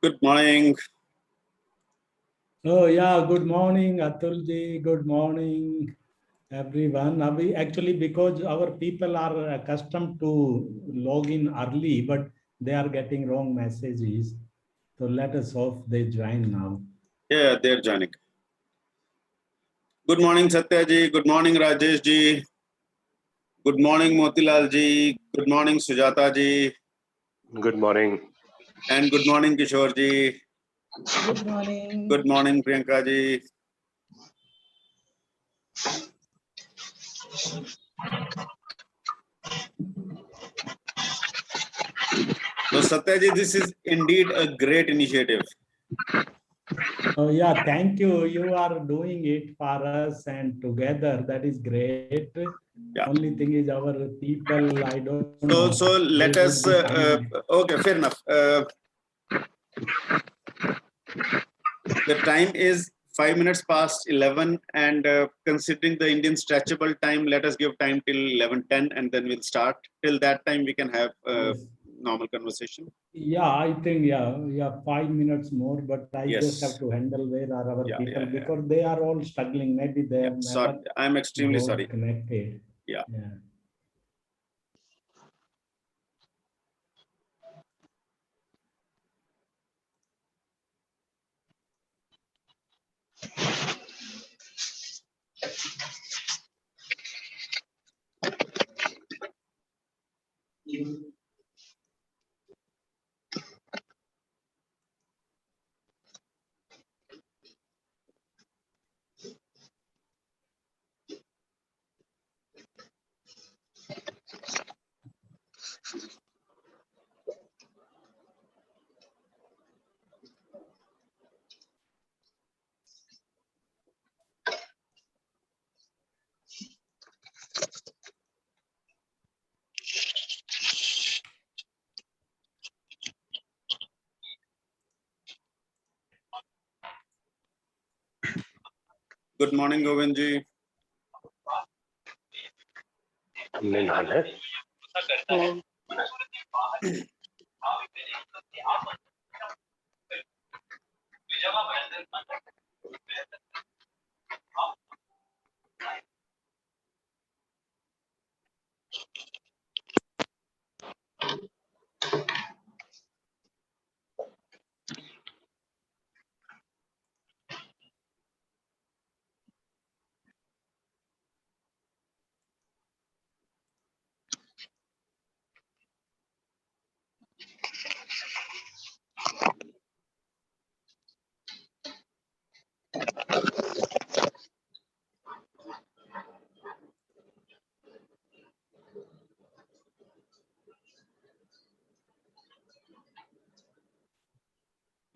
Good morning. Oh yeah, good morning, Atul ji. Good morning, everyone. Actually, because our people are accustomed to log in early, but they are getting wrong messages. So let us hope they join now. Yeah, they're joining. Good morning, Satya ji. Good morning, Rajesh ji. Good morning, Motilal ji. Good morning, Sujata ji. Good morning. And good morning, Kishore ji. Good morning. Good morning, Priyanka ji. So, Satya ji, this is indeed a great initiative. Oh yeah, thank you. You are doing it for us and together. That is great. Yeah. Only thing is our people, I don't know. So let they us. would be finding it. Okay, fair enough. The time is 5 minutes past 11, and considering the Indian stretchable time, let us give time till 11:10, and then we'll start. Till that time, we can have Yes. normal conversation. Yeah, I think, yeah, 5 minutes more, but I Yes. just have to handle where are our Yeah, people yeah, yeah. because they are all struggling. Maybe they have Sorry, never I'm extremely got sorry. connected. Yeah. Yeah. Good morning, Govindji. हमने नहाना है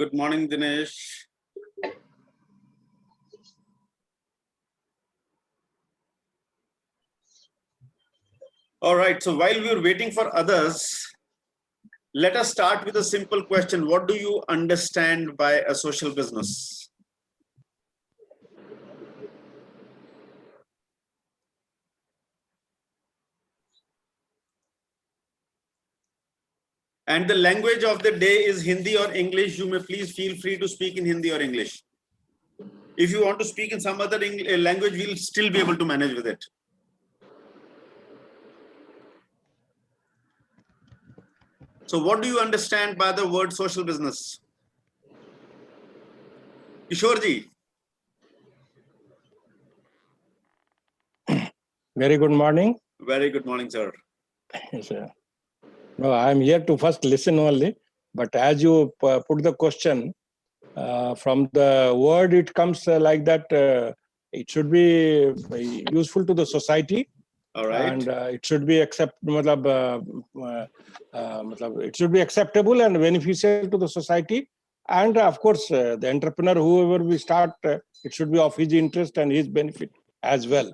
Good morning, Dinesh. All right. So while we're waiting for others, let us start with a simple question. What do you understand by a social business? And the language of the day is Hindi or English. You may please feel free to speak in Hindi or English. If you want to speak in some other language, we'll still be able to manage with it. So what do you understand by the word social business? Kishore ji. Very good morning. Very good morning, sir. Yes, sir. No, I am here to first listen only. But as you put the question, from the word it comes like that, it should be useful to the society. All right. And it should be it should be acceptable and beneficial to the society. And of course, the entrepreneur, whoever we start, it should be of his interest and his benefit as well.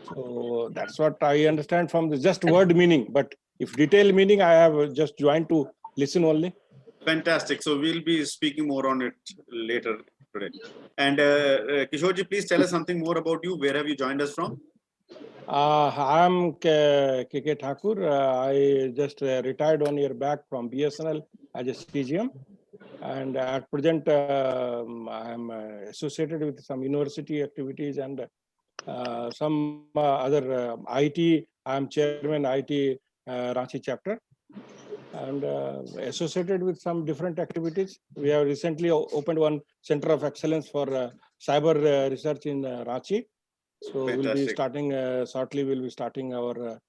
So that's what I understand from the just word meaning. But if detailed meaning, I have just joined to listen only. Fantastic. So we'll be speaking more on it later today. And Kishore ji, please tell us something more about you. Where have you joined us from? I am KK Thakur. I just retired 1 year back from BSNL as a CGM. And at present, I am associated with some university activities and some other IT. I am chairman IT Ranchi chapter, and associated with some different activities. We have recently opened one center of excellence for cyber research in Ranchi. So we'll be Fantastic. starting shortly. We'll be starting our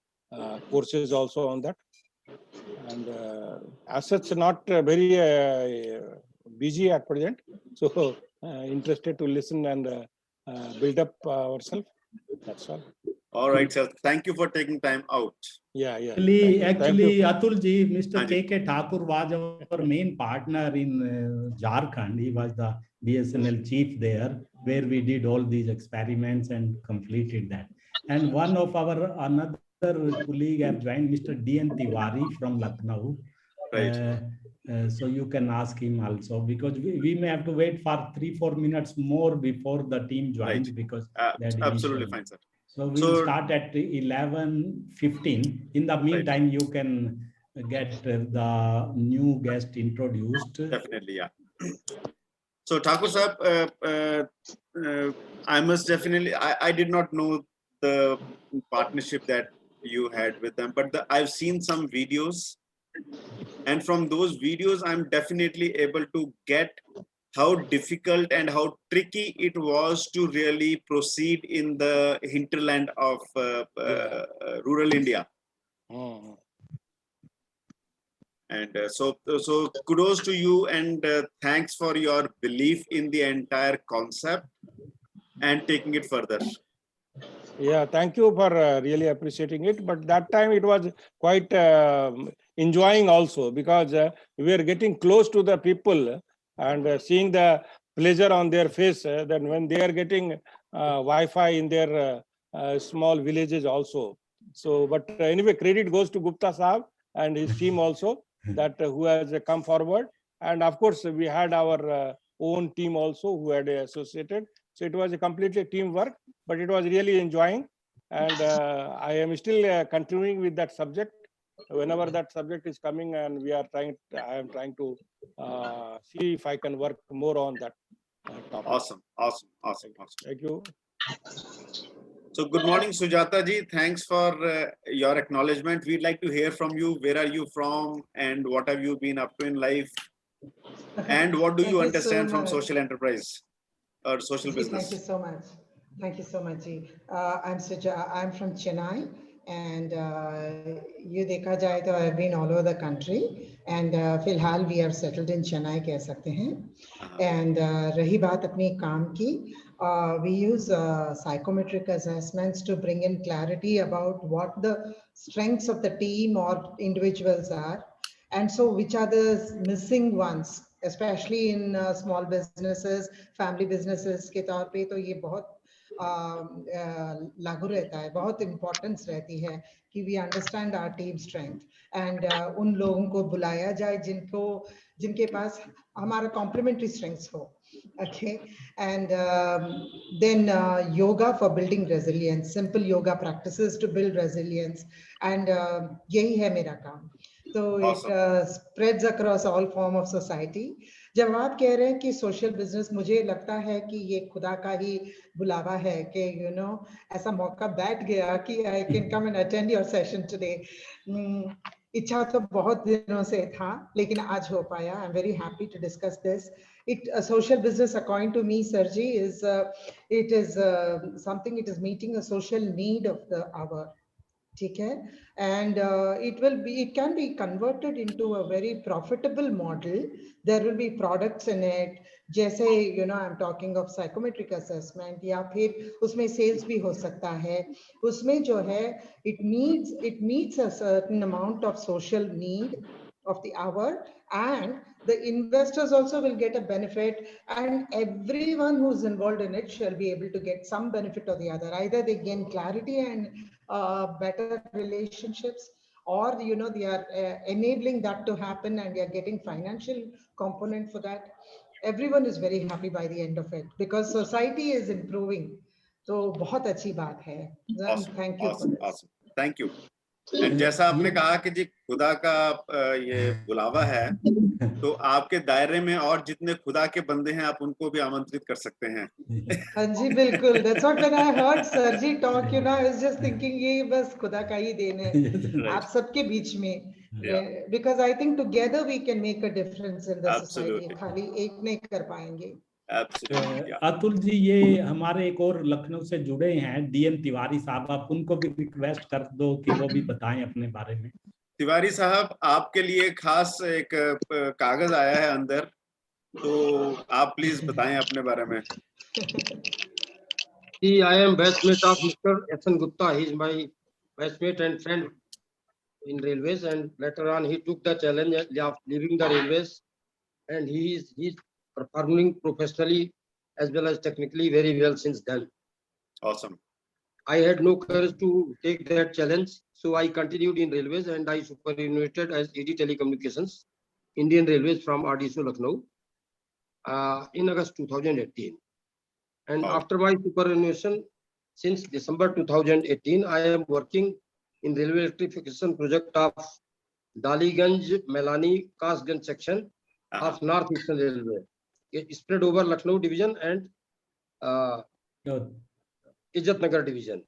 courses also on that. And as such, not very busy at present. So interested to listen and build up ourselves. That's all. All right, sir. Thank you for taking time out. Yeah, yeah. Actually, Atulji, Mr. Haan ji. K.K. Thakur was our main partner in Jharkhand. He was the BSNL chief there, where we did all these experiments and completed that. And one of our another colleague have joined, Mr. D.N. Tiwari from Lucknow. Right. So you can ask him also, because we may have to wait for 3-4 minutes more before the team joins, Right. because Absolutely initially. fine, sir. So we'll start at 11:15. In the meantime, you can get the new guest introduced. Definitely, yeah. So Thakur Sahab, I must definitely, I did not know the partnership that you had with them, but I've seen some videos, and from those videos, I'm definitely able to get how difficult and how tricky it was to really proceed in the hinterland of rural India. Mm. And so kudos to you, and thanks for your belief in the entire concept and taking it further. Yeah, thank you for really appreciating it. But that time it was quite enjoying also, because we were getting close to the people and seeing the pleasure on their face that when they are getting Wi-Fi in their small villages also. So, but anyway, credit goes to Gupta Sahab and his team also, that who has come forward. And of course, we had our own team also who had associated. So it was a completely teamwork, but it was really enjoying. And I am still continuing with that subject. Whenever that subject is coming, and I am trying to see if I can work more on that topic. Awesome. Thank you. So good morning, Sujata ji. Thanks for your acknowledgement. We'd like to hear from you. Where are you from, and what have you been up to in life? And what do you understand from social enterprise or social business? Thank you so much. Thank you so much, Ji. I'm from Chennai, and you dekha jaye to I've been all over the country, and फिलहाल we are settled in Chennai कह सकते हैं. And रही बात अपनी काम की, we use psychometric assessments to bring in clarity about what the strengths of the team or individuals are, and so which are the missing ones, especially in small businesses, family businesses के तौर पे तो ये बहुत लागू रहता है, बहुत importance रहती है कि we understand our team strength and उन लोगों को बुलाया जाए जिनके पास हमारा complementary strengths हो. Okay, and then yoga for building resilience, simple yoga practices to build resilience, and यही है मेरा काम. So it spreads across all form of society. जब आप कह रहे हैं कि social business, मुझे लगता है कि ये खुदा का ही बुलावा है कि ऐसा मौका बैठ गया कि I can come and attend your session today. इच्छा तो बहुत दिनों से था, लेकिन आज हो पाया. I'm very happy to discuss this. A social business, according to me, Sergi, is something. It is meeting a social need of the hour. Okay, and it can be converted into a very profitable model. There will be products in it. जैसे I'm talking of psychometric assessment, या फिर उसमें sales भी हो सकता है. उसमें जो है it meets a certain amount of social need of the hour, and the investors also will get a benefit, and everyone who's involved in it shall be able to get some benefit or the other. Either they gain clarity and better relationships, or they are enabling that to happen, and they are getting financial component for that. Everyone is very happy by the end of it because society is improving. So बहुत अच्छी बात है. Awesome. Thank you for this. Awesome. Thank you. And जैसा आपने कहा कि जी खुदा का ये बुलावा है, तो आपके दायरे में और जितने खुदा के बंदे हैं आप उनको भी आमंत्रित कर सकते हैं। हाँ जी बिल्कुल, that's what when I heard Sir ji talk, you know, I was just thinking ये बस खुदा का ही देन है आप सबके बीच में, because I think together we can make a difference in the society. Absolutely. खाली एक नहीं कर पाएंगे। Absolutely, yeah. अतुल जी, ये हमारे एक और लखनऊ से जुड़े हैं DM तिवारी साहब, आप उनको भी रिक्वेस्ट कर दो कि वो भी बताएं अपने बारे में। तिवारी साहब, आपके लिए खास एक कागज आया है अंदर, तो आप प्लीज बताएं अपने बारे में। See, I am batchmate of Mr. S.N. Gupta. He is my batchmate and friend in railways, and later on he took the challenge of leaving the railways, and he is performing professionally as well as technically very well since then. Awesome. I had no courage to take that challenge, so I continued in railways and I superannuated as AD Telecommunications, Indian Railways from RDSO Lucknow in August 2018. And Wow. after my superannuation, since December 2018, I am working in railway electrification project of Daliganj, Melani, Kasganj section of North Eastern Railway. It spread over Lucknow division and Izzat Nagar division.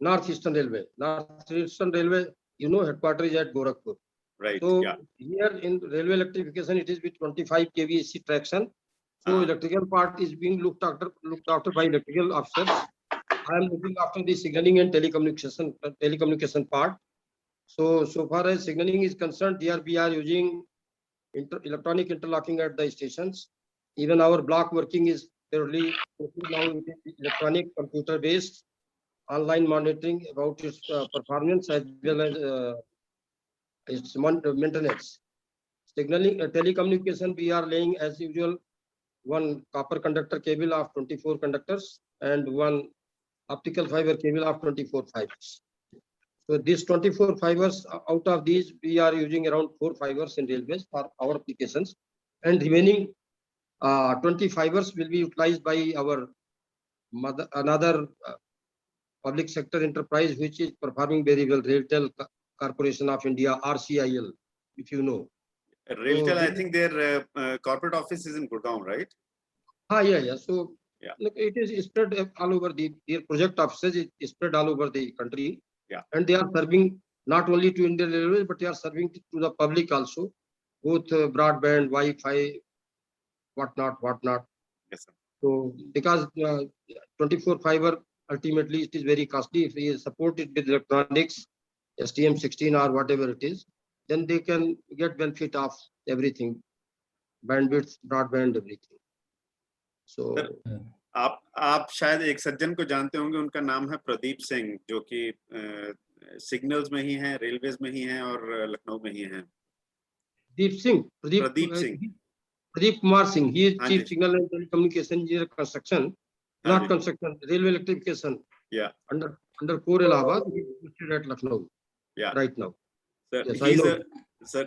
North Eastern Railway. North Eastern Railway, you know, headquarters is at Gorakhpur. Right. So Yeah. here in railway electrification, it is with 25 kV AC traction. So electrical part is being looked after by electrical officers. I am looking after the signaling and telecommunication part. So far as signaling is concerned, here we are using electronic interlocking at the stations. Even our block working is thoroughly now electronic computer based, online monitoring about its performance as well as its maintenance. Signaling telecommunication, we are laying as usual one copper conductor cable of 24 conductors and one optical fiber cable of 24 fibers. So these 24 fibers, out of these, we are using around 4 fibers in railways for our applications, and remaining 20 fibers will be utilized by our another public sector enterprise, which is performing very well, Railtel Corporation of India, RCIL, if you know. Railtel, I think their corporate office is in Gurgaon, right? Yeah. So yeah, look, it is spread all over their project offices is spread all over the country. Yeah. And they are serving not only to Indian Railways, but they are serving to the public also, both broadband, Wi-Fi, whatnot. Yes, sir. So because 24 fiber, ultimately it is very costly. If we support it with electronics, STM16 or whatever it is, then they can get benefit of everything, bandwidth, broadband, everything. So आप शायद एक सज्जन को जानते होंगे, उनका नाम है प्रदीप सिंह, जो कि सिग्नल्स में ही हैं, रेलवेज में ही हैं और लखनऊ में ही हैं। Pradeep Kumar Singh, he is Chief Signal and Telecommunication Engineer Construction, not construction, railway electrification. Yeah. Under Core Allahabad, he is posted at Lucknow. Yeah. Right now. Sir, yes,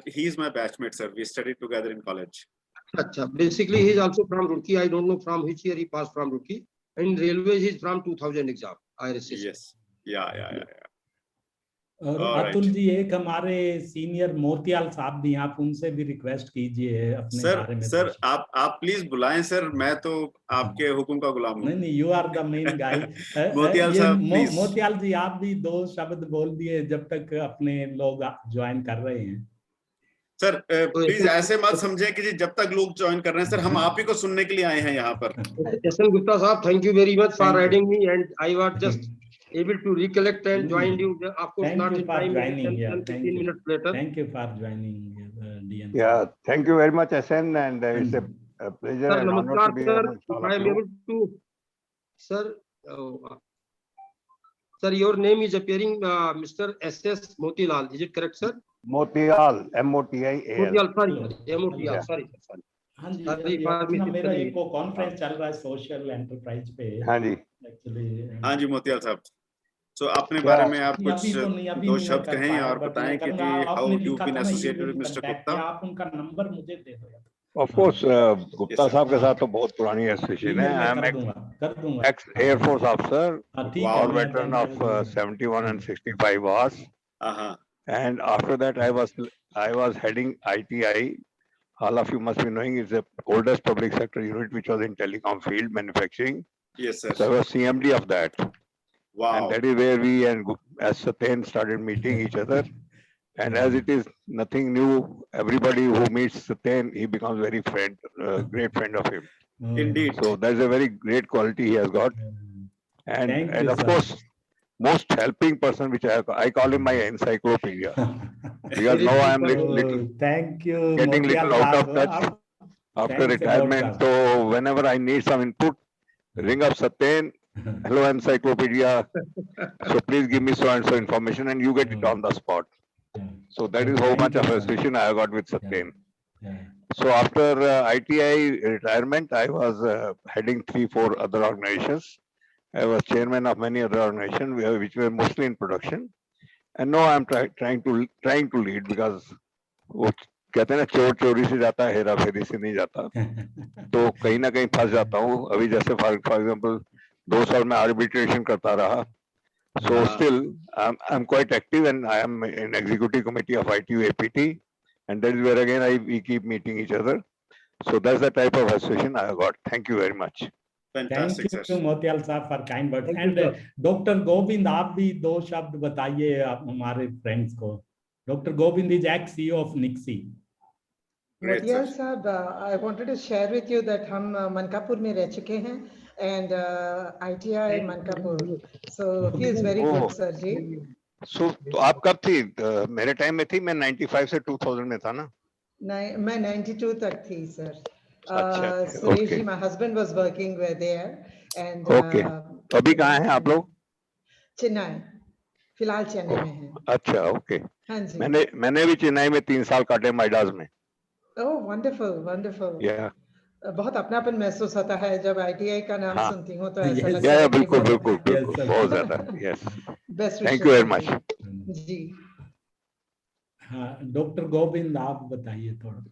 he is my batchmate, sir. We studied together in college. Basically, he is also from Roorkee. I don't know from which year he passed from Roorkee. In railways, he is from 2000 exam. Yes. Yeah. और अतुल जी, एक हमारे senior मोतियाल साहब भी, आप उनसे भी request कीजिए अपने बारे में। सर आप प्लीज बुलाएं सर, मैं तो आपके हुक्म का गुलाम हूं। नहीं, you are the main guy. Motiyal साहब प्लीज। मोतियाल जी, आप भी 2 शब्द बोल दिए जब तक अपने लोग ज्वाइन कर रहे हैं। सर प्लीज ऐसे मत समझे कि जब तक लोग ज्वाइन कर रहे हैं, सर हम आप ही को सुनने के लिए आए हैं यहाँ पर। S.N. Gupta साहब, thank you very much for adding me, and I was just able to recollect and join you. Of course, not in time. 10-15 minutes later. Thank you for joining, DN. Yeah, thank you very much, SN, and it's a pleasure and honor to be amongst all I of am you. able to, sir. Sir, your name is appearing, Mr. S.S. Motilal. Is it correct, sir? Motial, M-O-T-I-A-L. Motilal, sorry, M-O-T-L, sorry. हाँ जी, अपना मेरा एक conference चल रहा है social enterprise पे। हाँ जी, actually. हाँ जी मोतियाल साहब, सो अपने बारे में आप कुछ 2 शब्द कहें और बताएं कि जी how you been associated with mister Gupta. आप उनका नंबर मुझे दे दो। ऑफ कोर्स गुप्ता साहब के साथ तो बहुत पुरानी एसोसिएशन है। I am x air force officer और veteran of 71 and 65 hours Uh-huh. And after that, I was heading ITI. All of you must be knowing it's the oldest public sector unit which was in telecom field manufacturing. Yes, sir. So I was CMD of that. Wow. And that is where we and as Satyen started meeting each other. And as it is nothing new, everybody who meets Satyen, he becomes very great friend of him. Indeed. So that's a very great quality he has got. Thank And you, of sir. course, most helping person, which I call him my encyclopedia. Because Very now I am good. little Thank you, getting little Motial out of Saab. touch after Thanks a lot, retirement. sir. So whenever I need some input, ring up Satyen. Hello, encyclopedia. So please give me so and so information, and you get it on the spot. So that is how Thank much you, sir. association I got with Satyen. Yeah. So after ITI retirement, I was heading 3-4 other organizations. I was chairman of many other organizations which were mostly in production. And now I'm trying to lead because वो कहते हैं ना चोर चोरी से जाता है हेरा फेरी से नहीं जाता तो कहीं ना कहीं फंस जाता हूँ अभी जैसे फॉर एग्जांपल 2 साल में आर्बिट्रेशन करता रहा so still I'm quite active and I am in executive committee of ITU APT and that is where again we keep meeting each other. So that's the type of association I got. Thank you very much. Fantastic, Thank sir. you, Motial साहब, for kind words. Thank you, And sir. Dr. Govind, आप भी 2 शब्द बताइए आप हमारे friends को. Dr. Govind is ex-CEO of Nixie. Great, Motial sir. Saab, I wanted to share with you that हम Mankapur में रह चुके हैं and ITI Mankapur. So he is very Oh. good, sir ji. So तो आप कब थी मेरे टाइम में थी मैं 95 से 2000 में था ना मैं 92 तक थी, sir. अच्छा, Suresh okay. ji, my husband was working there and Okay. तो अभी कहाँ हैं आप लोग चेन्नई, फिलहाल चेन्नई ओह, में हैं. अच्छा ओके हाँ जी. मैंने भी चेन्नई में 3 साल काटे माइडास में Oh, wonderful, wonderful. या बहुत अपनापन महसूस होता है जब ITI का नाम हाँ. सुनती हूँ तो ऐसा Yes, लगता है कि बिल्कुल बहुत बिल्कुल Yes, बिल्कुल sir. बहुत ज्यादा yes best thank you very much जी. हाँ, डॉक्टर गोविंद आप बताइए थोड़ा.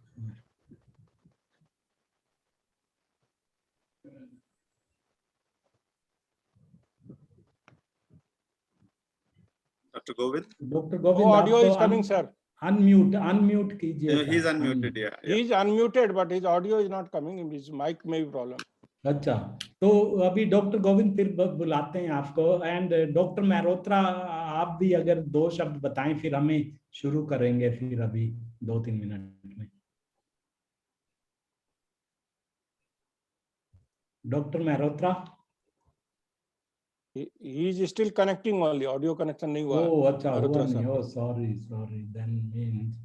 Dr. Govind. Doctor Oh, Govind आप audio तो is coming, sir. अनम्यूट कीजिए. He's sir. unmuted. Yeah. He is unmuted, but his audio is not coming. His mic may be problem. अच्छा, तो अभी डॉक्टर गोविंद फिर बुलाते हैं आपको. एंड डॉक्टर मेहरोत्रा आप भी अगर 2 शब्द बताएं फिर हमें शुरू करेंगे फिर अभी 2-3 मिनट में. Doctor Mehrotra. He is still connecting only. Audio connection नहीं हुआ. Oh, अच्छा हुआ मेहरोत्रा नहीं. साहब. Oh, sorry. Then means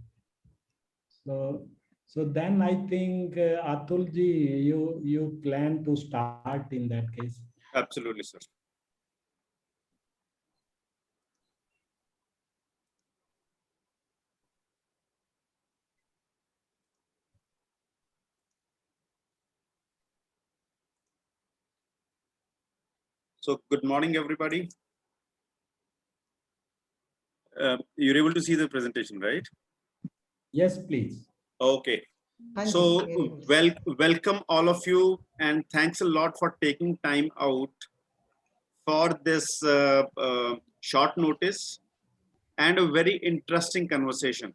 so then I think Atul ji, you plan to start in that case. Absolutely, sir. So good morning, everybody. You're able to see the presentation, right? Yes, please. Okay. हाँ जी, So very good. welcome all of you and thanks a lot for taking time out for this short notice and a very interesting conversation.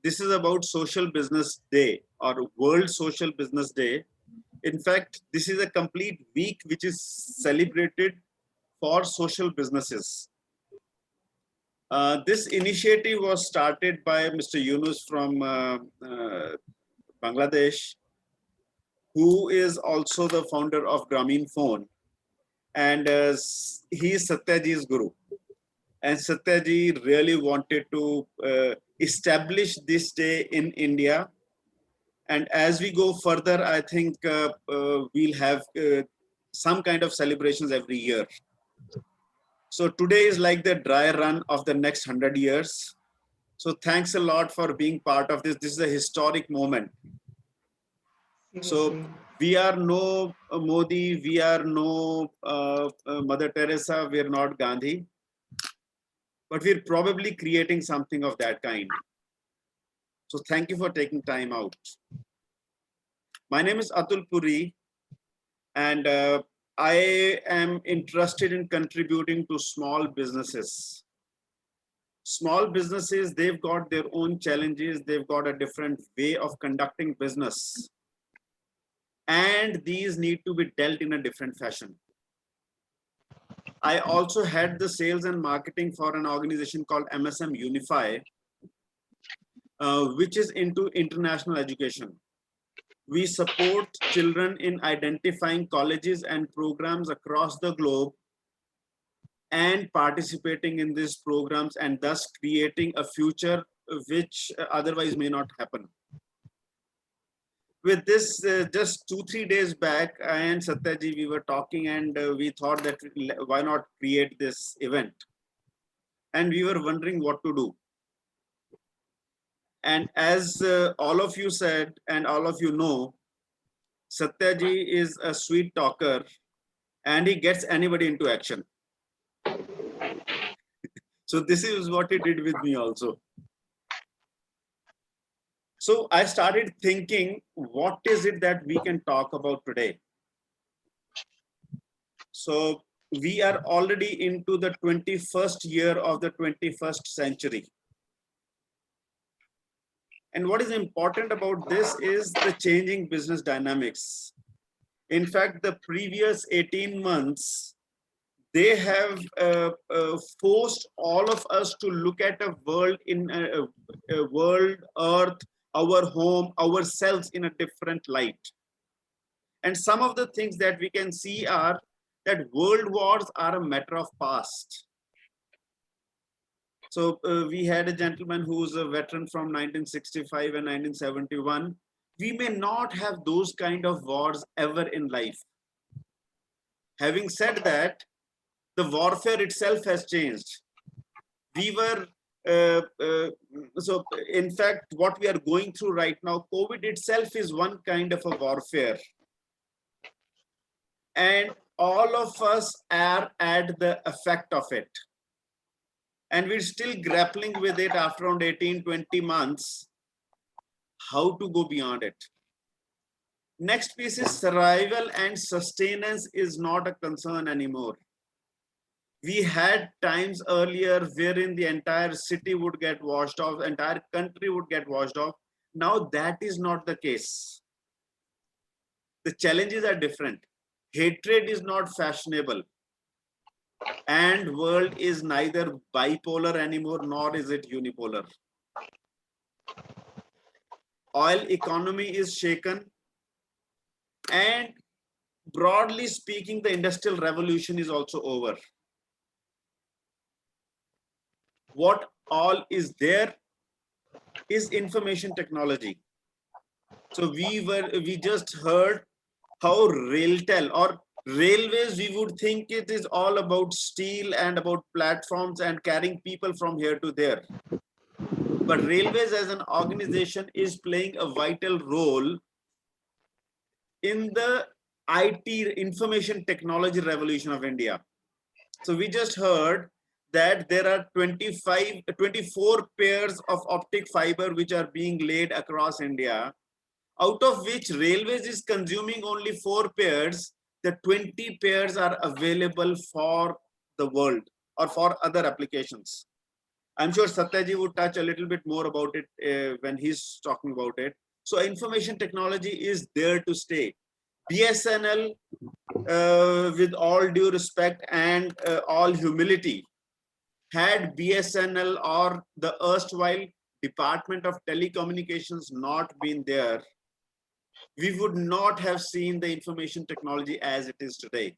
This is about Social Business Day or World Social Business Day. In fact, this is a complete week which is celebrated for social businesses. This initiative was started by Mr. Yunus from Bangladesh, who is also the founder of Grameen Phone. And he is Satyaji's guru. And Satyaji really wanted to establish this day in India. And as we go further, I think we'll have some kind of celebrations every year. So today is like the dry run of the next 100 years. So thanks a lot for being part of this. This is a historic moment. So Seriously. we are no Modi, we are no Mother Teresa, we are not Gandhi, but we're probably creating something of that kind. So thank you for taking time out. My name is Atul Puri, and I am interested in contributing to small businesses. Small businesses, they've got their own challenges. They've got a different way of conducting business. And these need to be dealt in a different fashion. I also had the sales and marketing for an organization called MSM Unify, which is into international education. We support children in identifying colleges and programs across the globe and participating in these programs, and thus creating a future which otherwise may not happen. With this, just 2-3 days back, I and Satyaji, we were talking, and we thought that why not create this event? And we were wondering what to do. And as all of you said, and all of you know, Satyaji is a sweet talker, and he gets anybody into action. So this is what he did with me also. So I started thinking, what is it that we can talk about today? So we are already into the 21st year of the 21st century. And what is important about this is the changing business dynamics. In fact, the previous 18 months, they have forced all of us to look at a world in a world, earth, our home, ourselves in a different light. And some of the things that we can see are that world wars are a matter of past. So we had a gentleman who's a veteran from 1965 and 1971. We may not have those kind of wars ever in life. Having said that, the warfare itself has changed. We were, so in fact, what we are going through right now, COVID itself is one kind of a warfare. And all of us are at the effect of it. And we're still grappling with it after around 18-20 months, how to go beyond it. Next piece is survival and sustenance is not a concern anymore. We had times earlier wherein the entire city would get washed off, entire country would get washed off. Now that is not the case. The challenges are different. Hatred is not fashionable. And world is neither bipolar anymore, nor is it unipolar. Oil economy is shaken. And broadly speaking, the industrial revolution is also over. What all is there is information technology. So we just heard how Railtel or railways, we would think it is all about steel and about platforms and carrying people from here to there. But railways as an organization is playing a vital role in the IT, information technology revolution of India. So we just heard that there are 24 pairs of optic fiber which are being laid across India, out of which railways is consuming only 4 pairs. The 20 pairs are available for the world or for other applications. I'm sure Satyaji would touch a little bit more about it when he's talking about it. So information technology is there to stay. BSNL, with all due respect and all humility, had BSNL or the erstwhile Department of Telecommunications not been there, we would not have seen the information technology as it is today.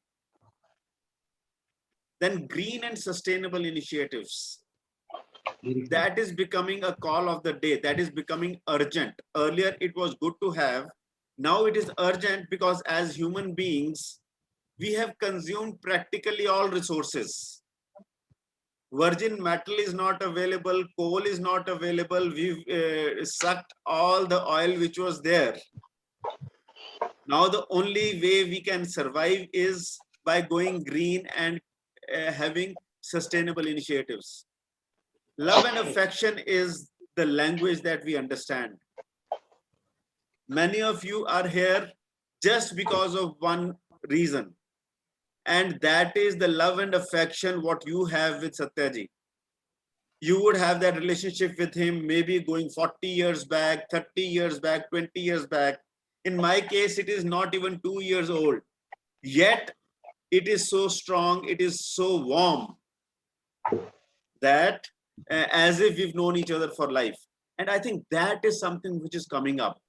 Then green and sustainable initiatives. That is becoming a call of the day. That is becoming urgent. Earlier, it was good to have. Now it is urgent because as human beings, we have consumed practically all resources. Virgin metal is not available. Coal is not available. We've sucked all the oil which was there. Now the only way we can survive is by going green and having sustainable initiatives. Love and affection is the language that we understand. Many of you are here just because of one reason. And that is the love and affection what you have with Satyaji. You would have that relationship with him, maybe going 40 years back, 30 years back, 20 years back. In my case, it is not even 2 years old. Yet, it is so strong, it is so warm that as if we've known each other for life. And I think that is something which is coming up.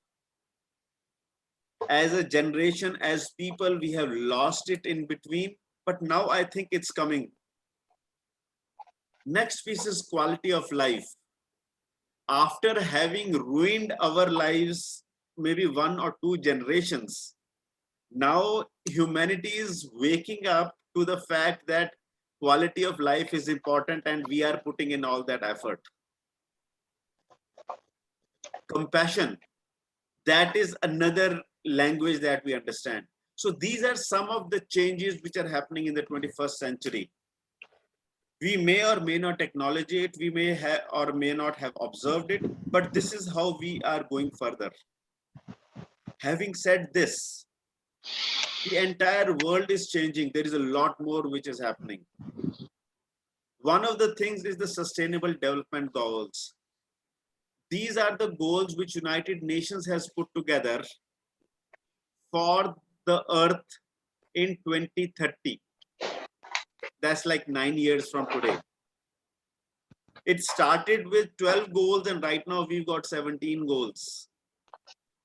As a generation, as people, we have lost it in between, but now I think it's coming. Next piece is quality of life. After having ruined our lives, maybe 1 or 2 generations, now humanity is waking up to the fact that quality of life is important and we are putting in all that effort. Compassion, that is another language that we understand. So these are some of the changes which are happening in the 21st century. We may or may not acknowledge it, we may have or may not have observed it, but this is how we are going further. Having said this, the entire world is changing. There is a lot more which is happening. One of the things is the Sustainable Development Goals. These are the goals which United Nations has put together for the Earth in 2030. That's like 9 years from today. It started with 12 goals and right now we've got 17 goals.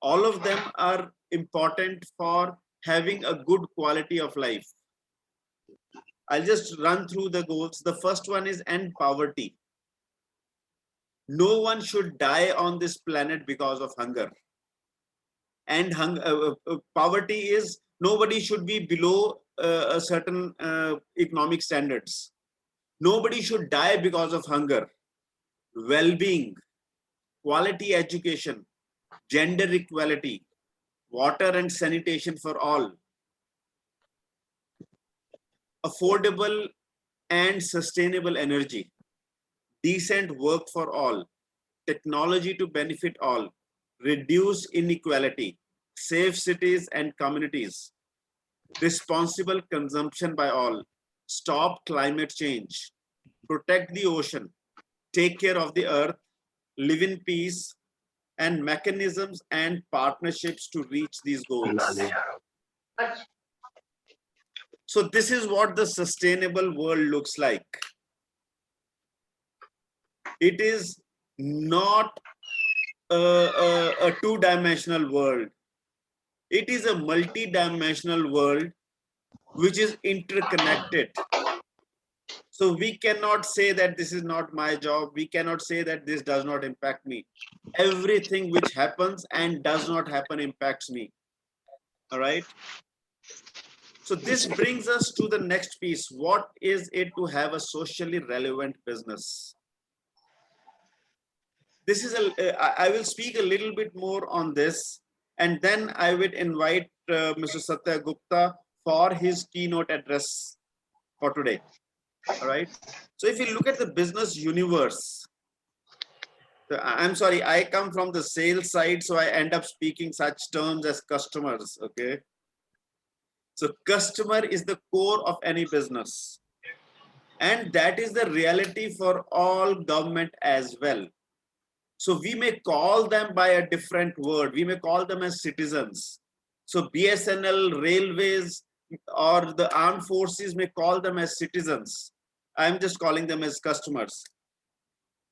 All of them are important for having a good quality of life. I'll just run through the goals. The first one is end poverty. No one should die on this planet because of hunger. And poverty is nobody should be below a certain economic standards. Nobody should die because of hunger. Well-being, quality education, gender equality, water and sanitation for all, affordable and sustainable energy, decent work for all, technology to benefit all, reduce inequality, safe cities and communities, responsible consumption by all, stop climate change, protect the ocean, take care of the earth, live in peace, and mechanisms and partnerships to reach these goals. So this is what the sustainable world looks like. It is not a two-dimensional world. It is a multi-dimensional world which is interconnected. So we cannot say that this is not my job. We cannot say that this does not impact me. Everything which happens and does not happen impacts me. All right. So this brings us to the next piece. What is it to have a socially relevant business? This is I will speak a little bit more on this, and then I would invite Mr. Satya Gupta for his keynote address for today. All right. So if you look at the business universe, I'm sorry, I come from the sales side, so I end up speaking such terms as customers. Okay. So customer is the core of any business. And that is the reality for all government as well. So we may call them by a different word. We may call them as citizens. So BSNL, railways, or the armed forces may call them as citizens. I'm just calling them as customers.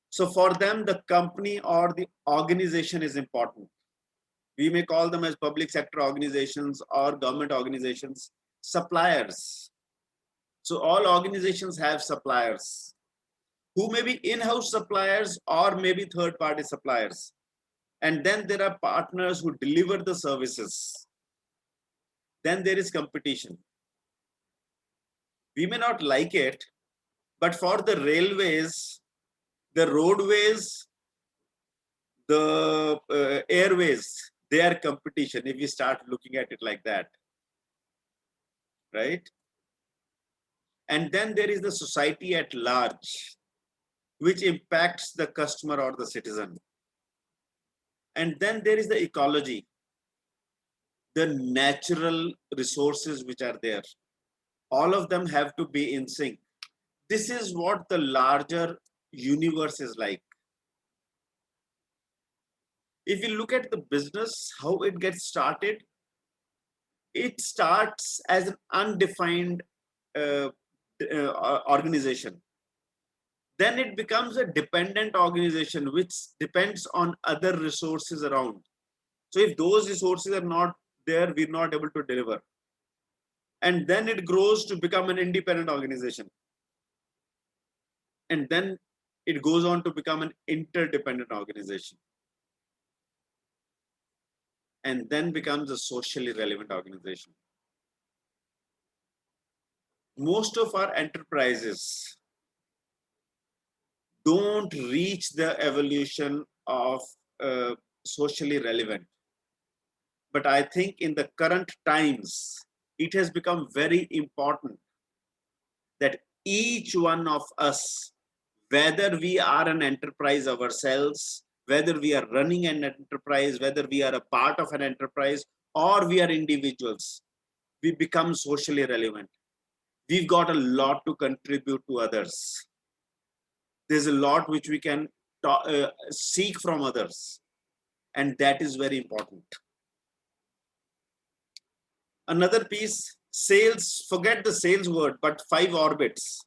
So for them, the company or the organization is important. We may call them as public sector organizations or government organizations, suppliers. So all organizations have suppliers who may be in-house suppliers or maybe third-party suppliers. And then there are partners who deliver the services. Then there is competition. We may not like it, but for the railways, the roadways, the airways, they are competition if we start looking at it like that, right? And then there is the society at large, which impacts the customer or the citizen. And then there is the ecology, the natural resources which are there. All of them have to be in sync. This is what the larger universe is like. If you look at the business, how it gets started, it starts as an undefined organization. Then it becomes a dependent organization which depends on other resources around. So if those resources are not there, we're not able to deliver. And then it grows to become an independent organization. And then it goes on to become an interdependent organization. And then becomes a socially relevant organization. Most of our enterprises don't reach the evolution of socially relevant. But I think in the current times, it has become very important that each one of us, whether we are an enterprise ourselves, whether we are running an enterprise, whether we are a part of an enterprise, or we are individuals, we become socially relevant. We've got a lot to contribute to others. There's a lot which we can seek from others. And that is very important. Another piece, sales, forget the sales word, but 5 orbits.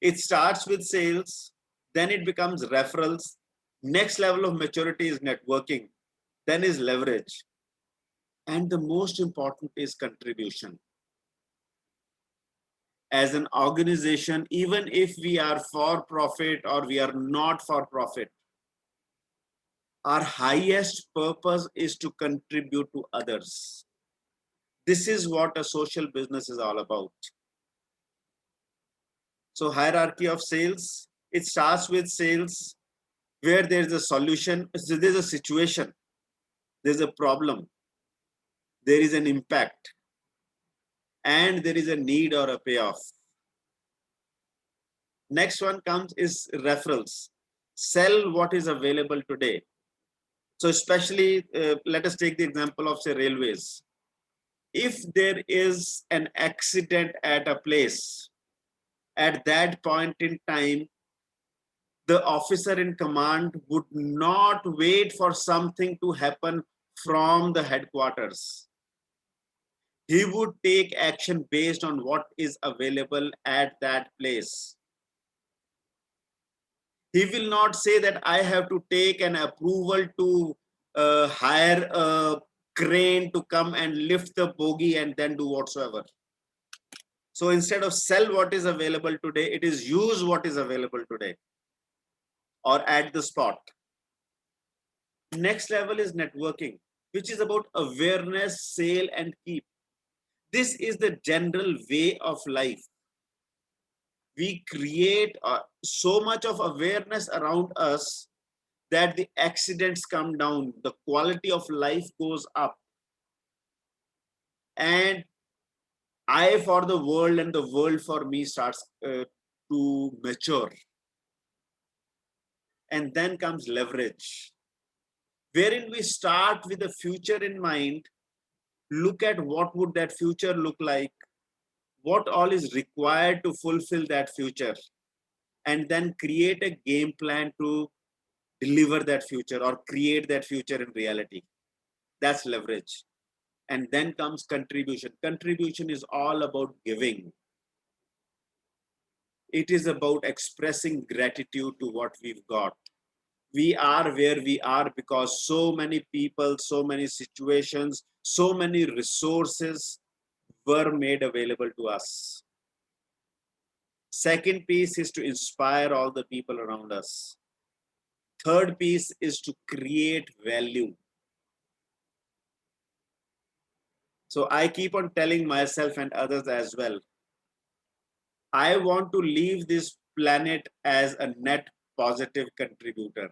It starts with sales, then it becomes referrals. Next level of maturity is networking, then is leverage. And the most important is contribution. As an organization, even if we are for profit or we are not for profit, our highest purpose is to contribute to others. This is what a social business is all about. So hierarchy of sales, it starts with sales where there's a solution, so there's a situation, there's a problem, there is an impact, and there is a need or a payoff. Next one comes is referrals. Sell what is available today. So especially, let us take the example of say railways. If there is an accident at a place, at that point in time, the officer in command would not wait for something to happen from the headquarters. He would take action based on what is available at that place. He will not say that I have to take an approval to hire a crane to come and lift the bogie and then do whatsoever. So instead of sell what is available today, it is use what is available today or at the spot. Next level is networking, which is about awareness, sale, and keep. This is the general way of life. We create so much of awareness around us that the accidents come down, the quality of life goes up. And I for the world and the world for me starts to mature. And then comes leverage, wherein we start with the future in mind, look at what would that future look like, what all is required to fulfill that future, and then create a game plan to deliver that future or create that future in reality. That's leverage. And then comes contribution. Contribution is all about giving. It is about expressing gratitude to what we've got. We are where we are because so many people, so many situations, so many resources were made available to us. Second piece is to inspire all the people around us. Third piece is to create value. So I keep on telling myself and others as well, I want to leave this planet as a net positive contributor,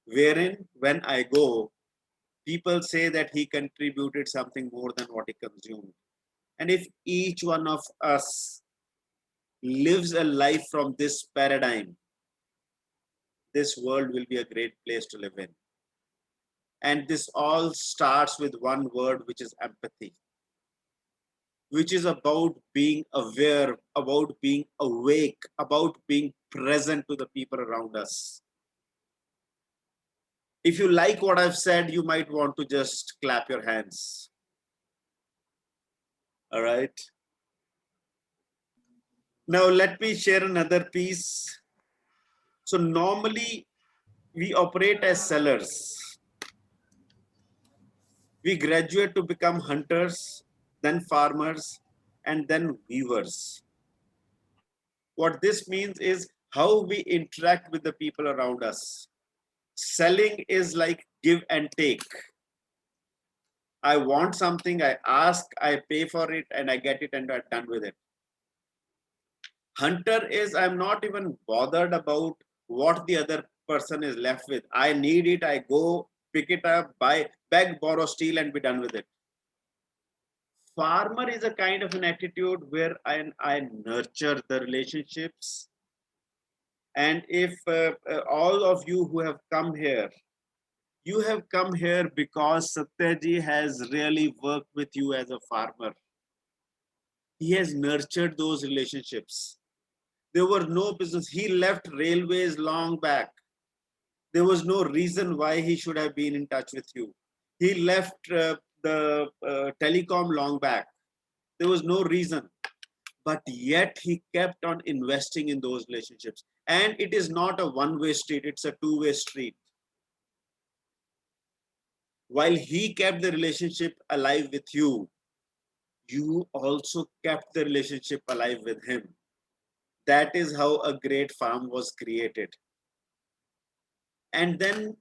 wherein when I go, people say that he contributed something more than what he consumed. And if each one of us lives a life from this paradigm, this world will be a great place to live in. And this all starts with one word, which is empathy, which is about being aware, about being awake, about being present to the people around us. If you like what I've said, you might want to just clap your hands. All right. Now let me share another piece. So normally we operate as sellers. We graduate to become hunters, then farmers, and then weavers. What this means is how we interact with the people around us. Selling is like give and take. I want something, I ask, I pay for it, and I get it, and I'm done with it. Hunter is I'm not even bothered about what the other person is left with. I need it, I go pick it up, buy, beg, borrow, steal, and be done with it. Farmer is a kind of an attitude where I nurture the relationships. And if all of you who have come here, you have come here because Satyaji has really worked with you as a farmer. He has nurtured those relationships. There were no business. He left railways long back. There was no reason why he should have been in touch with you. He left the telecom long back. There was no reason. But yet he kept on investing in those relationships. And it is not a one-way street, it's a two-way street. While he kept the relationship alive with you, you also kept the relationship alive with him. That is how a great farm was created. And then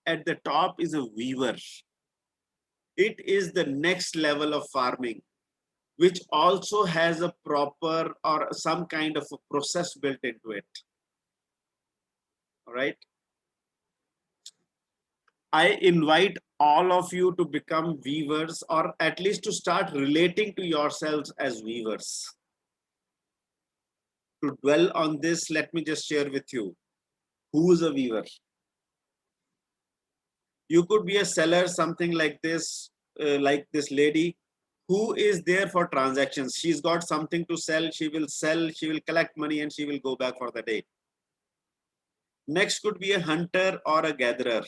at the top is a weaver. It is the next level of farming, which also has a proper or some kind of a process built into it. All right. I invite all of you to become weavers, or at least to start relating to yourselves as weavers. To dwell on this, let me just share with you, who is a weaver? You could be a seller, something like this lady who is there for transactions. She's got something to sell, she will collect money, and she will go back for the day. Next could be a hunter or a gatherer.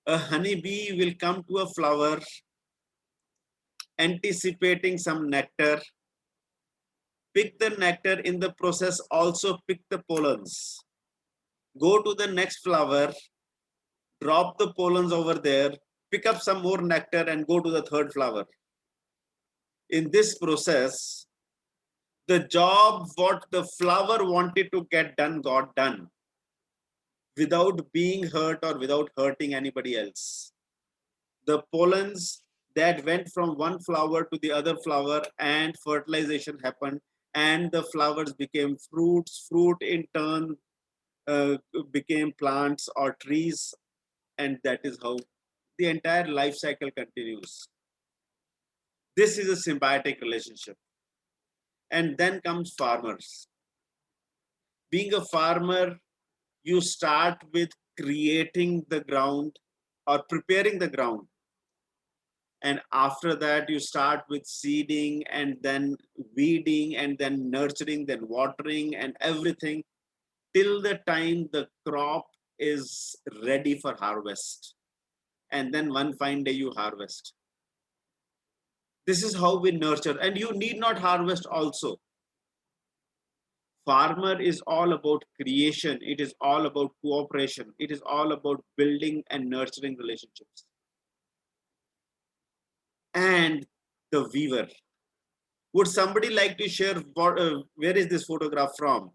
A honeybee will come to a flower, anticipating some nectar, pick the nectar, in the process also pick the pollens, go to the next flower, drop the pollens over there, pick up some more nectar, and go to the third flower. In this process, the job what the flower wanted to get done got done without being hurt or without hurting anybody else. The pollens that went from one flower to the other flower, and fertilization happened, and the flowers became fruits. Fruit in turn became plants or trees, and that is how the entire life cycle continues. This is a symbiotic relationship. And then comes farmers. Being a farmer, you start with creating the ground or preparing the ground. And after that, you start with seeding, and then weeding, and then nurturing, then watering, and everything till the time the crop is ready for harvest. And then one fine day you harvest. This is how we nurture, and you need not harvest also. Farmer is all about creation. It is all about cooperation. It is all about building and nurturing relationships. And the weaver. Would somebody like to share where is this photograph from?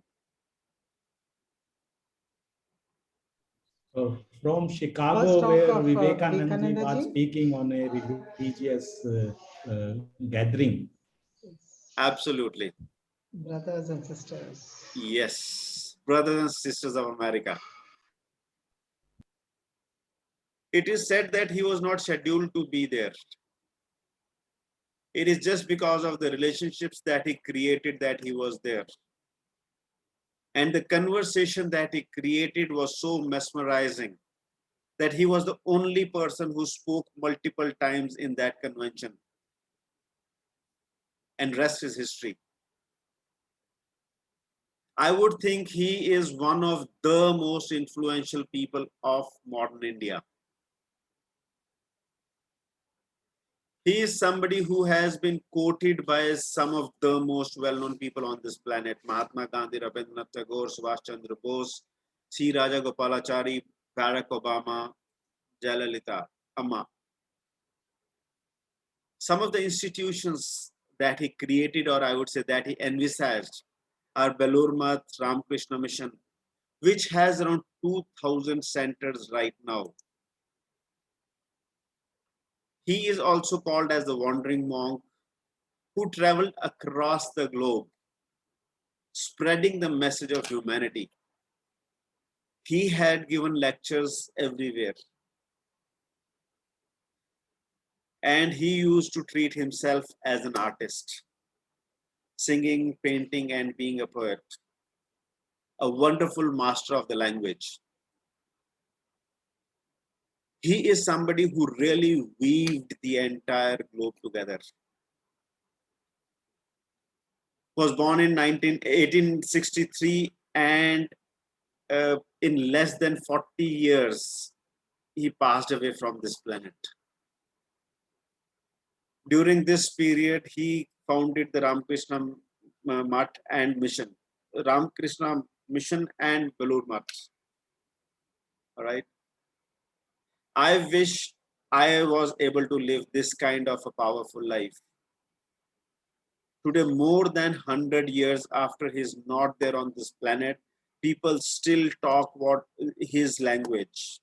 So from First Chicago, talk where of Vivekananda ji was Vivekananda ji. speaking on a religious gathering. Absolutely. Brothers and sisters. Yes. Brothers and sisters of America. It is said that he was not scheduled to be there. It is just because of the relationships that he created that he was there. And the conversation that he created was so mesmerizing that he was the only person who spoke multiple times in that convention. And rest is history. I would think he is one of the most influential people of modern India. He is somebody who has been quoted by some of the most well-known people on this planet: Mahatma Gandhi, Rabindranath Tagore, Subhash Chandra Bose, C. Raja Gopalachari, Barack Obama, Jayalalitha Amma. Some of the institutions that he created, or I would say that he envisaged, are Belur Math, Ramakrishna Mission, which has around 2,000 centers right now. He is also called as the wandering monk who traveled across the globe, spreading the message of humanity. He had given lectures everywhere. And he used to treat himself as an artist, singing, painting, and being a poet, a wonderful master of the language. He is somebody who really weaved the entire globe together. Was born in 1863, and in less than 40 years, he passed away from this planet. During this period, he founded the Ramakrishna Math and Mission, Ramakrishna Mission and Belur Math. All right. I wish I was able to live this kind of a powerful life. Today, more than 100 years after he's not there on this planet, people still talk what his language.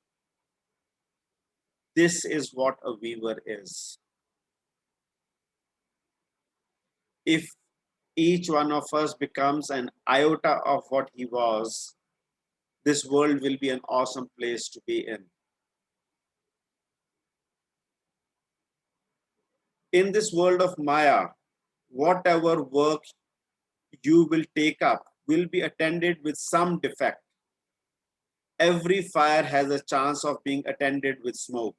This is what a weaver is. If each one of us becomes an iota of what he was, this world will be an awesome place to be in. In this world of Maya, whatever work you will take up will be attended with some defect. Every fire has a chance of being attended with smoke.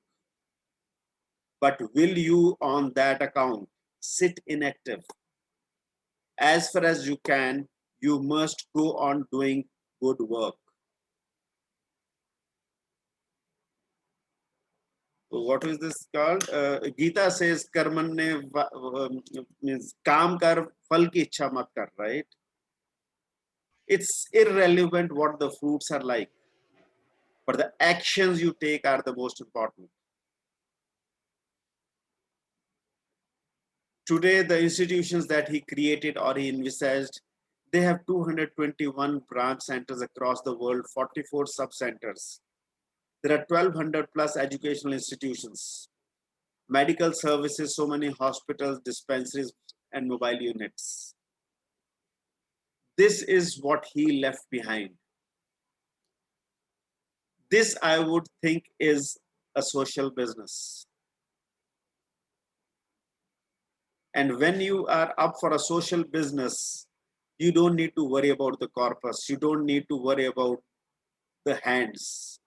But will you, on that account, sit inactive? As far as you can, you must go on doing good work. So what is this called? Gita says, "Karmanne means kaam kar, phal ki ichha mat kar," right? It's irrelevant what the fruits are like, but the actions you take are the most important. Today, the institutions that he created or he envisaged, they have 221 branch centers across the world, 44 sub-centers. There are 1,200 plus educational institutions, medical services, so many hospitals, dispensaries, and mobile units. This is what he left behind. This, I would think, is a social business. And when you are up for a social business, you don't need to worry about the corpus. You don't need to worry about the hands.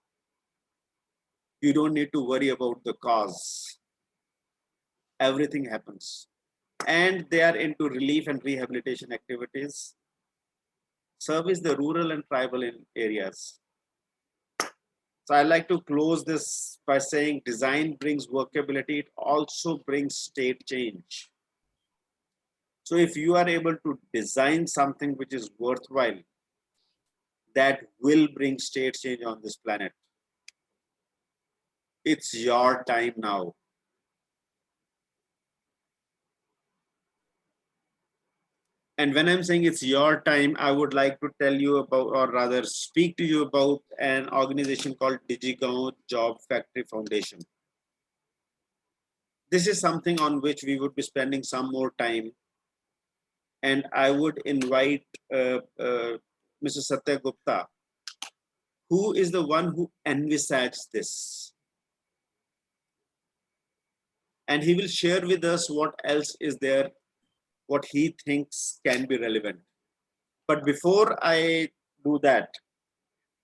You don't need to worry about the cause. Everything happens. And they are into relief and rehabilitation activities. Service the rural and tribal areas. So I like to close this by saying design brings workability. It also brings state change. So if you are able to design something which is worthwhile, that will bring state change on this planet. It's your time now. And when I'm saying it's your time, I would like to tell you about, or rather speak to you about, an organization called DigiGaon Job Factory Foundation. This is something on which we would be spending some more time. And I would invite Mr. Satya Gupta, who is the one who envisaged this. And he will share with us what else is there, what he thinks can be relevant. But before I do that,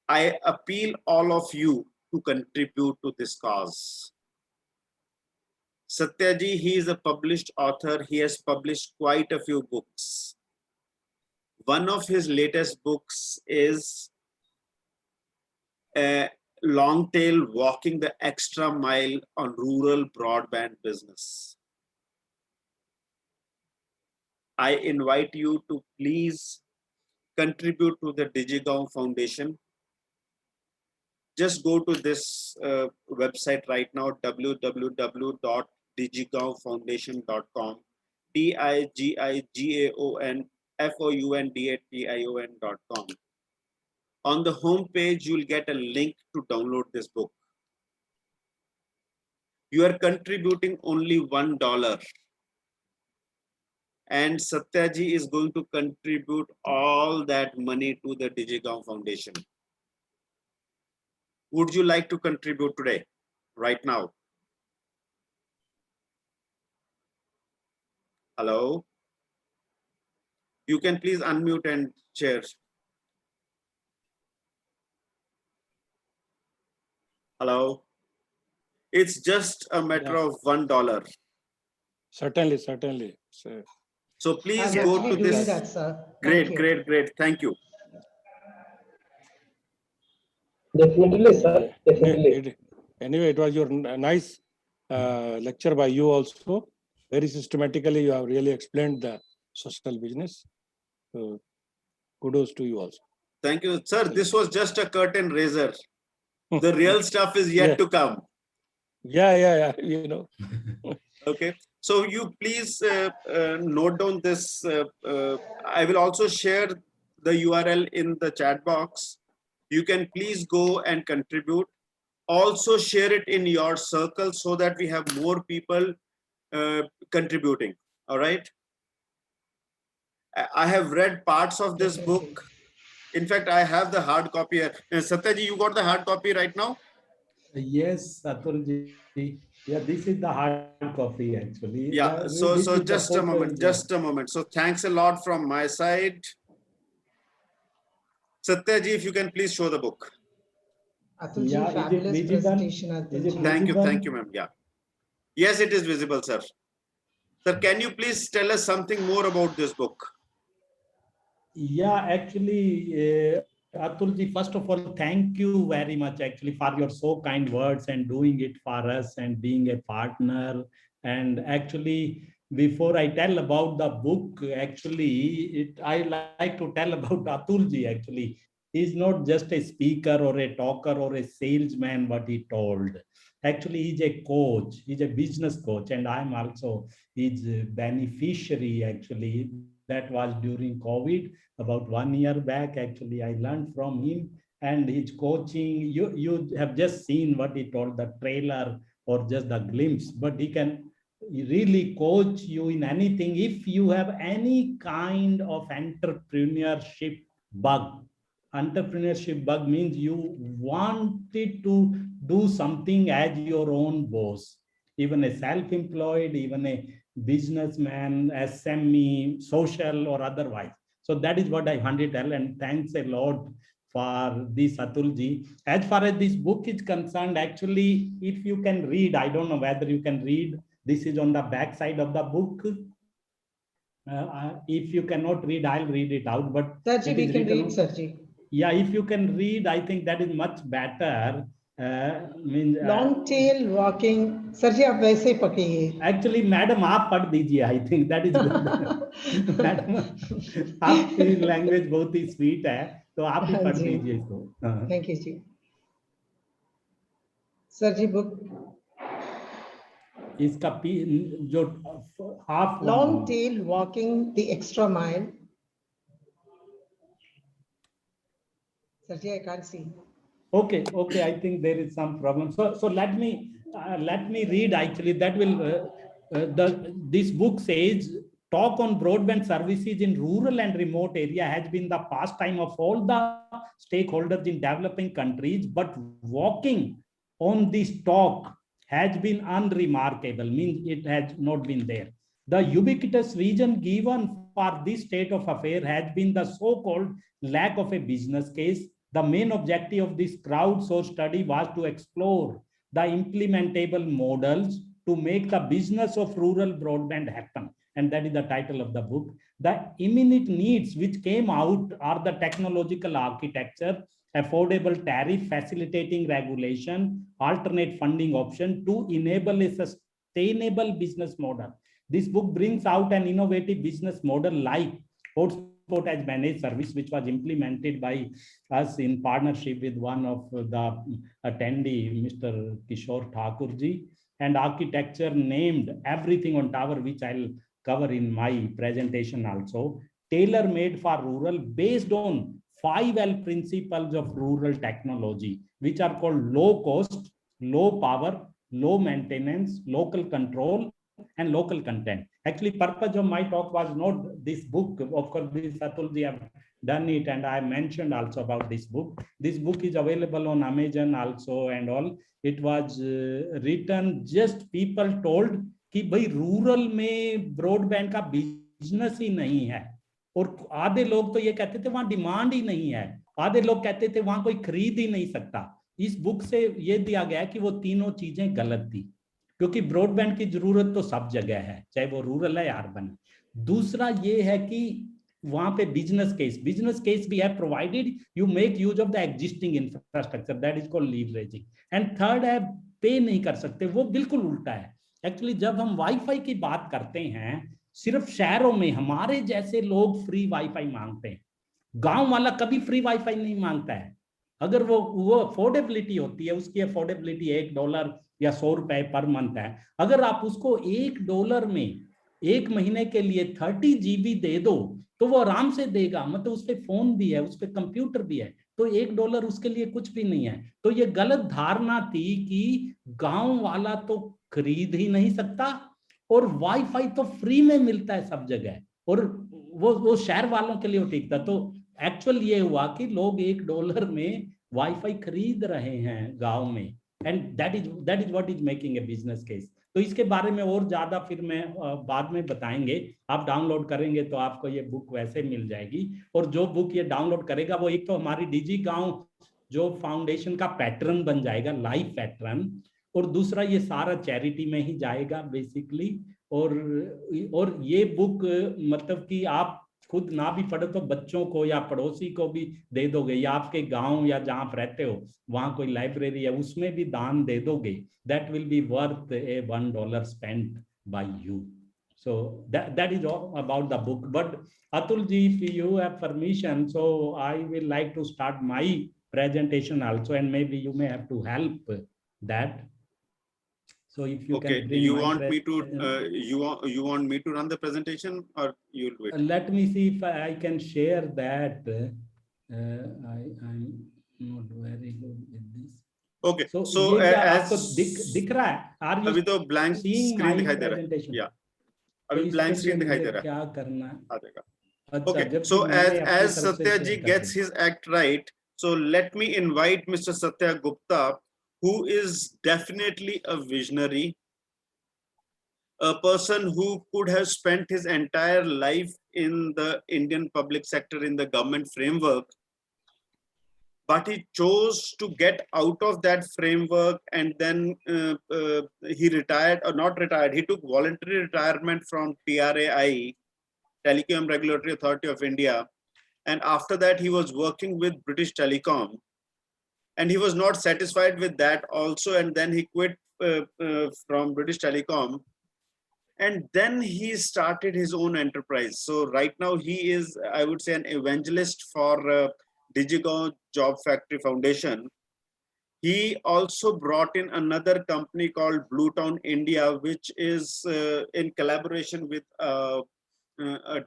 I appeal all of you to contribute to this cause. Satyaji, he is a published author. He has published quite a few books. one of his latest books is Long Tail Walking the Extra Mile on Rural Broadband Business. I invite you to please contribute to the DigiGaon Foundation. Just go to this website right now, www.digigaonfoundation.com, DIGIGAONFOUNDATION.com. On the home page, you'll get a link to download this book. You are contributing only $1. And Satyaji is going to contribute all that money to the DigiGaon Foundation. Would you like to contribute today, right now? Hello? You can please unmute and share. Hello? It's just a matter of $1. Certainly, certainly. So please I'm go actually to doing this. that, sir. Thank Great, you. great, great. Thank you. Definitely, sir. Definitely. Anyway, it was your nice lecture by you also. Very systematically, you have really explained the social business. So kudos to you also. Thank you, sir. This was just a curtain raiser. The real stuff is yet Yeah. to come. Yeah, you know. Okay. So you please note down this. I will also share the URL in the chat box. You can please go and contribute. Also share it in your circle so that we have more people contributing. All right. I have read parts of this book. In fact, I have the hard copy. Satyaji, you got the hard copy right now? Yes, Atulji. Yeah, this is the hard copy actually. Yeah, so This is the just a photo moment, is, just a moment. So thanks a lot from my side. Satyaji, if you can please show the book. Atulji, Yeah, is it fabulous visible? presentation, Is it Atulji. Thank you, ma'am. Yeah. Yes, it is visible, sir. Sir, can you please tell us something more about this book? Yeah, actually, Atulji, first of all, thank you very much actually for your so kind words and doing it for us and being a partner. And actually, before I tell about the book, actually, I like to tell about Atulji actually. He's not just a speaker or a talker or a salesman, what he told. Actually, he's a coach, he's a business coach, and I'm also his beneficiary actually. That was during COVID, about 1 year back. Actually, I learned from him and his coaching. You have just seen what he told, the trailer or just the glimpse, but he can really coach you in anything. If you have any kind of entrepreneurship bug means you wanted to do something as your own boss, even a self-employed, even a businessman, SME, social or otherwise. So that is what I wanted to tell, and thanks a lot for this, Atulji. As far as this book is concerned, actually, if you can read, I don't know whether you can read, this is on the back side of the book. If you cannot read, I'll read it out. But Sarji, we can read, Sarji. Yeah, if you can read, I think that is much better. Long tail walking. Sarji, आप वैसे ही पढ़िए. Actually, madam, आप पढ़ दीजिए. I think that is good. Madam, आपकी language बहुत ही sweet है, तो आप ही पढ़ दीजिए इसको. Thank you, ji. Sarji, book. इसका जो half Long tail walking the extra mile. Sarji, I can't see. Okay, I think there is some problem. So let me read actually. That will this book says, talk on broadband services in rural and remote area has been the pastime of all the stakeholders in developing countries, but walking on this talk has been unremarkable, means it has not been there. The ubiquitous reason given for this state of affair has been the so-called lack of a business case. The main objective of this crowdsourced study was to explore the implementable models to make the business of rural broadband happen. And that is the title of the book. The immediate needs which came out are the technological architecture, affordable tariff, facilitating regulation, alternate funding option to enable a sustainable business model. This book brings out an innovative business model like Hotspot as managed service, which was implemented by us in partnership with one of the attendee, Mr. Kishore Thakurji, and architecture named Everything on Tower, which I'll cover in my presentation also, tailor-made for rural based on 5L principles of rural technology, which are called low cost, low power, low maintenance, local control, and local content. Actually, purpose of my talk was not this book. Of course, this Atulji have done it, and I mentioned also about this book. This book is available on Amazon also and all. It was written, just people told कि भाई rural में broadband का business ही नहीं है, और आधे लोग तो ये कहते थे वहां डिमांड ही नहीं है, आधे लोग कहते थे वहां कोई खरीद ही नहीं सकता। इस बुक से ये दिया गया कि वो तीनों चीजें गलत थी, क्योंकि ब्रॉडबैंड की जरूरत तो सब जगह है, चाहे वो रूरल है या अर्बन। दूसरा ये है कि वहां पे बिजनेस केस भी है provided you make use of the existing infrastructure, that is called leveraging. And third है पे नहीं कर सकते, वो बिल्कुल उल्टा है। एक्चुअली जब हम वाईफाई की बात करते हैं, सिर्फ शहरों में हमारे जैसे लोग फ्री वाईफाई मांगते हैं, गांव वाला कभी फ्री वाईफाई नहीं मांगता है। अगर वो अफोर्डेबिलिटी होती है, उसकी अफोर्डेबिलिटी $1 या ₹100 पर मंथ है, अगर आप उसको $1 में 1 महीने के लिए 30 GB दे दो तो वो आराम से देगा। मतलब उस पे फोन भी है, उस पे कंप्यूटर भी है, तो $1 उसके लिए कुछ भी नहीं है। तो ये गलत धारणा थी कि गांव वाला तो खरीद ही नहीं सकता और वाईफाई तो फ्री में मिलता है सब जगह, और वो शहर वालों के लिए ठीक था। तो एक्चुअल ये हुआ कि लोग $1 में वाईफाई खरीद रहे हैं गांव में, and that is what is making a business case. तो इसके बारे में और ज्यादा फिर मैं बाद में बताएंगे। आप डाउनलोड करेंगे तो आपको ये बुक वैसे मिल जाएगी, और जो बुक ये डाउनलोड करेगा वो एक तो हमारी डिजी गांव जो फाउंडेशन का पैटर्न बन जाएगा, लाइफ पैटर्न, और दूसरा ये सारा चैरिटी में ही जाएगा बेसिकली। और ये बुक मतलब कि आप खुद ना भी पढ़ो तो बच्चों को या पड़ोसी को भी दे दोगे, या आपके गांव या जहां आप रहते हो वहां कोई लाइब्रेरी है उसमें भी दान दे दोगे, that will be worth a $1 spent by you. So that is all about the book. But Atulji, if you have permission, so I will like to start my presentation also, and maybe you may have to help that. So if you okay, can bring you my want me to you want me to run the presentation, or you'll wait? Let me see if I can share that. I'm not very good with this. Okay, so ये क्या as आपको दिख रहा है? Are you अभी तो blank seeing my screen दिखाई दे रहा है। presentation? Yeah, अभी blank screen दिखाई दे रहा है। क्या करना है? आ जाएगा। अच्छा, Okay, जबकि so मैंने अपनी as तरफ से Satya share ji कर gets दिया। his act right, so let me invite Mr. Satya Gupta, who is definitely a visionary, a person who could have spent his entire life in the Indian public sector in the government framework, but he chose to get out of that framework, and then he retired, or not retired, he took voluntary retirement from TRAI, Telecom Regulatory Authority of India. And after that, he was working with British Telecom, and he was not satisfied with that also. And then he quit from British Telecom, and then he started his own enterprise. So right now he is, I would say, an evangelist for Digigo Job Factory Foundation. He also brought in another company called Bluetown India, which is in collaboration with a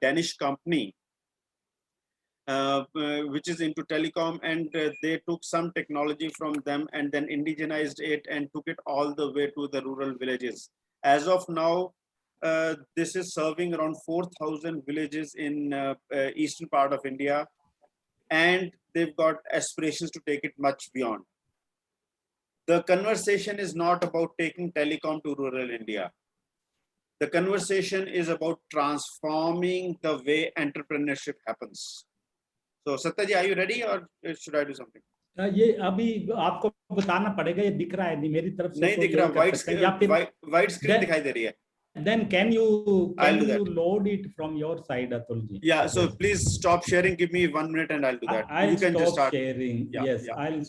Danish company, which is into telecom, and they took some technology from them and then indigenized it and took it all the way to the rural villages. As of now, this is serving around 4,000 villages in eastern part of India, and they've got aspirations to take it much beyond. The conversation is not about taking telecom to rural India. The conversation is about transforming the way entrepreneurship happens. So Satya ji, are you ready, or should I do something? ये अभी आपको बताना पड़ेगा, ये दिख रहा है नहीं मेरी तरफ से? नहीं दिख रहा, वाइट स्क्रीन दिखाई दे रही है। then can you I'll do that. load it from your side, Atulji? Yeah, so Yes. please stop sharing. Give me 1 minute and I'll do that. I'll You can just stop start. sharing. Yeah, Yes, yeah.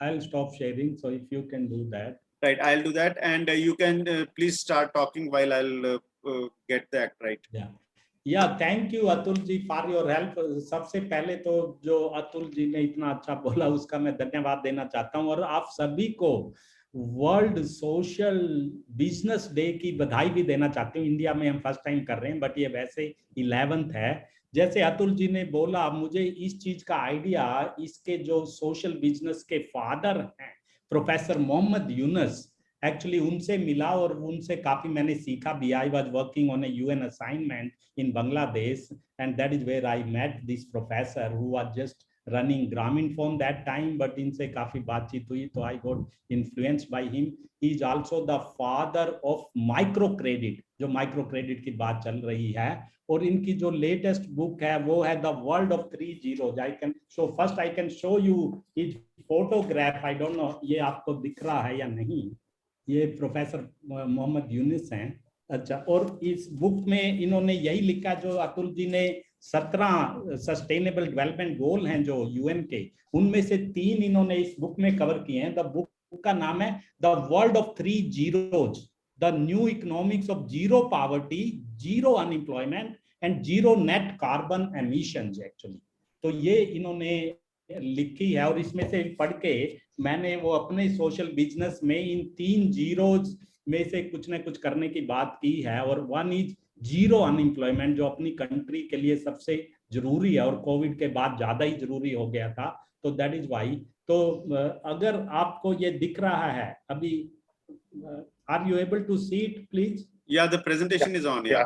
I'll stop sharing. So if you can do that. Right, I'll do that. And you can please start talking while I'll get the act right. Yeah. Yeah, thank you Atul ji for your help. सबसे पहले तो जो अतुल जी ने इतना अच्छा बोला उसका मैं धन्यवाद देना चाहता हूँ और आप सभी को वर्ल्ड सोशल बिजनेस डे की बधाई भी देना चाहती हूँ। इंडिया में हम फर्स्ट टाइम कर रहे हैं बट ये वैसे 11th है। जैसे अतुल जी ने बोला मुझे इस चीज का आइडिया इसके जो सोशल बिजनेस के फादर हैं प्रोफेसर मोहम्मद यूनुस, एक्चुअली उनसे मिला और उनसे काफी मैंने सीखा भी। I was working on a UN assignment in Bangladesh and that is where I met this professor who was just running Grameen phone that time, but इनसे काफी बातचीत हुई तो I got influenced by him. He is also the father of micro credit, जो micro credit की बात चल रही है, और इनकी जो लेटेस्ट बुक है वो है the world of 3 zeros। I can show first, I can show you his photograph. I don't know ये आपको दिख रहा है या नहीं, ये प्रोफेसर मोहम्मद यूनुस हैं। अच्छा, और इस बुक में इन्होंने यही लिखा जो अतुल जी ने 17 सस्टेनेबल डेवलपमेंट गोल हैं जो यूएन के, उनमें से 3 इन्होंने इस बुक में कवर किए हैं। द बुक का नाम है the world of 3 zeros, the new economics of zero poverty, zero unemployment and zero net carbon emissions actually. तो ये इन्होंने लिखी है और इसमें से पढ़ के मैंने वो अपने सोशल बिजनेस में इन 3 जीरोज में से कुछ ना कुछ करने की बात की है। और 1 इज जीरो अनएम्प्लॉयमेंट जो अपनी कंट्री के लिए सबसे जरूरी है और कोविड के बाद ज्यादा ही जरूरी हो गया था, तो दैट इज वाई। तो अगर आपको ये दिख रहा है अभी, are you able to see it please? Yeah, the presentation is on. Yeah.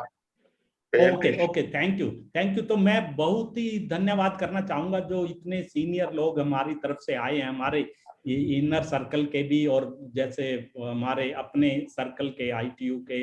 Okay, thank you. तो मैं बहुत ही धन्यवाद करना चाहूंगा जो इतने सीनियर लोग हमारी तरफ से आए हैं, हमारे इनर सर्कल के भी, और जैसे हमारे अपने सर्कल के ITU के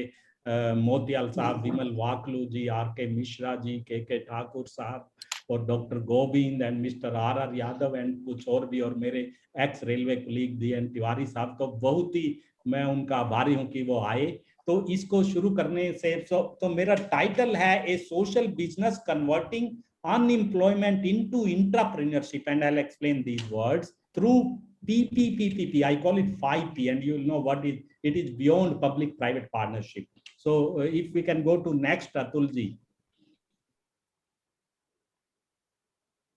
मोतियाल साहब, विमल वाकलू जी, RK मिश्रा जी, KK ठाकुर साहब और doctor Govind and mister RR Yadav and कुछ और भी, और मेरे ex railway colleague DN Tiwari साहब, तो बहुत ही मैं उनका आभारी हूँ कि वो आए। तो इसको शुरू करने से तो मेरा टाइटल है a social business converting unemployment into entrepreneurship, and I will explain these words through PPPPP. I call it 5P, and you'll know what it is beyond public-private partnership. So if we can go to next, Atul ji.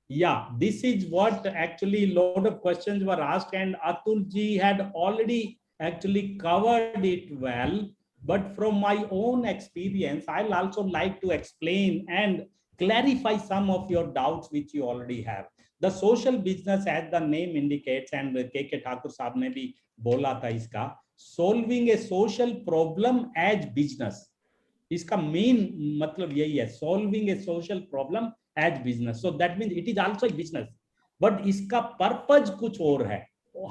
Yeah, this is what actually a lot of questions were asked, and Atul ji had already actually covered it well. But from my own experience, I'll also like to explain and clarify some of your doubts which you already have. The social business, as the name indicates, and KK Thakur साहब ने भी बोला था इसका, solving a social problem as business. इसका main मतलब यही है, solving a social problem as business. So that means it is also a business. But इसका पर्पज कुछ और है।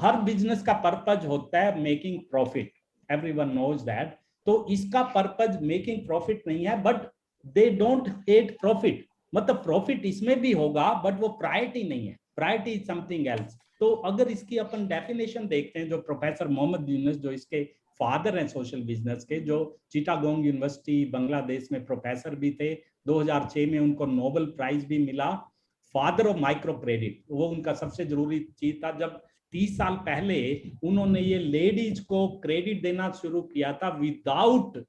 हर बिजनेस का पर्पज होता है making profit, everyone knows that. तो इसका पर्पज मेकिंग प्रॉफिट नहीं है, but they don't hate profit, मतलब प्रॉफिट इसमें भी होगा बट वो प्रायोरिटी नहीं है, प्रायोरिटी इज समथिंग एल्स। तो अगर इसकी अपन डेफिनेशन देखते हैं, जो प्रोफेसर मोहम्मद यूनुस जो इसके फादर हैं सोशल बिजनेस के, जो चिटागोंग यूनिवर्सिटी बांग्लादेश में प्रोफेसर भी थे, 2006 में उनको नोबेल प्राइज भी मिला, फादर ऑफ माइक्रो क्रेडिट। वो उनका सबसे जरूरी चीज था। जब 30 साल पहले उन्होंने ये लेडीज को क्रेडिट देना शुरू किया था विदाउट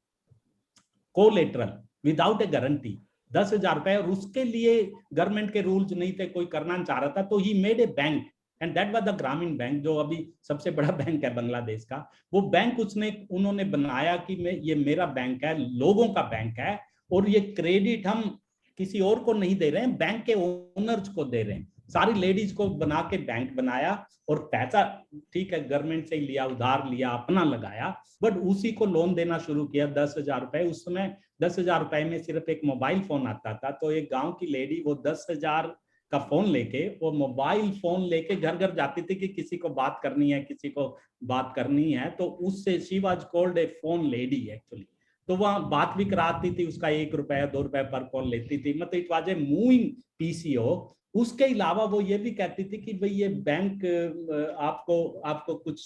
कोलेटरल, विदाउट ए गारंटी, 10,000 रुपए, और उसके लिए गवर्नमेंट के रूल्स नहीं थे, कोई करना चाह रहा था, तो he made a bank and that was the ग्रामीण बैंक, जो अभी सबसे बड़ा बैंक है बांग्लादेश का। वो बैंक उन्होंने बनाया कि ये मेरा बैंक है, लोगों का बैंक है, और ये क्रेडिट हम किसी और को नहीं दे रहे हैं, बैंक के ओनर्स को दे रहे हैं। सारी लेडीज को बना के बैंक बनाया, और पैसा ठीक है गवर्नमेंट से लिया, उधार लिया, अपना लगाया, बट उसी को लोन देना शुरू किया 10,000 रुपए। उस समय 10,000 रुपए में सिर्फ एक मोबाइल फोन आता था। तो एक गांव की लेडी वो 10,000 का फोन लेके, वो मोबाइल फोन लेके घर घर जाती थी कि किसी को बात करनी है, किसी को बात करनी है, तो उससे she was called a phone lady actually. तो वहां बात भी कराती थी, उसका 1 रुपया 2 रुपए पर कॉल लेती थी, मतलब it was a moving PCO। उसके अलावा वो ये भी कहती थी कि भाई ये बैंक आपको कुछ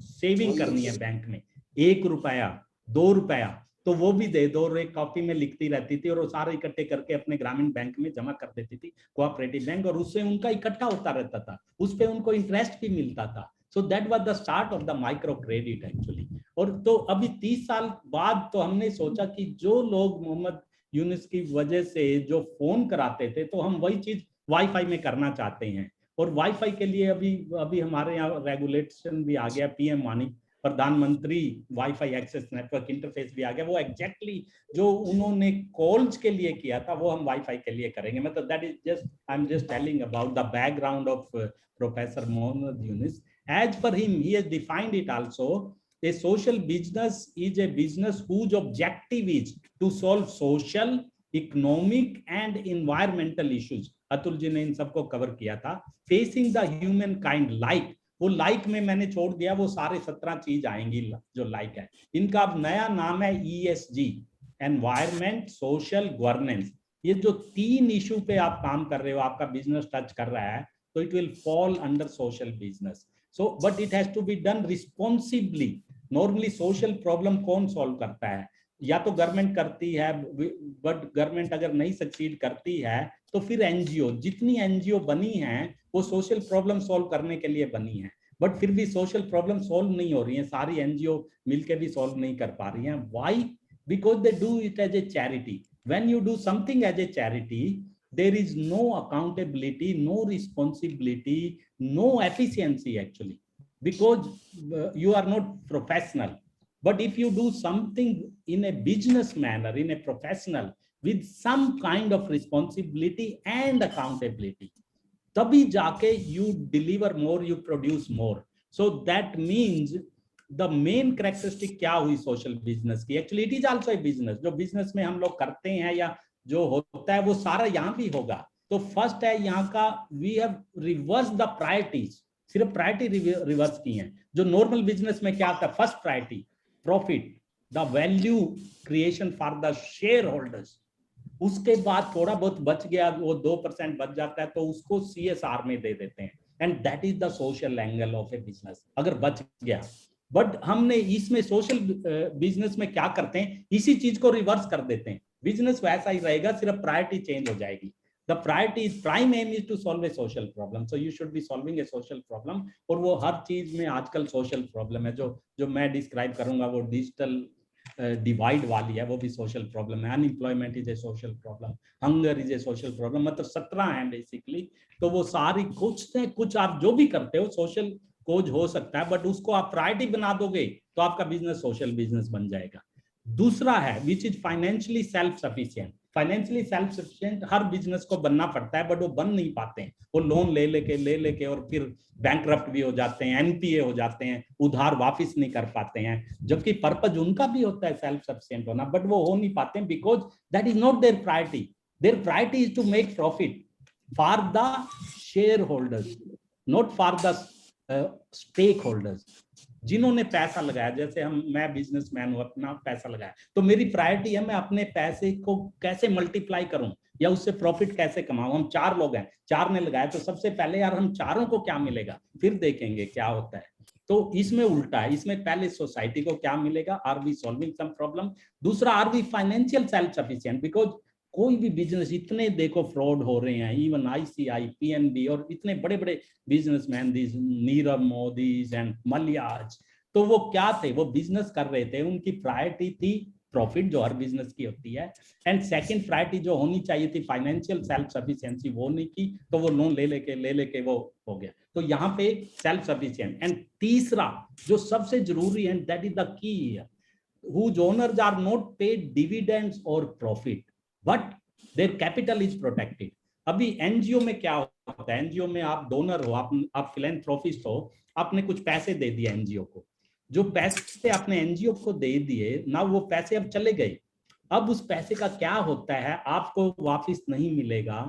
सेविंग करनी है बैंक में, 1 रुपया 2 रुपया, तो वो भी दे दो। और एक कॉपी में लिखती रहती थी और वो सारे इकट्ठे करके अपने ग्रामीण बैंक में जमा कर देती थी, कोऑपरेटिव बैंक, और उससे उनका इकट्ठा होता रहता था, उस पर उनको इंटरेस्ट भी मिलता था। So that was the start of the micro credit actually. और तो अभी 30 साल बाद तो हमने सोचा कि जो लोग मोहम्मद यूनुस की वजह से जो फोन कराते थे, तो हम वही चीज वाईफाई में करना चाहते हैं। और वाईफाई के लिए अभी हमारे यहाँ रेगुलेशन भी आ गया, पीएम वानी, प्रधानमंत्री वाईफाई एक्सेस नेटवर्क इंटरफेस भी आ गया। वो एग्जैक्टली जो उन्होंने कॉल्स के लिए किया था वो हम वाईफाई के लिए करेंगे। मतलब that is just, I am just telling about the background of professor Mohammad Yunus. As per him, he has defined it also. A social business is a business whose objective is to solve social, economic and environmental issues. Atul ji ने इन सबको cover किया था. Facing the humankind, like, वो like में मैंने छोड़ दिया, वो सारे 17 चीज आएंगी जो लाइक है. इनका अब नया नाम है ESG, एनवायरमेंट, सोशल, गवर्नेंस. ये जो 3 इशू पे आप काम कर रहे हो, आपका बिजनेस टच कर रहा है, तो it will fall under social business. So, but it has to be done responsibly. Normally, social problem कौन solve करता है? या तो गवर्नमेंट करती है, बट गवर्नमेंट अगर नहीं सक्सीड करती है तो फिर एनजीओ, जितनी एनजीओ बनी हैं वो सोशल प्रॉब्लम सॉल्व करने के लिए बनी है, बट फिर भी सोशल प्रॉब्लम सॉल्व नहीं हो रही हैं, सारी एनजीओ मिलके भी सॉल्व नहीं कर पा रही हैं. Why? Because they do it as a charity. When you do something as a charity, there is no accountability, no responsibility, no efficiency actually, because you are not professional. But if you do something in a business manner, in a professional, with some kind of responsibility and accountability, tabhi jaake you deliver more, you produce more. So that means the main characteristic क्या हुई social business की? Actually it is also a business. जो business में हम लोग करते हैं या जो होता है वो सारा यहाँ भी होगा. तो फर्स्ट है यहाँ का, we have reverse the priorities. सिर्फ प्रायोरिटी रिवर्स की हैं. जो नॉर्मल बिजनेस में क्या आता है? First priority profit, the value creation for the shareholders. उसके बाद थोड़ा बहुत बच गया, वो 2% बच जाता है तो उसको CSR में दे देते हैं. And that is the social angle of A business, अगर बच गया. बट हमने इसमें सोशल बिजनेस में क्या करते हैं, इसी चीज को रिवर्स कर देते हैं. बिजनेस वैसा ही रहेगा, सिर्फ प्रायोरिटी चेंज हो जाएगी. The priority is, prime aim is to solve a social problem. So you should be solving a social problem. और वो हर चीज में आजकल सोशल प्रॉब्लम है. जो मैं डिस्क्राइब करूंगा वो डिजिटल डिवाइड वाली है, वो भी सोशल प्रॉब्लम है. Unemployment is a social problem, hunger is a social problem. मतलब 17 हैं बेसिकली. तो वो सारी कुछ आप जो भी करते हो सोशल कोज हो सकता है, बट उसको आप प्रायोरिटी बना दोगे तो आपका बिजनेस सोशल बिजनेस बन जाएगा. दूसरा है which is financially self sufficient. Financially self sufficient her business को बनना पड़ता है, बट वो बन नहीं पाते हैं. वो लोन ले लेके और फिर बैंकरप्ट भी हो जाते हैं, NPA हो जाते हैं, उधार वापस नहीं कर पाते हैं. जबकि पर्पज उनका भी होता है सेल्फ सफिशिएंट होना, बट वो हो नहीं पाते हैं because that is not their priority. Their priority is to make profit for the shareholders, not for the stakeholders. जिन्होंने पैसा लगाया, जैसे मैं बिजनेसमैन हूं, अपना पैसा लगाया, तो मेरी प्रायोरिटी है मैं अपने पैसे को कैसे मल्टीप्लाई करूं या उससे प्रॉफिट कैसे कमाऊं. हम 4 लोग हैं, 4 ने लगाया, तो सबसे पहले यार हम चारों को क्या मिलेगा, फिर देखेंगे क्या होता है. तो इसमें उल्टा है, इसमें पहले सोसाइटी को क्या मिलेगा, are we solving some problem. दूसरा, are we financial self sufficient. Because कोई भी बिजनेस, इतने देखो फ्रॉड हो रहे हैं, इवन ICI, PNB और इतने बड़े बड़े businessman, this Nirav Modis and Mallyas, तो वो क्या थे, वो बिजनेस कर रहे थे, उनकी प्रायोरिटी थी प्रॉफिट, जो हर बिजनेस की होती है. एंड सेकंड प्रायोरिटी जो होनी चाहिए थी फाइनेंशियल सेल्फ सफिशिएंसी, वो नहीं की, तो वो लोन ले लेके वो हो गया. तो यहाँ पे सेल्फ सफिशिएंट. एंड तीसरा जो सबसे जरूरी है, that is the key, whose owners are not paid dividends or profit, but their capital is protected. अभी एनजीओ में क्या होता है, एनजीओ में आप डोनर हो, आप फिलैंथ्रोपिस्ट हो, आपने कुछ पैसे दे दिए एनजीओ को. जो पैसे आपने एनजीओ को दे दिए ना, वो पैसे अब चले गए. अब उस पैसे का क्या होता है, आपको वापस नहीं मिलेगा.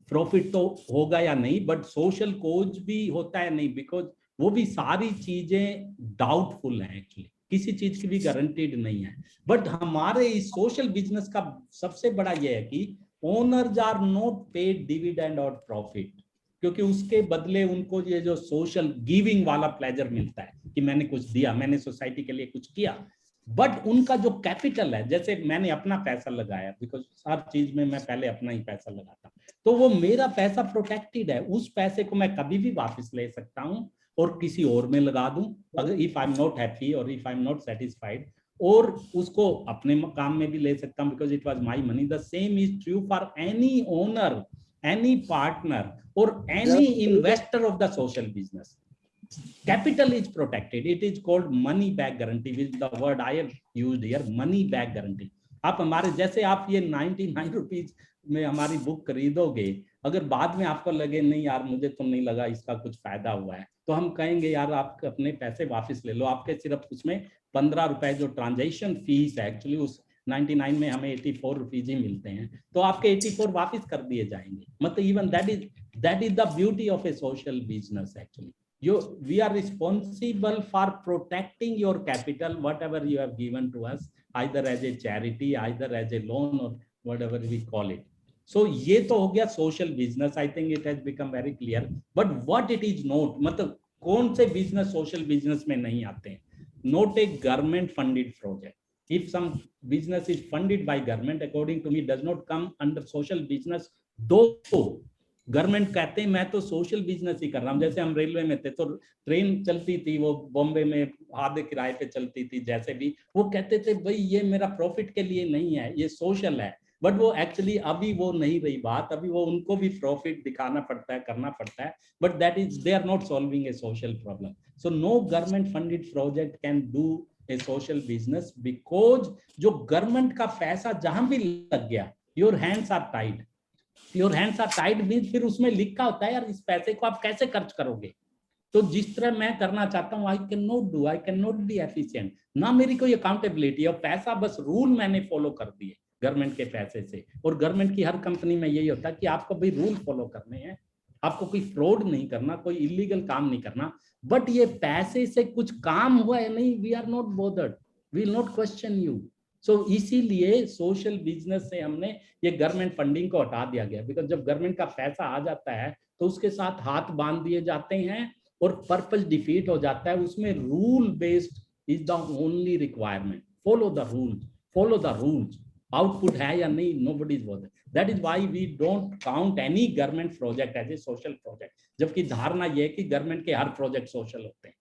प्रॉफिट तो होगा या नहीं, बट सोशल कोज भी होता है नहीं, बिकॉज वो भी सारी चीजें डाउटफुल हैं एक्चुअली, किसी चीज की भी गारंटीड नहीं है. बट हमारे इस सोशल बिजनेस का सबसे बड़ा ये है कि owners are not paid dividend और प्रॉफिट, क्योंकि उसके बदले उनको ये जो सोशल गिविंग वाला प्लेजर मिलता है कि मैंने कुछ दिया, मैंने सोसाइटी के लिए कुछ किया. बट उनका जो कैपिटल है, जैसे मैंने अपना पैसा लगाया, बिकॉज हर चीज में मैं पहले अपना ही पैसा लगाता, तो वो मेरा पैसा प्रोटेक्टेड है, उस पैसे को मैं कभी भी वापस ले सकता हूँ और किसी और में लगा दूं, अगर if I am not happy और if I am not satisfied, और उसको अपने काम में भी ले सकता हूँ, because it was my money. The same is true for any owner, any partner or any investor of the social business. Capital is protected. It is called money back guarantee, which is the word I have used here, money back guarantee. आप हमारे जैसे आप ये 99 rupees में हमारी book खरीदोगे, अगर बाद में आपको लगे नहीं यार मुझे तो नहीं लगा इसका कुछ फायदा हुआ है, तो हम कहेंगे यार आप अपने पैसे वापस ले लो, आपके सिर्फ उसमें 15 रुपए जो ट्रांजैक्शन फीस है, एक्चुअली उस 99 में हमें 84 रुपीज ही मिलते हैं, तो आपके 84 वापस कर दिए जाएंगे। मतलब even that is the beauty of A social business actually. We are responsible for protecting your capital, whatever you have given to us, either as a charity, either as a loan, or whatever we call it. So ये तो हो गया social business. I think it has become very clear. But what it is not, मतलब कौन से business social business में नहीं आते हैं? Not a government funded project. If some business is funded by government, according to me, does not come under social business. Though government कहते हैं मैं तो सोशल बिजनेस ही कर रहा हूँ, जैसे हम रेलवे में थे तो ट्रेन चलती थी, वो बॉम्बे में आधे किराए पे चलती थी, जैसे भी वो कहते थे भाई ये मेरा प्रॉफिट के लिए नहीं है, ये सोशल है, बट वो एक्चुअली अभी वो नहीं रही बात, अभी वो उनको भी प्रॉफिट दिखाना पड़ता है, करना पड़ता है, but that is they are not solving a social problem. So no government funded project can do a social business, because जो गवर्नमेंट का पैसा जहां भी लग गया, your hands are tied. Your hands are tied means फिर उसमें लिखा होता है यार इस पैसे को आप कैसे खर्च करोगे। तो जिस तरह मैं करना चाहता हूँ, I can not be efficient, ना मेरी कोई अकाउंटेबिलिटी, और पैसा बस रूल मैंने फॉलो कर दिए गवर्नमेंट के पैसे से। और गवर्नमेंट की हर कंपनी में यही होता है कि आपको भी रूल फॉलो करने हैं, आपको कोई फ्रॉड नहीं करना, कोई इलीगल काम नहीं करना, बट ये पैसे से कुछ काम हुआ है नहीं, we are not bothered, we will not question you. So इसीलिए सोशल बिजनेस से हमने ये गवर्नमेंट फंडिंग को हटा दिया गया, बिकॉज जब गवर्नमेंट का पैसा आ जाता है तो उसके साथ हाथ बांध दिए जाते हैं और पर्पस डिफीट हो जाता है। उसमें rule based is the only requirement, follow the rules, output है या नहीं, nobody is bothered. That is why we don't count any government project as a social project, जबकि धारणा यह है कि गवर्नमेंट के हर प्रोजेक्ट सोशल होते हैं।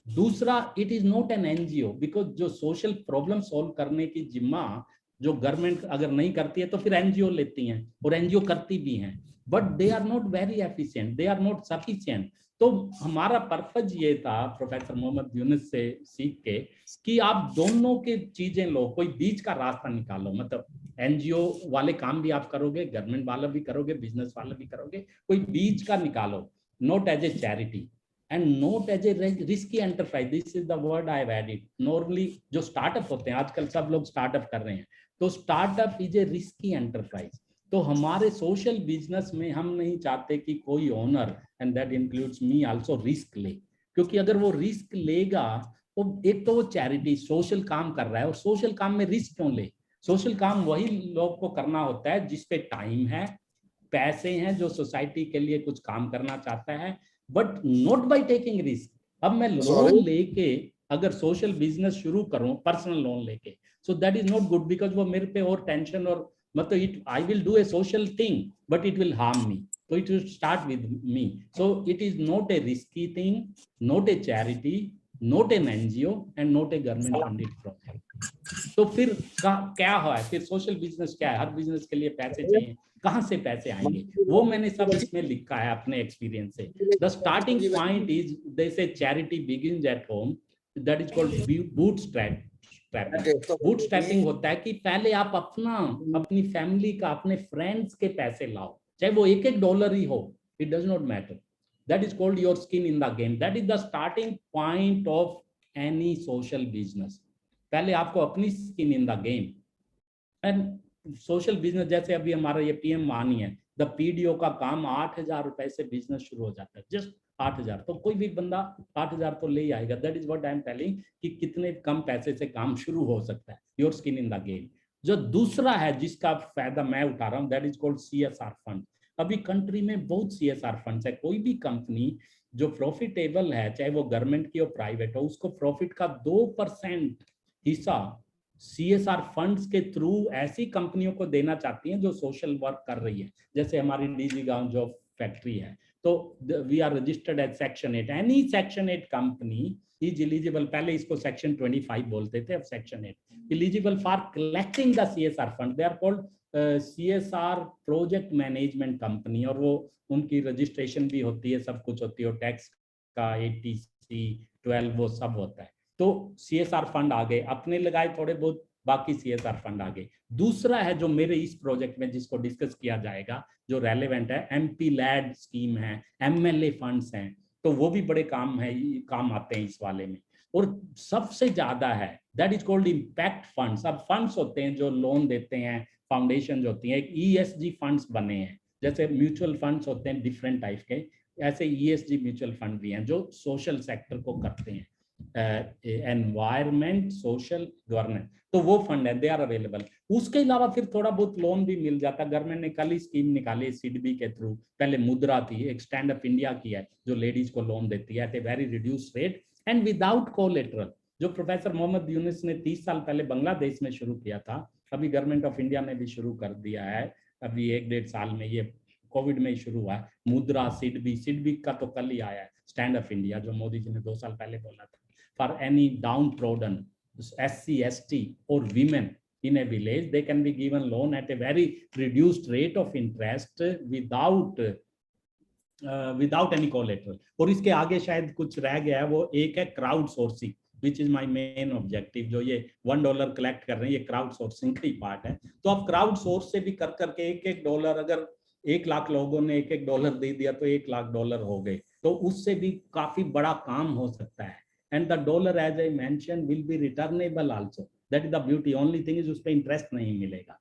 दूसरा, it is not an NGO, because जो सोशल प्रॉब्लम सॉल्व करने की जिम्मा जो गवर्नमेंट अगर नहीं करती है तो फिर एनजीओ लेती हैं, और एनजीओ करती भी हैं, but they are not very efficient, they are not sufficient. तो हमारा पर्पज ये था प्रोफेसर मोहम्मद यूनुस से सीख के कि आप दोनों के चीजें लो, कोई बीच का रास्ता निकालो। मतलब एनजीओ वाले काम भी आप करोगे, गवर्नमेंट वाला भी करोगे, बिजनेस वाला भी करोगे, कोई बीच का निकालो, not as a charity and not as a risky enterprise. This is the word I have added. Normally जो स्टार्टअप होते हैं, आजकल सब लोग स्टार्टअप कर रहे हैं, तो startup is a risky enterprise. तो हमारे सोशल बिजनेस में हम नहीं चाहते कि कोई owner, and that includes me also, risk ले, क्योंकि अगर वो रिस्क लेगा तो एक तो वो चैरिटी सोशल काम कर रहा है, और सोशल काम में रिस्क क्यों ले? सोशल काम वही लोग को करना होता है जिसपे टाइम है, पैसे हैं, जो सोसाइटी के लिए कुछ काम करना चाहता है, but not by taking risk. अब मैं लोन लेके अगर सोशल बिजनेस शुरू करूं, पर्सनल लोन लेके, सो that is not good, because वो मेरे पे और टेंशन, और मतलब it I will do a social thing but it will harm me, so it will start with me. So it is not a risky thing, not a charity, not an NGO, and not a government funded project. तो फिर क्या हुआ है? फिर social business क्या है? हर business के लिए पैसे चाहिए, कहाँ से पैसे आएंगे? वो मैंने सब इसमें लिखा है अपने एक्सपीरियंस से। The starting point is they say charity begins at home, that is called bootstrapping. Bootstrapping होता है कि पहले आप अपनी फैमिली का, अपने फ्रेंड्स के पैसे लाओ, चाहे वो $1 ही हो, it does not matter. That is called your skin in the game. That is the starting point of any social business. पहले आपको अपनी skin in the game. And social business जैसे अभी हमारा ये पीएम वानी है, द पीडीओ का काम 8,000 रुपए से बिजनेस शुरू हो जाता है, जस्ट 8,000। तो कोई भी बंदा 8,000 तो ले ही आएगा। That is what I am telling कि कितने कम पैसे से काम शुरू हो सकता है, your skin in the game. जो दूसरा है जिसका फायदा मैं उठा रहा हूँ, that is called CSR fund. अभी कंट्री में बहुत CSR फंड्स है। कोई भी कंपनी जो प्रॉफिटेबल है, चाहे वो गवर्नमेंट की हो प्राइवेट हो, उसको प्रॉफिट का 2% हिस्सा CSR फंड्स के थ्रू ऐसी कंपनियों को देना चाहती हैं जो सोशल वर्क कर रही है, जैसे हमारी डीजी गांव जो फैक्ट्री है, तो we are registered as section 8। Any section 8 company is eligible, पहले इसको सेक्शन 25 बोलते थे, अब section 8, eligible for collecting the CSR fund. They are called CSR project management company, और वो उनकी रजिस्ट्रेशन भी होती है, सब कुछ होती है, टैक्स का 80C 12 वो सब होता है। तो CSR फंड आ गए, अपने लगाए थोड़े बहुत, बाकी CSR फंड आ गए। दूसरा है जो मेरे इस प्रोजेक्ट में जिसको डिस्कस किया जाएगा, जो रेलेवेंट है, MP लैड स्कीम है, MLA फंड्स हैं, तो वो भी बड़े काम आते हैं इस वाले में। और सबसे ज्यादा है that is called impact funds. अब फंड्स होते हैं जो लोन देते हैं, फाउंडेशन होती है, एक ESG फंड्स बने हैं, जैसे म्यूचुअल फंड्स होते हैं डिफरेंट टाइप के, ऐसे ESG म्यूचुअल फंड भी हैं जो सोशल सेक्टर को करते हैं, एनवायरमेंट, सोशल, गवर्नेंस, तो वो फंड है, दे आर अवेलेबल। उसके अलावा फिर थोड़ा बहुत लोन भी मिल जाता है। गवर्नमेंट ने कल ही स्कीम निकाली सिडबी के थ्रू, पहले मुद्रा थी, एक स्टैंड अप इंडिया की है जो लेडीज को लोन देती है at a very reduce rate and without collateral, जो प्रोफेसर मोहम्मद यूनुस ने 30 साल पहले बांग्लादेश में शुरू किया था, अभी गवर्नमेंट ऑफ इंडिया ने भी शुरू कर दिया है, अभी 1-1.5 साल में, ये कोविड में ही शुरू हुआ है। मुद्रा, सिडबी का तो कल ही आया है, स्टैंड अप इंडिया जो मोदी जी ने 2 साल पहले बोला था, for any downtrodden SC, ST or women in a village, they can be given loan at a very reduced rate of interest without any collateral। और इसके आगे शायद कुछ रह गया है, वो एक है crowd sourcing, which is my main objective. जो ये $1 कलेक्ट कर रहे हैं, ये क्राउड सोर्सिंग का ही पार्ट है। तो अब क्राउड सोर्स से भी कर करके $1 अगर 1 लाख लोगों ने $1 दे दिया तो $1 लाख हो गए, तो उससे भी काफी बड़ा काम हो सकता है। And the dollar, as I mentioned, will be returnable also. That is the beauty. Only thing is उस पे इंटरेस्ट नहीं मिलेगा।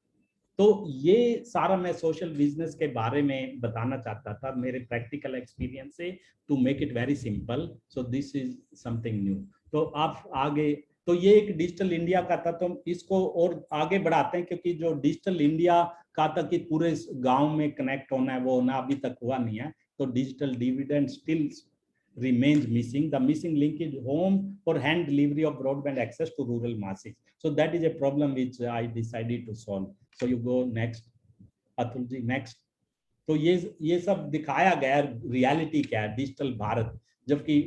तो ये सारा मैं सोशल बिजनेस के बारे में बताना चाहता था मेरे प्रैक्टिकल एक्सपीरियंस से, to make it very simple. So this is something new. तो आप आगे, तो ये एक डिजिटल इंडिया का था, तो इसको और आगे बढ़ाते हैं, क्योंकि जो डिजिटल इंडिया का था कि पूरे गांव में कनेक्ट होना है, वो होना अभी तक हुआ नहीं है। तो digital dividend still remains missing. The missing link is home or hand delivery of broadband access to rural masses. So that is a problem which I decided to solve. So you go next, Atul ji, next। तो ये सब दिखाया गया reality क्या है digital Bharat, जबकि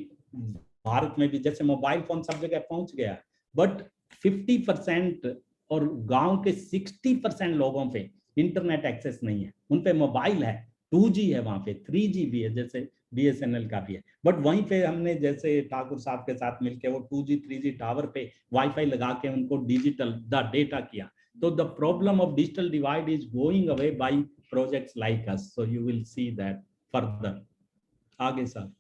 भारत में भी जैसे मोबाइल फोन सब जगह पहुंच गया, बट 50% और गांव के 60% लोगों पे इंटरनेट एक्सेस नहीं है। उन पे मोबाइल है, 2G है, वहां पे 3G भी है, जैसे BSNL का भी है, बट वहीं पे हमने जैसे ठाकुर साहब के साथ मिलके वो 2G 3G टावर पे वाईफाई लगा के उनको डिजिटल द डेटा किया। तो the problem of digital divide is going away by projects like us. So you will see that further. आगे सर।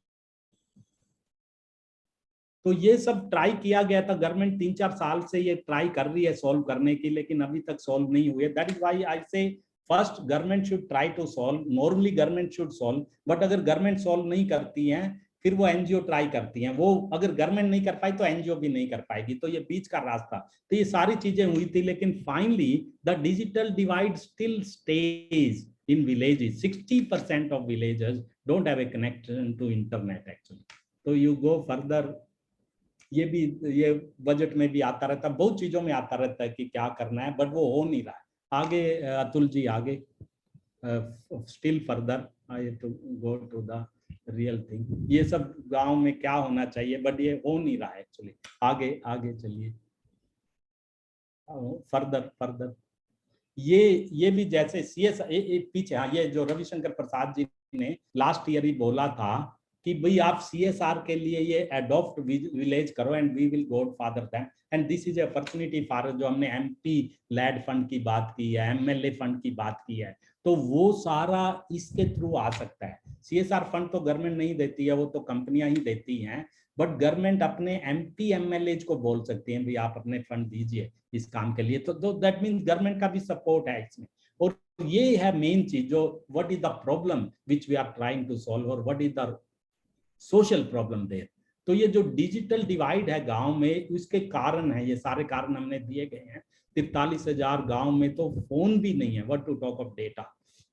तो ये सब ट्राई किया गया था, गवर्नमेंट 3-4 साल से ये ट्राई कर रही है सॉल्व करने की, लेकिन अभी तक सॉल्व नहीं हुए। That is why I say first government should try to solve. Normally government should solve, but अगर गवर्नमेंट सॉल्व नहीं करती हैं फिर वो NGO ट्राई करती हैं। वो अगर गवर्नमेंट नहीं कर पाई तो NGO भी नहीं कर पाएगी। तो ये बीच का रास्ता, तो ये सारी चीजें हुई थी, लेकिन finally the digital divide still stage in villages. 60% of villages don't have a connection to internet actually. तो यू गो फर्दर, ये भी ये बजट में भी आता रहता है, बहुत चीजों में आता रहता है कि क्या करना है, बट वो हो नहीं रहा है। आगे अतुल जी, आगे still further I have to go to the real thing. ये सब गांव में क्या होना चाहिए, बट ये हो नहीं रहा है एक्चुअली। आगे चलिए फर्दर। ये भी जैसे CS पीछे, हाँ, ये जो रविशंकर प्रसाद जी ने लास्ट ईयर ही बोला था कि भाई आप CSR के लिए ये अडॉप्ट विलेज करो and we will go for them, and this is opportunity for, जो हमने MP लैड फंड की बात की है, MLA फंड की बात की है, तो वो सारा इसके थ्रू आ सकता है। CSR फंड तो गवर्नमेंट नहीं देती है, वो तो कंपनियां ही देती हैं, बट गवर्नमेंट अपने MP MLA को बोल सकती है भाई आप अपने फंड दीजिए इस काम के लिए। तो दैट मीन्स गवर्नमेंट का भी सपोर्ट है इसमें। और ये है मेन चीज, जो what is the problem which we are trying to solve, और what is the social problem there. तो ये जो डिजिटल डिवाइड है गांव में, उसके कारण है, ये सारे कारण हमने दिए गए हैं। 43,000 गांव में तो फोन भी नहीं है, what to talk of data.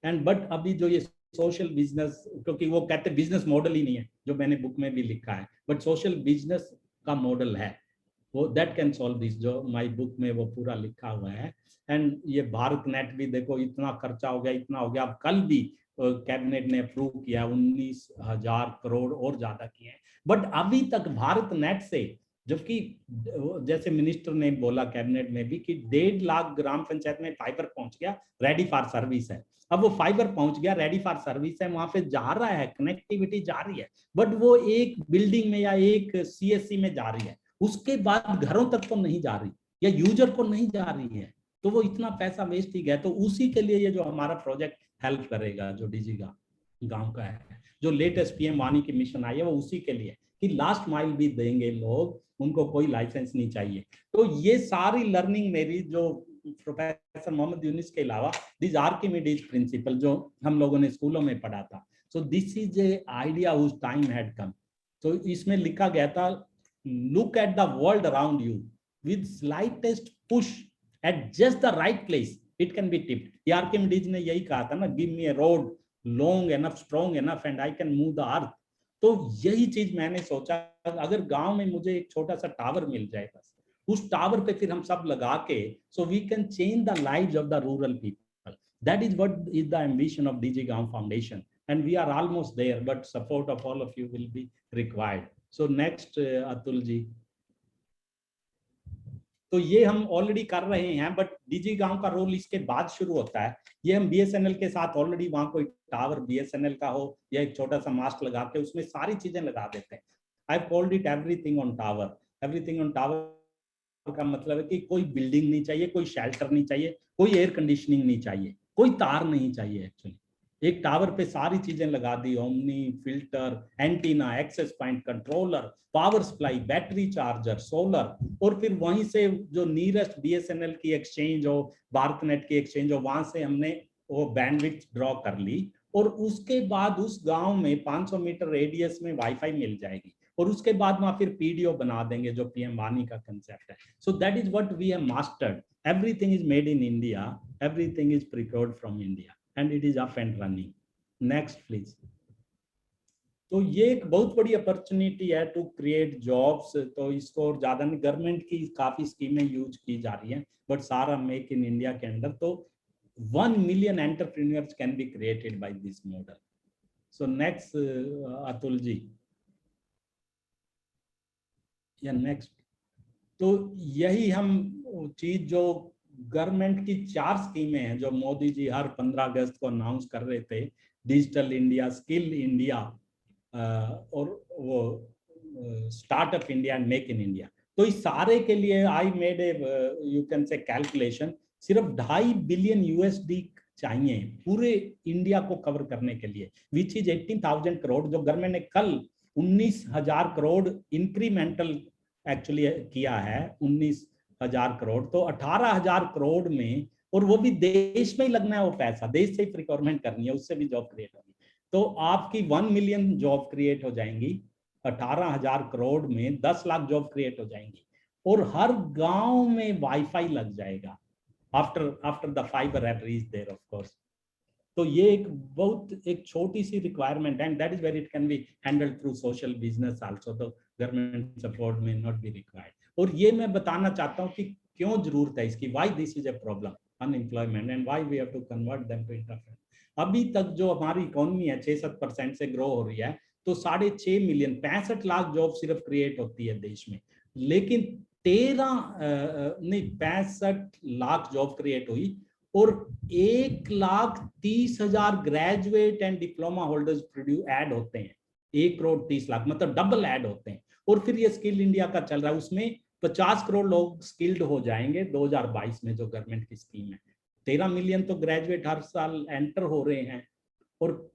And but अभी जो ये सोशल बिजनेस, क्योंकि वो कहते हैं बिजनेस मॉडल ही नहीं है, जो मैंने बुक में भी लिखा है, बट सोशल बिजनेस का मॉडल है। वो दैट कैन सॉल्व दिस, जो माय बुक में वो पूरा लिखा हुआ है। एंड ये भारत नेट भी देखो इतना खर्चा हो गया, इतना हो गया, अब कल भी कैबिनेट ने अप्रूव किया 19,000 करोड़ और ज्यादा किए हैं, बट अभी तक भारत नेट से, जबकि जैसे मिनिस्टर ने बोला कैबिनेट में भी कि 1.5 लाख ग्राम पंचायत में फाइबर पहुंच गया, रेडी फॉर सर्विस है। अब वो फाइबर पहुंच गया, रेडी फॉर सर्विस है, वहां पे जा रहा है, कनेक्टिविटी जा रही है, बट वो एक बिल्डिंग में या एक सीएससी में जा रही है, उसके बाद घरों तक तो नहीं जा रही या यूजर को नहीं जा रही है, तो वो इतना पैसा वेस्ट ही गया। तो उसी के लिए ये जो हमारा प्रोजेक्ट हेल्प करेगा, जो डिजी गांव का है, जो लेटेस्ट पीएम वानी की मिशन आई है, वो उसी के लिए कि लास्ट माइल भी देंगे लोग, उनको कोई लाइसेंस नहीं चाहिए। तो ये सारी लर्निंग मेरी, जो प्रोफेसर मोहम्मद यूनिस के अलावा दिस आर्किमिडीज प्रिंसिपल जो हम लोगों ने स्कूलों में पढ़ा था, सो this is A idea which time had come. तो इसमें लिखा गया था, look at the world around you with slightest push at just the right place, it can be tipped. ये आर्किमिडीज ने यही कहा था ना, give me a road long enough, strong enough and I can move the earth। तो यही चीज मैंने सोचा, अगर गांव में मुझे एक छोटा सा टावर मिल जाए, बस उस टावर पे फिर हम सब लगा के, so we can change the lives of the rural people। That is what is the ambition of DG Gaon Foundation, and we are almost there, but support of all of you will be required। So next Atul जी, तो ये हम already कर रहे हैं, but DG गांव का role इसके बाद शुरू होता है। ये हम बीएसएनएल के साथ ऑलरेडी वहां कोई टावर बीएसएनएल का हो या एक छोटा सा मास्ट लगा के उसमें सारी चीजें लगा देते हैं। I called it everything on tower. Everything on tower का मतलब है कि कोई बिल्डिंग नहीं चाहिए, कोई शेल्टर नहीं चाहिए, कोई एयर कंडीशनिंग नहीं चाहिए, कोई तार नहीं चाहिए। एक्चुअली एक टावर पे सारी चीजें लगा दी, omni, filter, antenna, access point, controller, power supply, battery charger, solar, और फिर वहीं से जो नियरेस्ट बीएसएनएल की एक्सचेंज हो, भारत नेट की एक्सचेंज हो, वहां से हमने वो बैंडविड्थ ड्रॉ कर ली, और उसके बाद उस गांव में 500 मीटर रेडियस में वाईफाई मिल जाएगी, और उसके बाद वहां फिर पीडीओ बना देंगे, जो पीएम वानी का कंसेप्ट है। So that is what we have mastered. Everything is made in India, everything is procured from India, and it is up and running। next please। तो ये एक बहुत बड़ी अपॉर्चुनिटी है टू क्रिएट जॉब्स। तो इसको और ज्यादा नहीं, गवर्नमेंट की काफी स्कीमें यूज की जा रही हैं, बट सारा मेक इन इंडिया के अंदर तो 1 million entrepreneurs can be created by this model. So next Atul ji, या नेक्स्ट। तो यही हम चीज, जो गवर्नमेंट की 4 स्कीमें हैं जो मोदी जी हर 15 अगस्त को अनाउंस कर रहे थे, डिजिटल इंडिया, स्किल इंडिया, और वो startup India and make in India. तो इस सारे के लिए I made a, you can say calculation, सिर्फ 2.5 बिलियन USD चाहिए पूरे इंडिया को कवर करने के लिए, विच इज 18,000 करोड़, जो गवर्नमेंट ने कल 19,000 करोड़ इंक्रीमेंटल एक्चुअली किया है, 19,000 करोड़। तो 18,000 करोड़ में, और वो भी देश में ही लगना है, वो पैसा देश से ही प्रिक्योरमेंट करनी है, उससे भी जॉब क्रिएट होगी। तो आपकी 1 मिलियन जॉब क्रिएट हो जाएंगी, 18,000 करोड़ में 10 लाख जॉब क्रिएट हो जाएंगी, और हर गांव में वाईफाई लग जाएगा after the fibre have reached there of course. तो ये एक बहुत एक छोटी सी रिक्वायरमेंट है, and that is where it can be handled through social business also, तो गवर्नमेंट सपोर्ट में नॉट बी रिक्वायर्ड। और ये मैं बताना चाहता हूँ कि क्यों जरूरत है इसकी, why this is a problem, unemployment, and why we have to convert them to entrepreneur. अभी तक जो हमारी इकोनॉमी है 6-7% से ग्रो हो रही है, तो 6.5 मिलियन 65 लाख जॉब सिर्फ क्रिएट होती है देश में, लेकिन 65 लाख जॉब क्रिएट हुई, और 1,30,000 graduate and diploma holders produce add होते हैं, 1,30,00,000 मतलब डबल ऐड होते हैं। और फिर ये स्किल इंडिया का चल रहा है, उसमें 50 करोड़ लोग स्किल्ड हो जाएंगे 2022 में, जो गवर्नमेंट की स्कीम है। 13 मिलियन तो ग्रेजुएट हर साल एंटर हो रहे हैं, और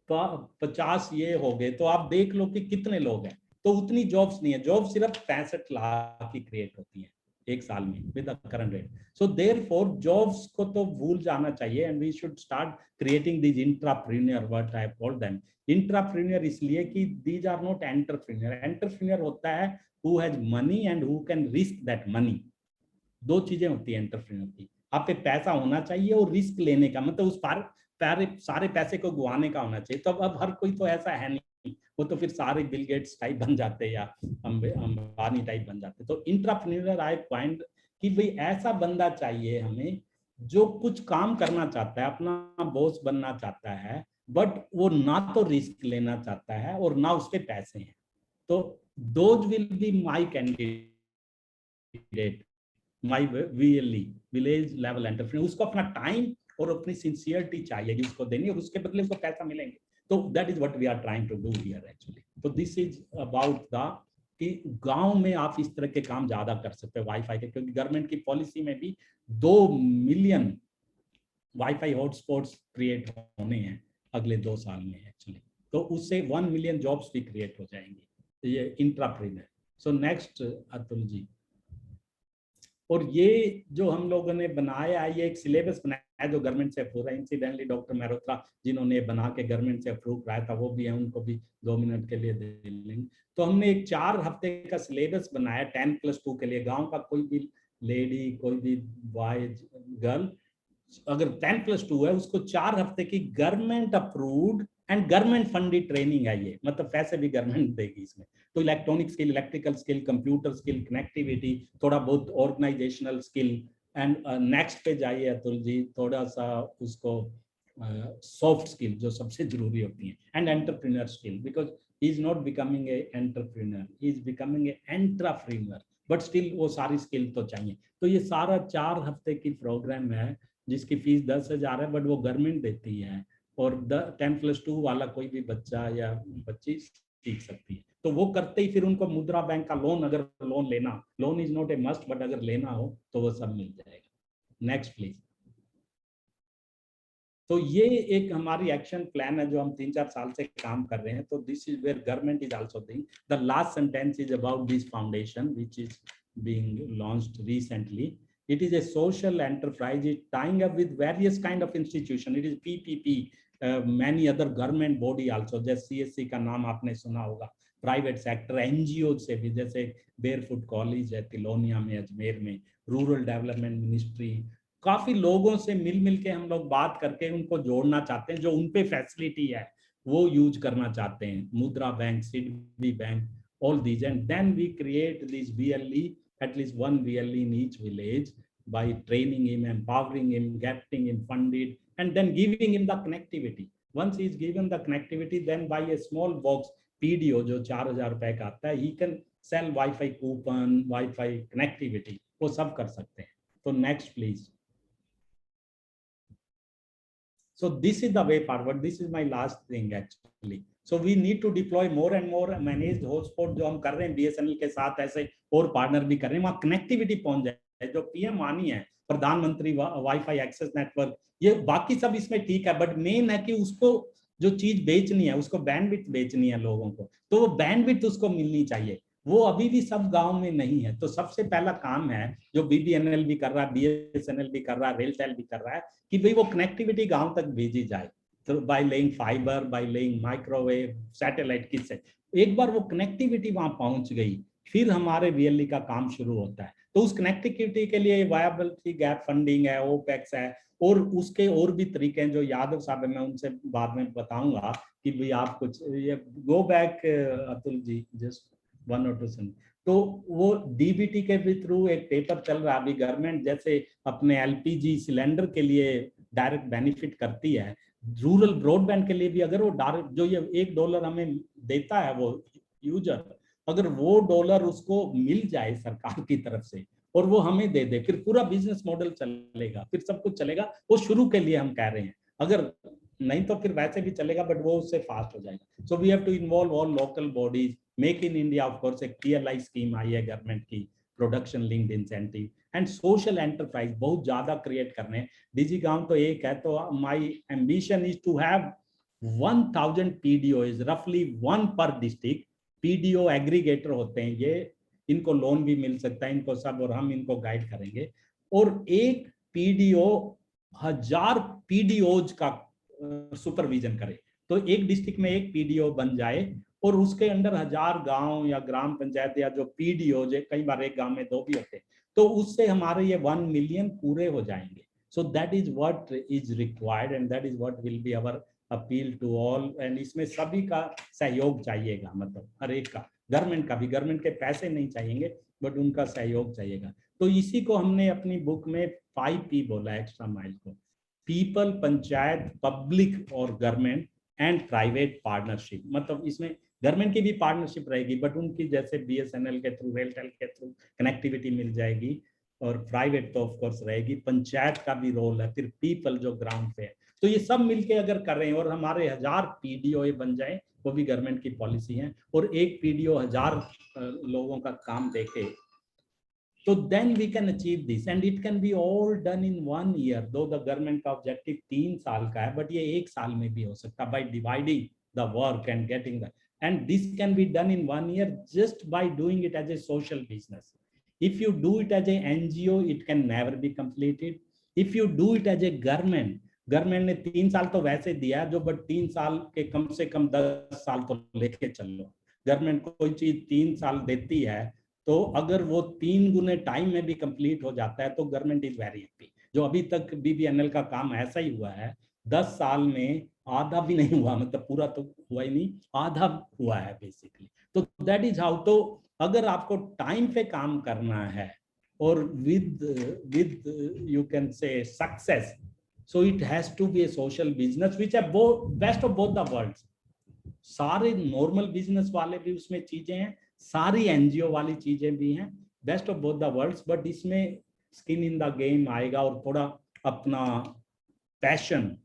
50 ये हो गए, तो आप देख लो कि कितने लोग हैं। तो उतनी जॉब्स नहीं है, जॉब सिर्फ 65 लाख की क्रिएट होती है एक साल में with the current rate. So therefore jobs को तो भूल जाना चाहिए, and we should start creating these intrapreneur, what I call them intrapreneur, इसलिए कि these are not entrepreneur. Entrepreneur होता है who has money and who can risk that money. 2 चीजें होती है एंटरप्रेन्योर की, आप पे पैसा होना चाहिए और रिस्क लेने का, मतलब उस सारे पैसे को गुआने का होना चाहिए। तो अब हर कोई तो ऐसा है नहीं वो तो फिर सारे बिल गेट्स टाइप बन जाते या अंबानी टाइप बन जाते। तो इंट्राप्रेन्योर आई फाइंड कि भाई ऐसा बंदा चाहिए हमें जो कुछ काम करना चाहता है, अपना बॉस बनना चाहता है, बट वो ना तो रिस्क लेना चाहता है और ना उसके पैसे हैं। तो those will be my candidate, my VLE, village level entrepreneur. उसको अपना टाइम और अपनी सिंसियरिटी चाहिए उसको देनी, और उसके बदले उसको पैसा मिलेंगे। तो that is what we are trying to do here actually. तो दिस इज अबाउट द कि गांव में आप इस तरह के काम ज्यादा कर सकते हैं वाईफाई के, क्योंकि गवर्नमेंट की पॉलिसी में भी 2 मिलियन वाईफाई हॉटस्पॉट्स क्रिएट होने हैं अगले 2 साल में एक्चुअली। तो उससे 1 मिलियन जॉब्स भी क्रिएट हो जाएंगे, ये इंट्राप्रेन्योर। सो नेक्स्ट अतुल जी। और ये जो हम लोगों ने बनाया है, ये एक सिलेबस बनाया है जो गवर्नमेंट से अप्रूव है। इंसिडेंटली डॉक्टर मेहरोत्रा जिन्होंने बना के गवर्नमेंट से अप्रूव कराया था, वो भी है, उनको भी 2 मिनट के लिए दे लेंगे। तो हमने एक 4 हफ्ते का सिलेबस बनाया 10+2 के लिए। गांव का कोई भी लेडी, कोई भी बॉय गर्ल अगर 10+2 है, उसको 4 हफ्ते की government approved and government funded training है ये, मतलब पैसे भी गवर्नमेंट देगी इसमें। तो electronic skill, electrical skill, computer skill, connectivity, थोड़ा बहुत ऑर्गेनाइजेशनल स्किल। एंड नेक्स्ट पे जाइए अतुल जी, थोड़ा सा उसको सॉफ्ट स्किल जो सबसे जरूरी होती है, and entrepreneur skill, because he is not becoming a entrepreneur, he is becoming a intrapreneur, but still वो सारी स्किल तो चाहिए। तो ये सारा 4 हफ्ते की प्रोग्राम है जिसकी फीस 10,000 है, बट वो गवर्नमेंट देती है, और 10+2 वाला कोई भी बच्चा या बच्ची सीख सकती है। तो वो करते ही फिर उनको मुद्रा बैंक का लोन, अगर लोन लेना, loan is not a must, but अगर लेना हो तो वो सब मिल जाएगा। Next please. तो ये एक हमारी एक्शन प्लान है जो हम 3-4 साल से काम कर रहे हैं। तो this is where government is also doing. The last sentence is about this foundation which is being launched recently. It is a social enterprise, it tying up with various kind of institution. It is PPP, many other government body also, जैसे CSC का नाम आपने सुना होगा, private sector, NGO से भी, जैसे barefoot college है तिलोनिया में, अजमेर में, रूरल डेवलपमेंट मिनिस्ट्री, काफी लोगों से मिल के हम लोग बात करके उनको जोड़ना चाहते हैं, जो उन पे फैसिलिटी है वो यूज करना चाहते हैं, मुद्रा bank, SIDBI bank, all these, and then we create this VLE, at least 1 VLE in each village, by training him, empowering him, getting him funded, and then giving him the connectivity. Once he is given the connectivity, then by a small box PDO जो 4,000 रुपए का आता है, he can sell Wi-Fi coupon, Wi-Fi connectivity, वो सब कर सकते हैं। तो next please. So this is the way forward. This is my last thing actually. So we need to deploy more and more managed hotspot जो हम कर रहे हैं BSNL के साथ, ऐसे और पार्टनर भी कर रहे हैं, वहाँ कनेक्टिविटी पहुंच जाए। जो PM वानी है, प्रधानमंत्री वाईफाई एक्सेस नेटवर्क, ये बाकी सब इसमें ठीक है, बट मेन है कि उसको जो चीज बेचनी है, उसको बैंडविड्थ बेचनी है लोगों को, तो वो बैंडविड्थ उसको मिलनी चाहिए। वो अभी भी सब गांव में नहीं है। तो सबसे पहला काम है जो BBNL भी कर रहा है, BSNL भी कर रहा है, रेलटेल भी कर रहा है, कि भाई वो कनेक्टिविटी गांव तक भेजी जाए। तो by laying fibre, by laying microwave, satellite kit से एक बार वो कनेक्टिविटी वहां पहुंच गई, फिर हमारे VLE का काम शुरू होता है। तो उस कनेक्टिविटी के लिए वायबिलिटी गैप फंडिंग है, ओपेक्स है, और उसके और भी तरीके हैं जो यादव साहब है, मैं उनसे बाद में बताऊंगा कि भाई आप कुछ ये go back Atul ji, just 1 or 2 second. तो वो DBT के भी थ्रू एक पेपर चल रहा है अभी, गवर्नमेंट जैसे अपने LPG सिलेंडर के लिए डायरेक्ट बेनिफिट करती है, रूरल ब्रॉडबैंड के लिए भी अगर वो डायरेक्ट जो ये $1 हमें देता है वो यूजर, अगर वो डॉलर उसको मिल जाए सरकार की तरफ से और वो हमें दे दे, फिर पूरा बिजनेस मॉडल चलेगा, फिर सब कुछ चलेगा। वो शुरू के लिए हम कह रहे हैं, अगर नहीं तो फिर वैसे भी चलेगा, बट वो उससे फास्ट हो जाएगा। So we have to involve all local bodies. Make in India of course एक PLI स्कीम आई है गवर्नमेंट की, production linked incentive, and social enterprise बहुत ज्यादा क्रिएट करने हैं। डिजी गांव तो एक है, तो my ambition is to have 1000 PDOs, रफली 1 पर डिस्ट्रिक्ट। PDO एग्रीगेटर होते हैं ये, इनको लोन भी मिल सकता है, इनको सब, और हम इनको गाइड करेंगे। और एक PDO 1000 PDOs का सुपरविजन करे, तो एक डिस्ट्रिक्ट में एक PDO बन जाए और उसके अंडर 1000 गांव या ग्राम पंचायत या जो PDO, कई बार एक गांव में 2 भी होते हैं, तो उससे हमारे ये 1 मिलियन पूरे हो जाएंगे। So that is what is required and that is what will be our appeal to all, and इसमें सभी का सहयोग चाहिएगा, मतलब हर एक का, गवर्नमेंट का भी, गवर्नमेंट के पैसे नहीं चाहिएंगे बट उनका सहयोग चाहिएगा। तो इसी को हमने अपनी बुक में 5P बोला, एक्स्ट्रा माइल को, पीपल, पंचायत, पब्लिक और गवर्नमेंट एंड प्राइवेट पार्टनरशिप। मतलब इसमें गवर्नमेंट की भी पार्टनरशिप रहेगी बट उनकी जैसे BSNL के थ्रू, रेलटेल के थ्रू कनेक्टिविटी मिल जाएगी, और प्राइवेट तो ऑफ कोर्स रहेगी, पंचायत का भी रोल है, फिर पीपल जो ग्राउंड पे है। तो ये सब मिलके अगर कर रहे हैं और हमारे 1000 PDO बन जाए, वो भी गवर्नमेंट की पॉलिसी है, और एक PDO 1000 लोगों का काम देखे, तो then we can achieve this and it can be all done in 1 year, though the government का objective 3 साल का है, but ये 1 साल में भी हो सकता है by dividing the work and getting the, and this can be done in 1 year just by doing it as a social business. If you do it as a NGO, it can never be completed. If you do it as a government, government ने 3 साल तो वैसे दिया है जो, but 3 साल के कम से कम 10 साल तो लेके चलो। गवर्नमेंट कोई चीज 3 साल देती है तो अगर वो 3 गुने टाइम में भी कंप्लीट हो जाता है तो गवर्नमेंट इज वेरी हैप्पी। जो अभी तक BBNL का काम ऐसा ही हुआ है, 10 साल में आधा भी नहीं हुआ, मतलब पूरा तो हुआ ही नहीं, आधा हुआ है बेसिकली। तो दैट इज हाउ। तो अगर आपको टाइम पे काम करना है और with you can say success, so it has to be a social business which are both best of both the worlds। सारे नॉर्मल बिजनेस वाले भी उसमें चीजें हैं, सारी NGO वाली चीजें भी हैं, best of both the worlds, but इसमें स्किन इन द गेम आएगा और थोड़ा अपना पैशन,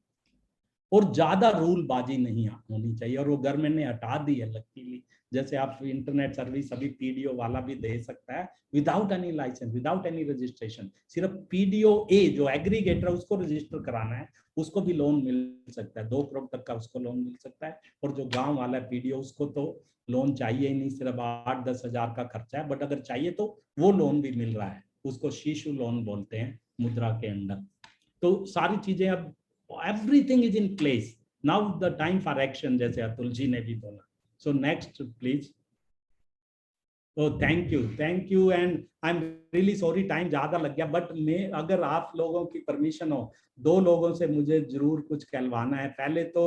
और ज्यादा रूल बाजी नहीं होनी चाहिए, और वो गवर्नमेंट ने हटा दी है लकीली। जैसे आप इंटरनेट सर्विस अभी PDO वाला भी दे सकता है without any licence, without any registration, सिर्फ PDO A जो एग्रीगेटर है उसको रजिस्टर कराना है, उसको भी लोन मिल सकता है, 2 करोड़ तक का उसको लोन मिल सकता है। और जो गांव वाला PDO उसको तो लोन चाहिए ही नहीं, सिर्फ 8-10 हजार का खर्चा है, बट अगर चाहिए तो वो लोन भी मिल रहा है, उसको शिशु लोन बोलते हैं मुद्रा के अंडर। तो सारी चीजें अब everything is in place, now the time for action, जैसे अतुल जी ने भी बोला। So next please। Oh thank you and I'm really sorry time ज्यादा लग गया, बट मैं अगर आप लोगों की परमिशन हो, 2 लोगों से मुझे जरूर कुछ कहलवाना है। पहले तो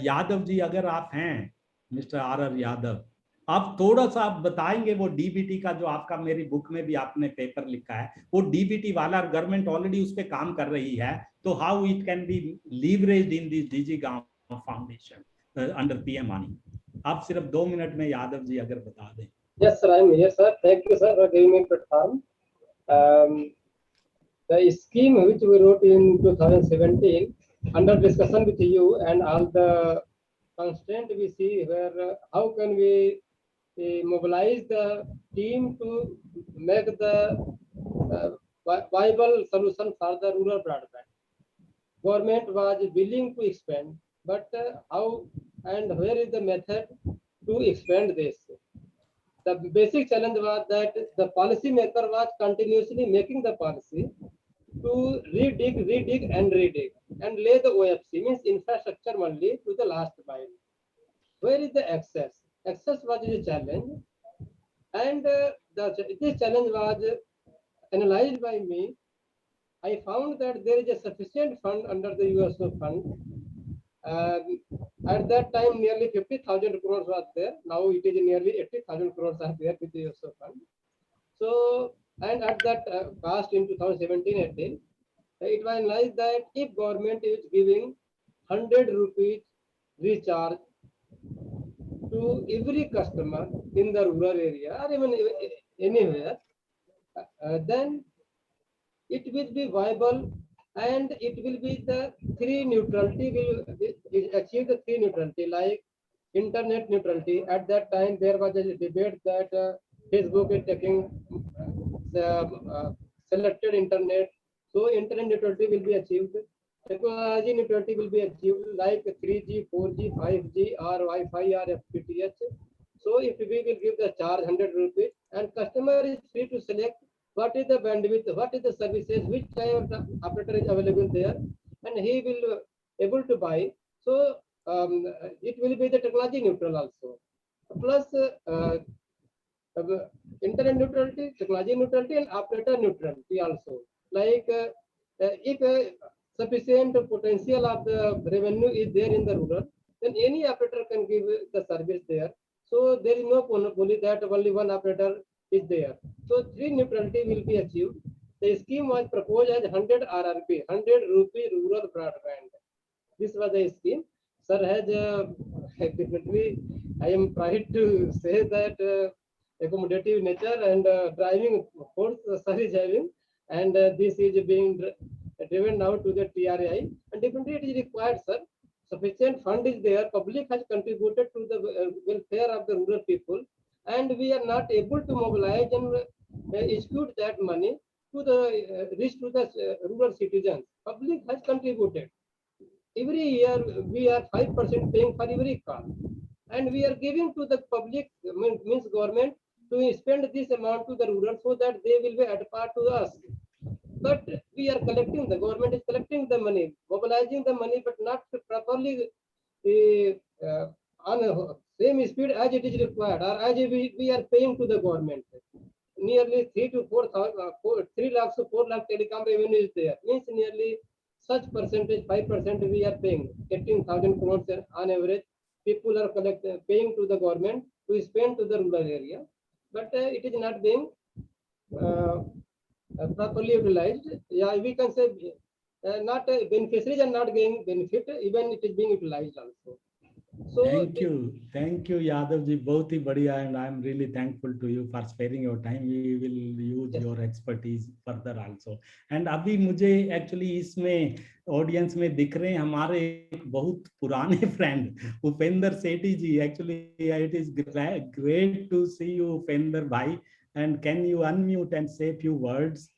यादव जी अगर आप हैं, मिस्टर RR यादव, आप थोड़ा सा आप बताएंगे वो DBT का जो आपका मेरी बुक में भी आपने पेपर लिखा है, वो DBT वाला गवर्नमेंट ऑलरेडी उस पर काम कर रही है, तो how it can B leveraged in this DG गांव फाउंडेशन अंडर PM मनी। आप सिर्फ 2 मिनट में यादव जी अगर बता दें। Yes, sir, I am here, sir. Thank you, sir, for giving me platform. The scheme which we wrote in 2017 under discussion with you and all the constraint we see where how can we mobilize the team to make the viable solution for the rural broadband. Government was willing to expand, but how and where is the method to expand this? The basic challenge was that the policy maker was continuously making the policy to redig and lay the OFC, means infrastructure only, to the last mile. Where is the access? Access was the challenge, and this challenge was analyzed by me. I found that there is a sufficient fund under the USO fund. At that time, nearly 50,000 crores was there. Now it is nearly 80,000 crores are there with the USO fund. So, and at that past in 2017-18, it was analyzed that if government is giving 100 rupees recharge to every customer in the rural area or even anywhere, then it will be viable and it will be the 3 neutrality will achieve the 3 neutrality, like internet neutrality. At that time, there was a debate that Facebook is taking the selected internet, so internet neutrality will be achieved. Technology neutrality will be achieved, like 3G, 4G, 5G, or Wi-Fi or FTTH. So if we will give the charge 100 rupees and customer is free to select what is the bandwidth, what is the services, which type of the operator is available there, and he will able to buy. So it will be the technology neutral also. Plus internet neutrality, technology neutrality, and operator neutrality also. Like if sufficient potential of the revenue is there in the rural, then any operator can give the service there. So there is no monopoly that only one operator is there. So three neutrality will be achieved. The scheme was proposed as 100 RRP, 100 rupee rural broadband. This was the scheme. Sir has definitely, I am proud to say that accommodative nature and driving force sir is having, and this is being driven now to the TRI, and definitely it is required, sir. Sufficient fund is there. Public has contributed to the welfare of the rural people, and we are not able to mobilize and execute that money to the reach to the rural citizens. Public has contributed. Every year we are 5% paying for every car, and we are giving to the public, means government, to spend this amount to the rural so that they will be at par to us. But we are collecting, the government is collecting the money, mobilizing the money, but not properly on a same speed as it is required, or as we are paying to the government. Nearly 3 to 3 lakhs to 4 lakh telecom revenue is there. Means nearly such percentage, 5% we are paying, 18,000 crores on average. People are paying to the government to spend to the rural area, but it is not being properly utilized. Yeah, we can say not beneficiaries are not getting benefit, even it is being utilized also. So thank you, Yadav ji, बहुत ही बढ़िया, and I am really thankful to you for sparing your time. We will use Yes. your expertise further also. And अभी मुझे actually इसमें audience में दिख रहे हैं हमारे एक बहुत पुराने friend Upendra Sethi ji. Actually it is great to see you, Upendra भाई, and can you unmute and say a few words,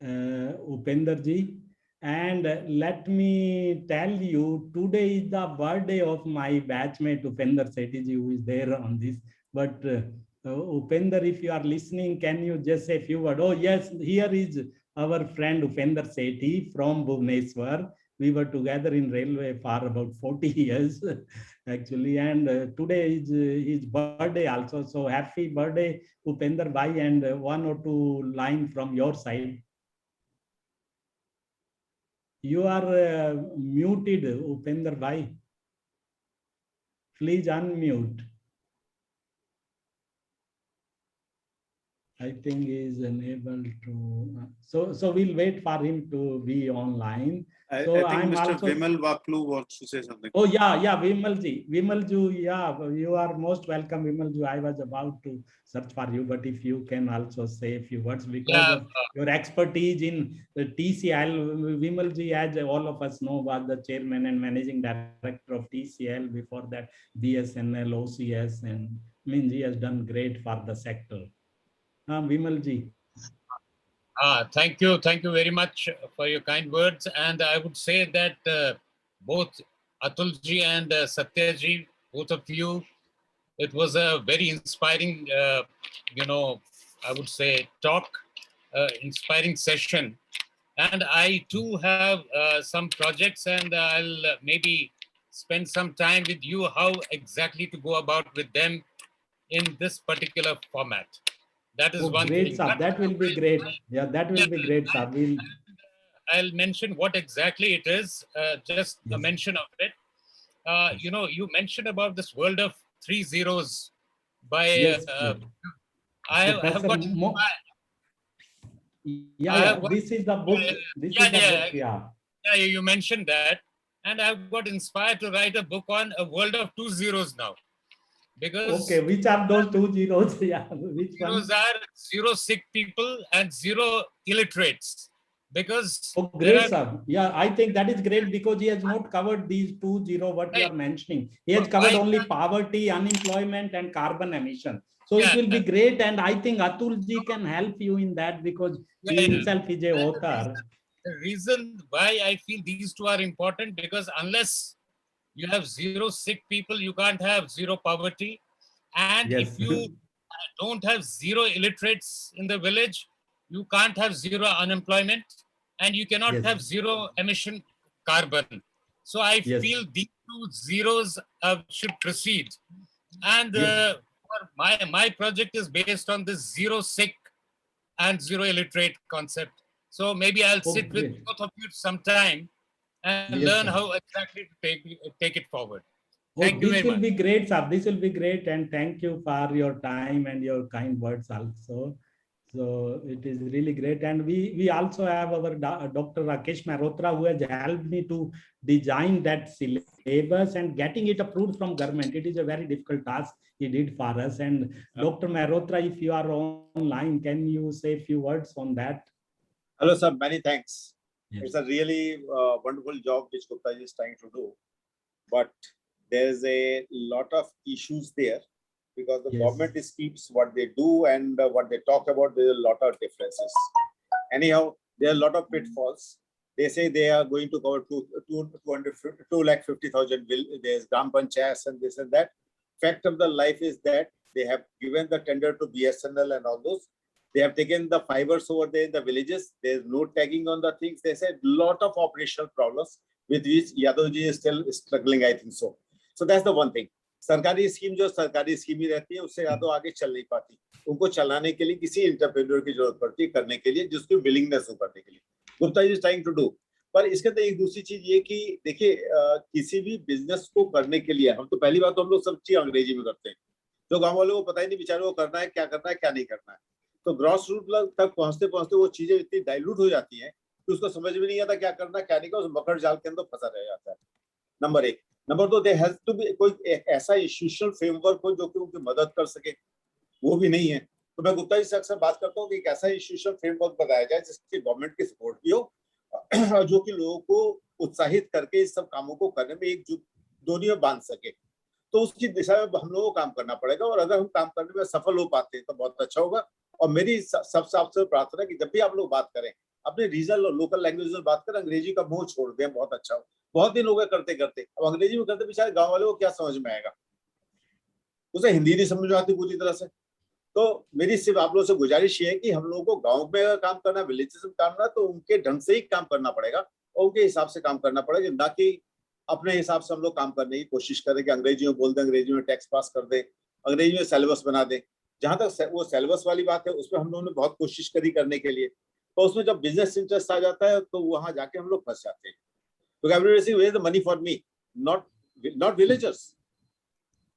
Upender ji? And let me tell you, today is the birthday of my batchmate Upender Sethi ji, who is there on this. But Upender, if you are listening, can you just say a few words? Oh yes, here is our friend Upender Sethi from Bhubaneswar. We were together in railway for about 40 years, actually. And today is his birthday also. So happy birthday, Upender bhai, and one or two lines from your side. You are muted, Upender bhai. Please unmute. I think he is unable to. So we'll wait for him to be online. I So think I'm Mr. also- Vimal Vaklu wants to say something. Oh yeah, Vimal ji, yeah, you are most welcome, Vimal ji. I was about to search for you, but if you can also say a few words because of your expertise in the TCL. Vimal ji, as all of us know, was the chairman and managing director of TCL. Before that, BSNL, OCS, and he has done great for the sector. Vimal ji. Thank you very much for your kind words. And I would say that both Atul ji and Satya ji, both of you, it was a very inspiring, I would say talk, inspiring session. And I too have some projects, and I'll maybe spend some time with you how exactly to go about with them in this particular format. That is one Great, thing. sir. That will be great. Yeah, that will be great, sir. I'll mention what exactly it is, just a Yes. mention of it. You mentioned about this world of 3 zeros by, Yes. I have Professor got, this is the book. This is the book, yeah. Yeah, you mentioned that. And I've got inspired to write a book on a world of 2 zeros now. Because Okay, which are those 2 zeros? Yeah, which one? zeros are 0 sick people and 0 illiterates. Because Oh, great, sir. Yeah, I think that is great because he has not covered these 2 zero what you are mentioning. He has covered only poverty, unemployment, and carbon emission. So it will be great, and I think Atul ji can help you in that because he himself is a author. The reason why I feel these two are important, because unless you have 0 sick people, you can't have 0 poverty. And Yes. if you don't have 0 illiterates in the village, you can't have 0 unemployment, and you cannot Yes. have 0 emission carbon. So I Yes. feel these 2 zeros should proceed. And Yes. my project is based on this 0 sick and 0 illiterate concept. So maybe I'll Oh, sit with great. both of you sometime and Yes, learn sir. how exactly to take it forward. Oh, Thank you this very will much. be great, sir. This will be great, and thank you for your time and your kind words also. So it is really great, and we also have our Dr. Rakesh Mehrotra, who has helped me to design that syllabus and getting it approved from government. It is a very difficult task he did for us. And Dr. Mehrotra, if you are online, can you say a few words on that? Hello, sir. Many thanks. Yes. It's a really wonderful job which Gupta ji is trying to do, but there's a lot of issues there because the Yes. government keeps what they do and what they talk about. There's a lot of differences. Anyhow, there are a lot of pitfalls. They say they are going to cover 250,000 there's Gram Panchayats and this and that. Fact of the life is that they have given the tender to BSNL and all those. They have taken the fibers over there in the villages. There's no tagging on the things. They said lot of operational problems with which Yadavji is still struggling, I think so. So that's the one thing. सरकारी scheme जो सरकारी scheme ही रहती है उससे ज्यादा आगे चल नहीं पाती. उनको चलाने के लिए किसी इंटरप्रेन्योर की जरूरत पड़ती है करने के लिए जिसकी विलिंगनेस हो करने के लिए. Gupta ji is trying to do. पर इसके अंदर एक दूसरी चीज ये कि देखिए किसी भी बिजनेस को करने के लिए हम तो पहली बात तो हम लोग सब चीज अंग्रेजी में करते हैं. तो गाँव वालों को पता ही नहीं बेचारों को करना है क्या नहीं करना है. तो ग्रॉस रूट तक पहुंचते पहुंचते वो चीजें इतनी डाइल्यूट हो जाती हैं कि उसको समझ में नहीं आता क्या करना क्या नहीं करना. उस मकर जाल के अंदर फंसा रह जाता है. नंबर एक. नंबर दो, देयर हैज टू बी कोई ऐसा इंस्टीट्यूशनल फ्रेमवर्क हो जो कि उनकी मदद कर सके. वो भी नहीं है. तो मैं गुप्ता जी से अक्सर बात करता हूँ कि एक ऐसा इंस्टीट्यूशनल फ्रेमवर्क बनाया जाए जिसकी गवर्नमेंट की सपोर्ट भी हो जो कि लोगों को उत्साहित करके इस सब कामों को करने में एक दोनों में बांध सके. तो उसकी दिशा में हम लोगों को काम करना पड़ेगा और अगर हम काम करने में सफल हो पाते हैं तो बहुत अच्छा होगा. और मेरी सबसे आपसे प्रार्थना है कि जब भी आप लोग बात करें अपने रीजनल और लोकल लैंग्वेज में बात करें. अंग्रेजी का मुंह छोड़ दें. बहुत अच्छा हो. बहुत दिन हो गए करते करते. अब अंग्रेजी में करते बेचारे गांव वाले को क्या समझ में आएगा. उसे हिंदी नहीं समझ में आती पूरी तरह से. तो मेरी सिर्फ आप लोगों से गुजारिश ये है कि हम लोगों को गांव में अगर काम करना विलेजेस में काम करना तो उनके ढंग से ही काम करना पड़ेगा और उनके हिसाब से काम करना पड़ेगा. ना कि अपने हिसाब से हम लोग काम करने की कोशिश करें कि अंग्रेजी में बोल दें, अंग्रेजी में टैक्स पास कर दें, अंग्रेजी में सिलेबस बना दें. जहां तक वो सिलेबस वाली बात है उसमें हम लोगों ने बहुत कोशिश करी करने के लिए. तो उसमें जब बिजनेस इंटरेस्ट आ जाता है तो वहां जाके हम लोग फंस जाते हैं. तो everybody say where is the money for me, not villagers,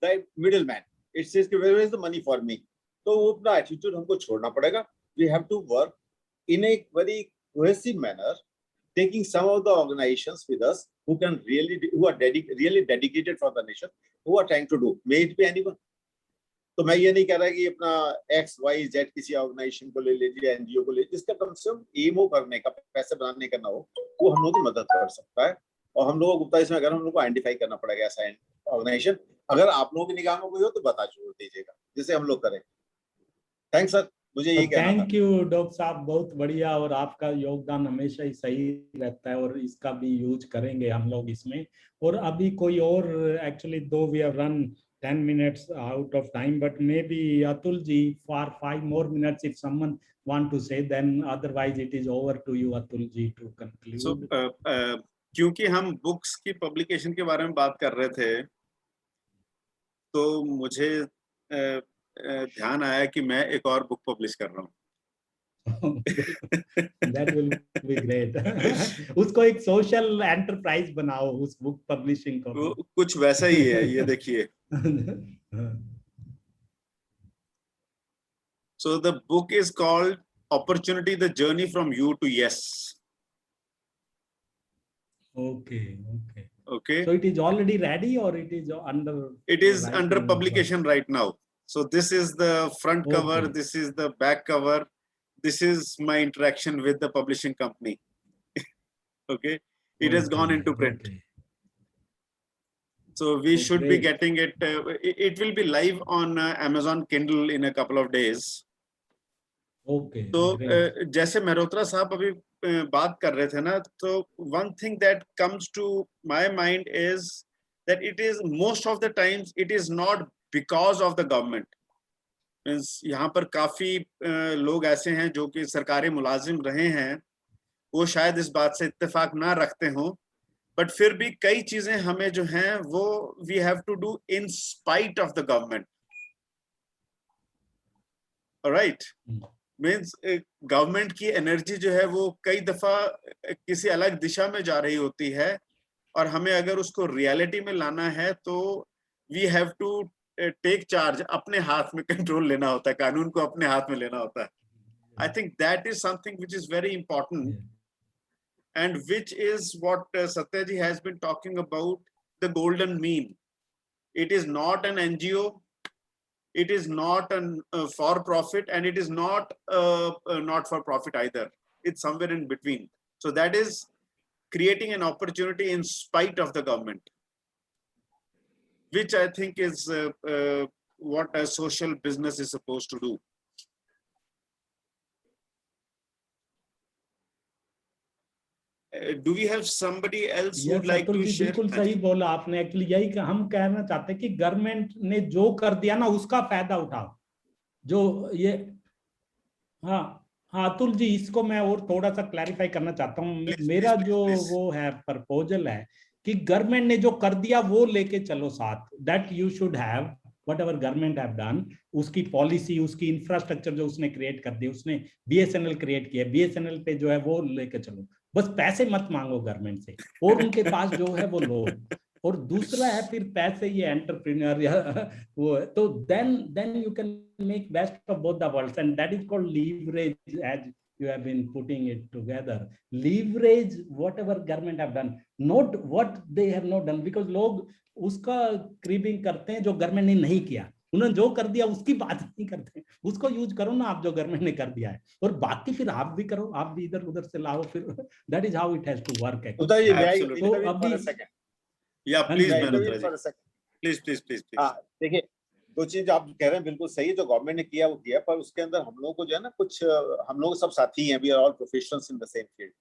the middleman. It says where is the money for me. तो वो अपना एटीट्यूड हमको छोड़ना पड़ेगा. We have to work in a very cohesive manner, taking some of the organizations with us who are really dedicated for the nation, who are trying to do. May it be anyone. तो मैं ये नहीं कह रहा कि अपना XYZ किसी organisation को ले लीजिए, एनजीओ को ले लीजिए, जिसका कम से कम एम हो करने का, पैसे बनाने का ना हो, वो हम लोगों की मदद कर सकता है. और हम लोगों को गुप्ता इसमें अगर हम लोग को आइडेंटिफाई करना पड़ेगा ऐसा ऑर्गेनाइजेशन. अगर आप लोगों की निगाह में कोई हो तो बता जरूर दीजिएगा जिसे हम लोग करें. Thanks sir. मुझे यही कहना था. थैंक यू डॉक्टर साहब, बहुत बढ़िया. और आपका योगदान हमेशा ही सही रहता है और इसका भी यूज करेंगे हम लोग इसमें. और अभी कोई और actually though we have run 10 minutes out of time, but maybe Atul ji for 5 more minutes if someone want to say, then otherwise it is over to you Atul ji to conclude. So क्योंकि हम books की publication के बारे में बात कर रहे थे तो मुझे ध्यान आया कि मैं एक और बुक पब्लिश कर रहा हूँ. That will be great. उसको एक सोशल एंटरप्राइज बनाओ उस बुक पब्लिशिंग को. कुछ वैसा ही है. ये देखिए. So the book is called Opportunity: The Journey from You to Yes. Okay. So it is already ready or it is under? It is under publication right now. So this is the front cover. This is the back cover. This is my interaction with the publishing company. Okay. It has gone into print. So we should be getting it. It will be live on Amazon Kindle in a couple of days. Okay. तो जैसे मेहरोत्रा साहब अभी बात कर रहे थे ना, तो one thing that comes to my mind is that it is most of the times it is not because of the government. Means यहाँ पर काफी लोग ऐसे हैं जो कि सरकारी मुलाजिम रहे हैं, वो शायद इस बात से इत्तेफाक ना रखते हों, बट फिर भी कई चीजें हमें जो हैं वो we have to do in spite of the government. Alright. Means government की एनर्जी जो है वो कई दफा किसी अलग दिशा में जा रही होती है, और हमें अगर उसको रियलिटी में लाना है तो we have to take charge, अपने हाथ में कंट्रोल लेना होता है, कानून को अपने हाथ में लेना होता है. I think that is something which is very important, and which is what Satyaji has been talking about, the golden mean. It is not an NGO, it is not an for profit, and it is not not for profit either. It's somewhere in between. So that is creating an opportunity in spite of the government, which I think is what a social business is supposed to do. Do we have somebody else who would like Atul to ji, share? बिल्कुल सही बोला आपने. Actually यही हम कहना चाहते हैं कि गवर्नमेंट ने जो कर दिया ना, उसका फायदा उठाओ. जो ये, हाँ हाँ अतुल जी, इसको मैं और थोड़ा सा क्लैरिफाई करना चाहता हूँ. मेरा जो वो है प्रपोजल है कि गवर्नमेंट ने जो कर दिया वो लेके चलो साथ. That you should have what ever government have done. उसकी पॉलिसी, उसकी इंफ्रास्ट्रक्चर जो उसने क्रिएट कर दी, उसने BSNL क्रिएट किया, BSNL पे जो है वो लेके चलो. बस पैसे मत मांगो गवर्नमेंट से, और उनके पास जो है वो लो. और दूसरा है फिर पैसे, ये एंटरप्रेन्योर या वो, तो then you can make best of both the worlds, and that is called leverage, as you have been putting it together. Leverage whatever government have done, not what they have not done, because लोग उसका creeping करते हैं जो government ने नहीं किया. उन्होंने जो कर दिया उसकी बात नहीं करते. उसको यूज करो ना आप, जो गवर्नमेंट ने कर दिया है, और बाकी फिर आप भी करो, आप भी इधर उधर से लाओ. फिर that is how it has to work. Absolutely. तो अभी, Yeah, please, May I Mehrotra ji. Please. देखिए, दो चीज आप कह रहे हैं बिल्कुल सही. जो गवर्नमेंट ने किया वो किया, पर उसके अंदर हम लोग को जो है ना, कुछ हम लोग सब साथी हैं, we are all professionals in the same field.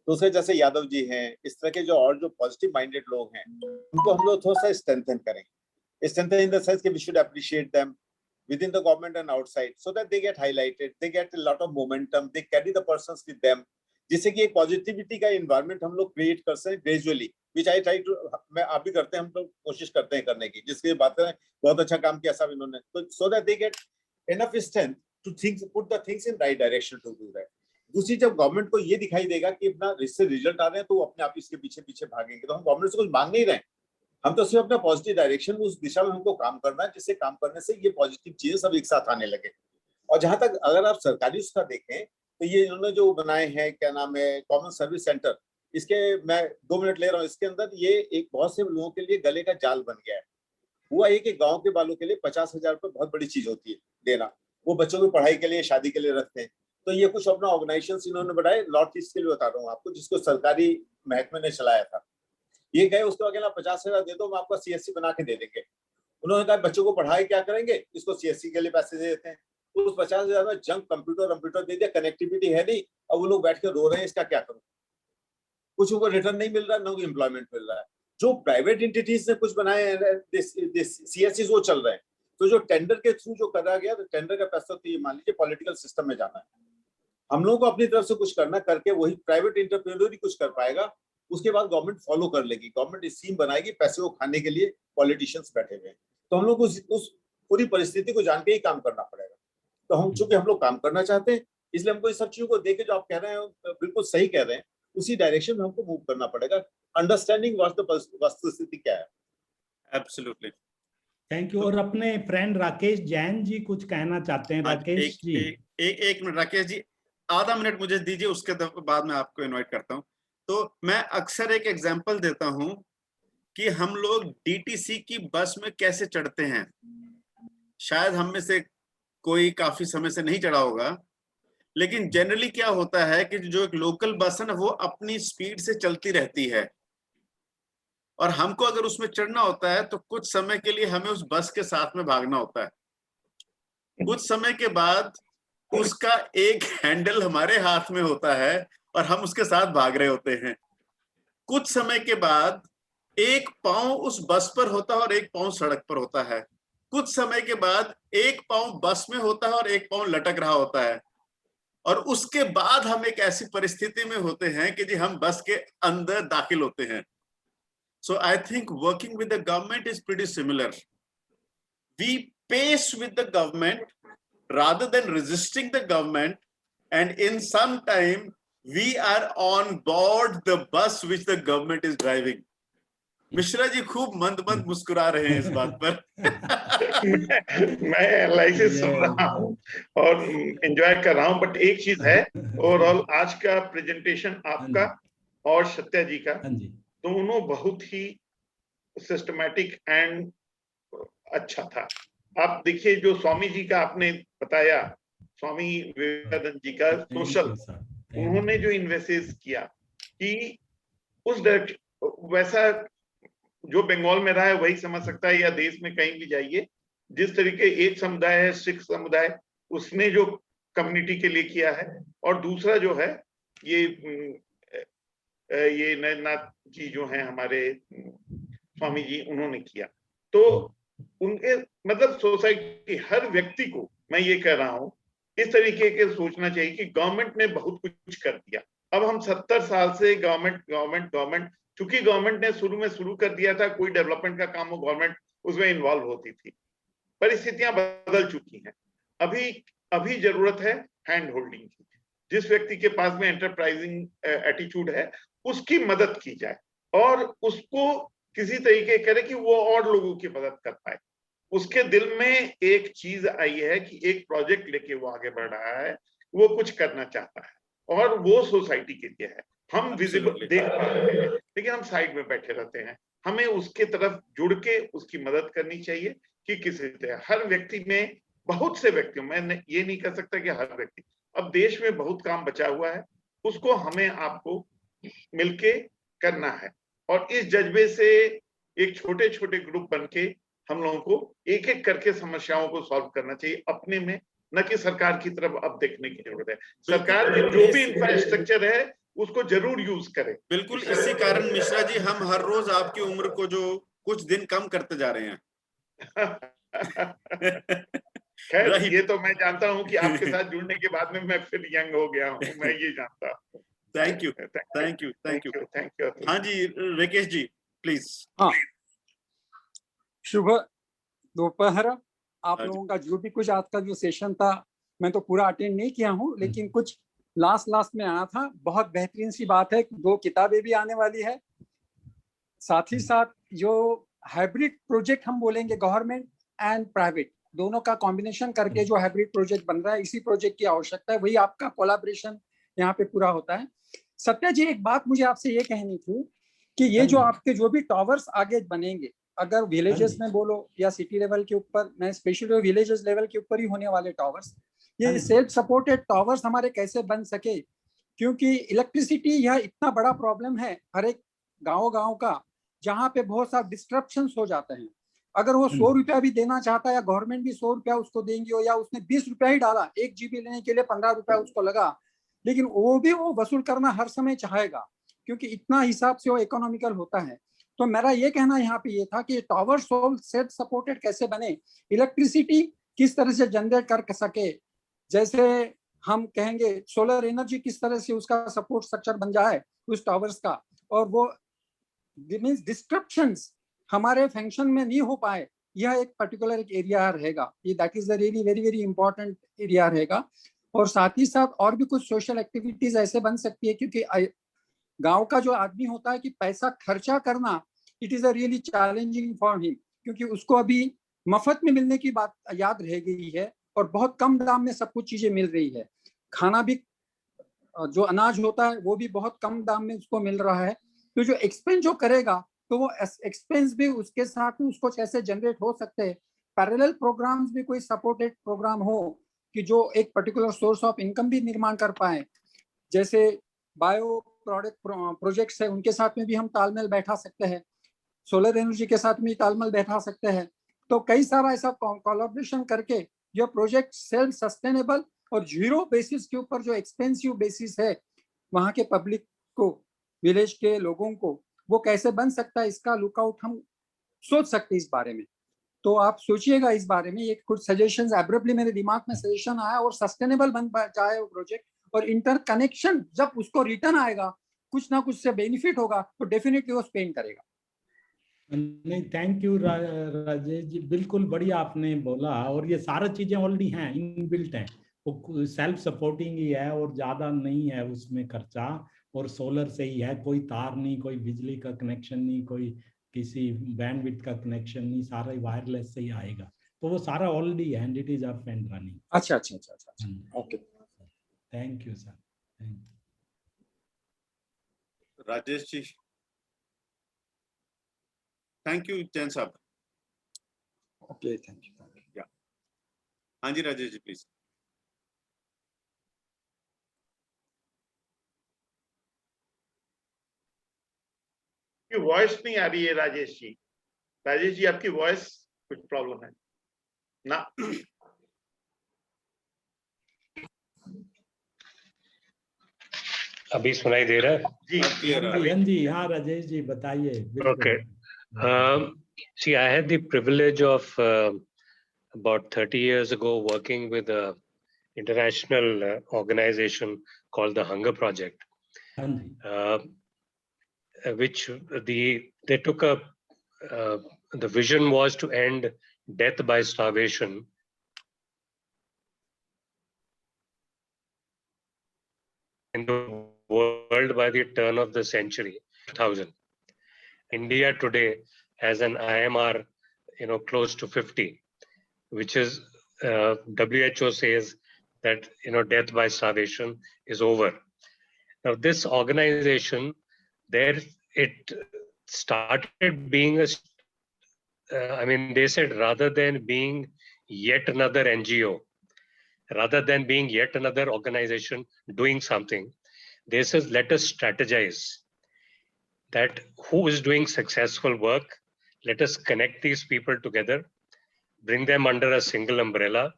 दूसरे जैसे यादव जी हैं, इस तरह के जो और जो पॉजिटिव माइंडेड लोग हैं, उनको हम लोग थोड़ा सा स्ट्रेंथन करें. स्ट्रेंथन इन द सेंस कि we should appreciate them within the government and outside, so that they get highlighted, they get a lot of momentum, they carry the persons with them, जिससे कि एक positivity का environment हम लोग create कर सकें gradually, which I try to, मैं आप भी करते हैं, हम लोग कोशिश करते हैं करने की, जिसकी बात करें बहुत अच्छा काम किया सब इन्होंने, तो so that they get enough strength to think, put the things in right direction to do that. दूसरी, जब गवर्नमेंट को ये दिखाई देगा कि अपना इससे रिजल्ट आ रहे हैं, तो वो अपने आप इसके पीछे भागेंगे. तो हम गवर्नमेंट से कुछ मांग नहीं रहे हैं, हम तो सिर्फ अपना पॉजिटिव डायरेक्शन, उस दिशा में हमको काम करना है, जिससे काम करने से ये पॉजिटिव चीजें सब एक साथ आने लगे. और जहां तक अगर आप सरकारी उसका देखें, तो ये इन्होंने जो बनाए हैं, क्या नाम है, कॉमन सर्विस सेंटर, इसके मैं 2 मिनट ले रहा हूँ. इसके अंदर ये एक बहुत से लोगों के लिए गले का जाल बन गया है. हुआ एक गांव के बालों के लिए 50,000 रुपए बहुत बड़ी चीज होती है देना. वो बच्चों की पढ़ाई के लिए, शादी के लिए रखते हैं. तो ये कुछ अपना ऑर्गेनाइजेशन इन्होंने बढ़ाए, नॉर्थ ईस्ट के लिए बता रहा हूँ आपको, जिसको सरकारी महकमे ने चलाया था. ये गए, उसको अकेला 50,000 दे दो, हम आपका CSC बना के दे देंगे. उन्होंने कहा बच्चों को पढ़ाई क्या करेंगे, इसको CSC के लिए पैसे दे देते हैं. उस 50,000 में जंक कंप्यूटर दे दिया, कनेक्टिविटी है नहीं. अब वो लोग बैठ के रो रहे हैं, इसका क्या करूं. कुछ उनको रिटर्न नहीं मिल रहा, ना एम्प्लॉयमेंट मिल रहा है. जो प्राइवेट एंटिटीज ने कुछ बनाए हैं, CSCs वो चल रहे हैं. तो जो टेंडर के थ्रू जो करा गया, तो टेंडर का पैसा तो ये मान लीजिए पॉलिटिकल सिस्टम में जाना है. हम लोगों को अपनी तरफ से कुछ करना, करके वही प्राइवेट एंटरप्रेन्योर ही कुछ कर पाएगा. उसके बाद गवर्नमेंट फॉलो कर लेगी, गवर्नमेंट स्कीम बनाएगी, पैसे को खाने के लिए पॉलिटिशियंस बैठे हुए हैं. तो हम लोग उस पूरी परिस्थिति को जान के ही काम करना पड़ेगा. तो हम चूंकि हम लोग काम करना चाहते हैं, इसलिए हमको इस सब चीजों को देखे, जो आप कह रहे हैं बिल्कुल सही कह रहे हैं, उसी डायरेक्शन में हमको मूव करना पड़ेगा. अंडरस्टैंडिंग वस्तुस्थिति क्या है. Absolutely. Thank you. और अपने फ्रेंड राकेश जैन जी कुछ कहना चाहते हैं. राकेश जी, एक मिनट राकेश जी, आधा मिनट मुझे दीजिए, उसके बाद मैं आपको इनवाइट करता हूँ. तो मैं अक्सर एक एग्जांपल देता हूं कि हम लोग DTC की बस में कैसे चढ़ते हैं. शायद हम में से कोई काफी समय से नहीं चढ़ा होगा, लेकिन जनरली क्या होता है कि जो एक लोकल बस है ना, वो अपनी स्पीड से चलती रहती है, और हमको अगर उसमें चढ़ना होता है तो कुछ समय के लिए हमें उस बस के साथ में भागना होता है. कुछ समय के बाद उसका एक हैंडल हमारे हाथ में होता है और हम उसके साथ भाग रहे होते हैं. कुछ समय के बाद एक पांव उस बस पर होता है और एक पांव सड़क पर होता है. कुछ समय के बाद एक पांव बस में होता है और एक पांव लटक रहा होता है, और उसके बाद हम एक ऐसी परिस्थिति में होते हैं कि जी हम बस के अंदर दाखिल होते हैं. So I think working with the government is pretty similar. We pace with the government rather than resisting the government, and in some time We are on board the bus which the government is driving. Mishra ji खूब मंद मंद मुस्कुरा रहे हैं इस बात पर। मैं एलआईसी सुन रहा हूँ और एंजॉय कर रहा हूँ, बट एक चीज है, ओवरऑल आज का प्रेजेंटेशन आपका और सत्या जी का दोनों बहुत ही सिस्टमैटिक एंड अच्छा था। आप देखिए जो स्वामी जी का आपने बताया, स्वामी विवेकानंद जी का सोशल, उन्होंने जो इन्वेस्ट किया कि उस वैसा जो बंगाल में रहा है वही समझ सकता है, या देश में कहीं भी जाइए, जिस तरीके एक समुदाय है सिख समुदाय, उसने जो कम्युनिटी के लिए किया है, और दूसरा जो है ये नरेंद्रनाथ जी जो हैं हमारे स्वामी जी, उन्होंने किया। तो उनके मतलब सोसाइटी हर व्यक्ति को मैं ये कह रहा हूं इस तरीके के सोचना चाहिए कि गवर्नमेंट ने बहुत कुछ कर दिया। अब हम 70 साल से गवर्नमेंट चूंकि गवर्नमेंट ने शुरू में शुरू कर दिया था, कोई डेवलपमेंट का काम हो गवर्नमेंट उसमें इन्वॉल्व होती थी। परिस्थितियां बदल चुकी हैं। अभी जरूरत है हैंड होल्डिंग की। जिस व्यक्ति के पास में एंटरप्राइजिंग एटीट्यूड है उसकी मदद की जाए और उसको किसी तरीके करे कि वो और लोगों की मदद कर पाए। उसके दिल में एक चीज आई है कि एक प्रोजेक्ट लेके वो आगे बढ़ रहा है, वो कुछ करना चाहता है और वो सोसाइटी के लिए है। हम विजिबल देख पा रहे हैं लेकिन हम साइड में बैठे रहते हैं। हमें उसके तरफ जुड़ के उसकी मदद करनी चाहिए कि किसी तरह हर व्यक्ति में, बहुत से व्यक्तियों, मैं ये नहीं कह सकता कि हर व्यक्ति, अब देश में बहुत काम बचा हुआ है, उसको हमें आपको मिलके करना है और इस जज्बे से एक छोटे छोटे ग्रुप बनके हम लोगों को एक एक करके समस्याओं को सॉल्व करना चाहिए अपने में, न कि सरकार की तरफ अब देखने की जरूरत है। सरकार की जो भी इंफ्रास्ट्रक्चर है उसको जरूर यूज करें। बिल्कुल, इसी कारण मिश्रा जी हम हर रोज आपकी उम्र को जो कुछ दिन कम करते जा रहे हैं। खैर ये तो मैं जानता हूं कि आपके साथ जुड़ने के बाद में मैं फिर यंग हो गया हूं, मैं ये जानता हूं। Thank you. हाँ जी राकेश जी प्लीज। हाँ, शुभ दोपहर। आप लोगों का जो भी कुछ आज का जो सेशन था, मैं तो पूरा अटेंड नहीं किया हूँ, लेकिन कुछ लास्ट में आया था। बहुत बेहतरीन सी बात है, 2 किताबें भी आने वाली है। साथ ही साथ जो हाइब्रिड प्रोजेक्ट हम बोलेंगे, गवर्नमेंट एंड प्राइवेट दोनों का कॉम्बिनेशन करके जो हाइब्रिड प्रोजेक्ट बन रहा है, इसी प्रोजेक्ट की आवश्यकता है। वही आपका कोलैबोरेशन यहाँ पे पूरा होता है। सत्या जी, एक बात मुझे आपसे ये कहनी थी कि ये जो आपके जो भी टावर्स आगे बनेंगे, अगर विलेजेस में बोलो या सिटी लेवल के ऊपर, मैं स्पेशली विलेजेस लेवल के ऊपर ही होने वाले टावर्स, ये सेल्फ सपोर्टेड टावर्स हमारे कैसे बन सके, क्योंकि इलेक्ट्रिसिटी यह इतना बड़ा प्रॉब्लम है हर एक गाँव का, जहाँ पे बहुत सारे डिस्ट्रप्शंस हो जाते हैं। अगर वो 100 रुपया भी देना चाहता है या गवर्नमेंट भी 100 रुपया उसको देंगी, या उसने 20 रुपया ही डाला, 1 GB लेने के लिए 15 रुपया उसको लगा, लेकिन वो भी वो वसूल करना हर समय चाहेगा, क्योंकि इतना हिसाब से वो इकोनॉमिकल होता है। तो मेरा ये कहना यहाँ पे ये था कि टावर सेल्फ सपोर्टेड कैसे बने, इलेक्ट्रिसिटी किस तरह से जनरेट कर सके, जैसे हम कहेंगे सोलर एनर्जी किस तरह से उसका सपोर्ट स्ट्रक्चर बन जाए उस टावर्स का, और वो मींस डिस्ट्रप्शंस हमारे फंक्शन में नहीं हो पाए, यह एक पर्टिकुलर एक एरिया रहेगा। ये that is the really very very important area रहेगा। और साथ ही साथ और भी कुछ सोशल एक्टिविटीज ऐसे बन सकती है, क्योंकि गांव का जो आदमी होता है कि पैसा खर्चा करना, it is a really challenging for him, क्योंकि उसको अभी मफत में मिलने की बात याद रह गई है और बहुत कम दाम में सब कुछ चीजें मिल रही है। खाना भी, जो अनाज होता है वो भी बहुत कम दाम में उसको मिल रहा है। तो जो एक्सपेंस जो करेगा, तो वो एक्सपेंस भी उसके साथ में उसको कैसे जनरेट हो सकते हैं। पैरेलल प्रोग्राम्स भी कोई सपोर्टेड प्रोग्राम हो कि जो एक पर्टिकुलर सोर्स ऑफ इनकम भी निर्माण कर पाए, जैसे बायो प्रोडक्ट प्रोजेक्ट्स है, उनके साथ में भी हम तालमेल बैठा सकते हैं, सोलर एनर्जी के साथ में तालमेल बैठा सकते हैं। तो कई सारा ऐसा कोलैबोरेशन करके जो प्रोजेक्ट सेल्फ सस्टेनेबल और जीरो बेसिस के ऊपर, जो एक्सपेंसिव बेसिस है वहाँ के पब्लिक को, विलेज के लोगों को, वो कैसे बन सकता है, इसका लुकआउट हम सोच सकते हैं इस बारे में। तो आप सोचिएगा इस बारे में। ये कुछ सजेशंस एब्रप्टली मेरे दिमाग में सजेशन आया, और सस्टेनेबल बन जाए वो प्रोजेक्ट, और इंटरकनेक्शन जब उसको रिटर्न आएगा, कुछ ना कुछ से बेनिफिट होगा, तो डेफिनेटली वो स्पेंड करेगा। नहीं, थैंक यू राजेश जी, बिल्कुल बढ़िया आपने बोला। और ये सारा चीजें ऑलरेडी हैं, इनबिल्ट हैं, वो सेल्फ सपोर्टिंग ही है और ज्यादा नहीं है उसमें खर्चा, और सोलर से ही है, कोई तार नहीं, कोई बिजली का कनेक्शन नहीं, कोई किसी बैंडविड्थ का कनेक्शन नहीं, सारा वायरलेस से ही आएगा। तो वो सारा ऑलरेडी है and it is up and running. अच्छा अच्छा अच्छा अच्छा, okay. Thank you sir, thank you. Rajesh ji, thank you Jain साहब। Okay, thank you. हाँ जी राजेश जी प्लीज। की वॉइस नहीं आ रही है राजेश जी। राजेश जी आपकी वॉइस कुछ प्रॉब्लम है ना? अभी सुनाई दे रहा है? जी क्लियर आ रही हाँ जी, हाँ राजेश जी बताइए। बिल्कुल। Okay. See, I had the privilege of about 30 years ago working with a international organization called the Hunger Project, हाँ जी, which they took a the vision was to end death by starvation in the world by the turn of the century 2000. India today has an IMR, close to 50, which is WHO says that death by starvation is over. Now this organization, it started being they said rather than being yet another NGO, rather than being yet another organization doing something, they says let us strategize that who is doing successful work. Let us connect these people together, bring them under a single umbrella.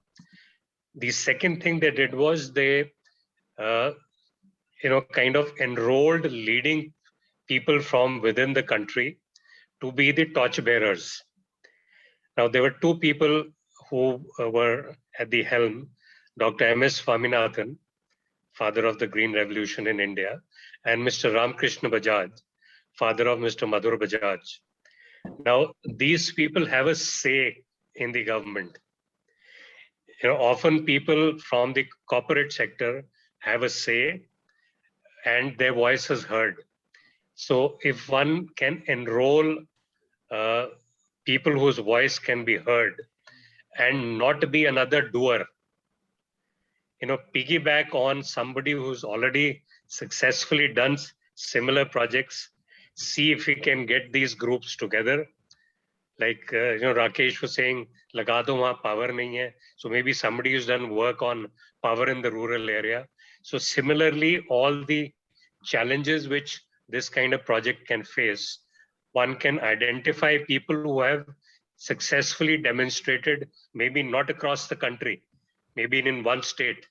The second thing they did was they, kind of enrolled leading people from within the country to be the torchbearers. Now, there were two people who were at the helm, Dr. M.S. Swaminathan, father of the Green Revolution in India, and Mr. Ramkrishna Bajaj, father of Mr. Madhur Bajaj. Now, these people have a say in the government. Often people from the corporate sector have a say and their voice is heard. So if one can enroll people whose voice can be heard and not be another doer, piggyback on somebody who's already successfully done similar projects, see if we can get these groups together. Like, Rakesh was saying, laga do wahan power nahi hai. So maybe somebody who's done work on power in the rural area. So similarly, all the challenges which this kind of project can face, one can identify people who have successfully demonstrated, maybe not across the country, maybe in one state,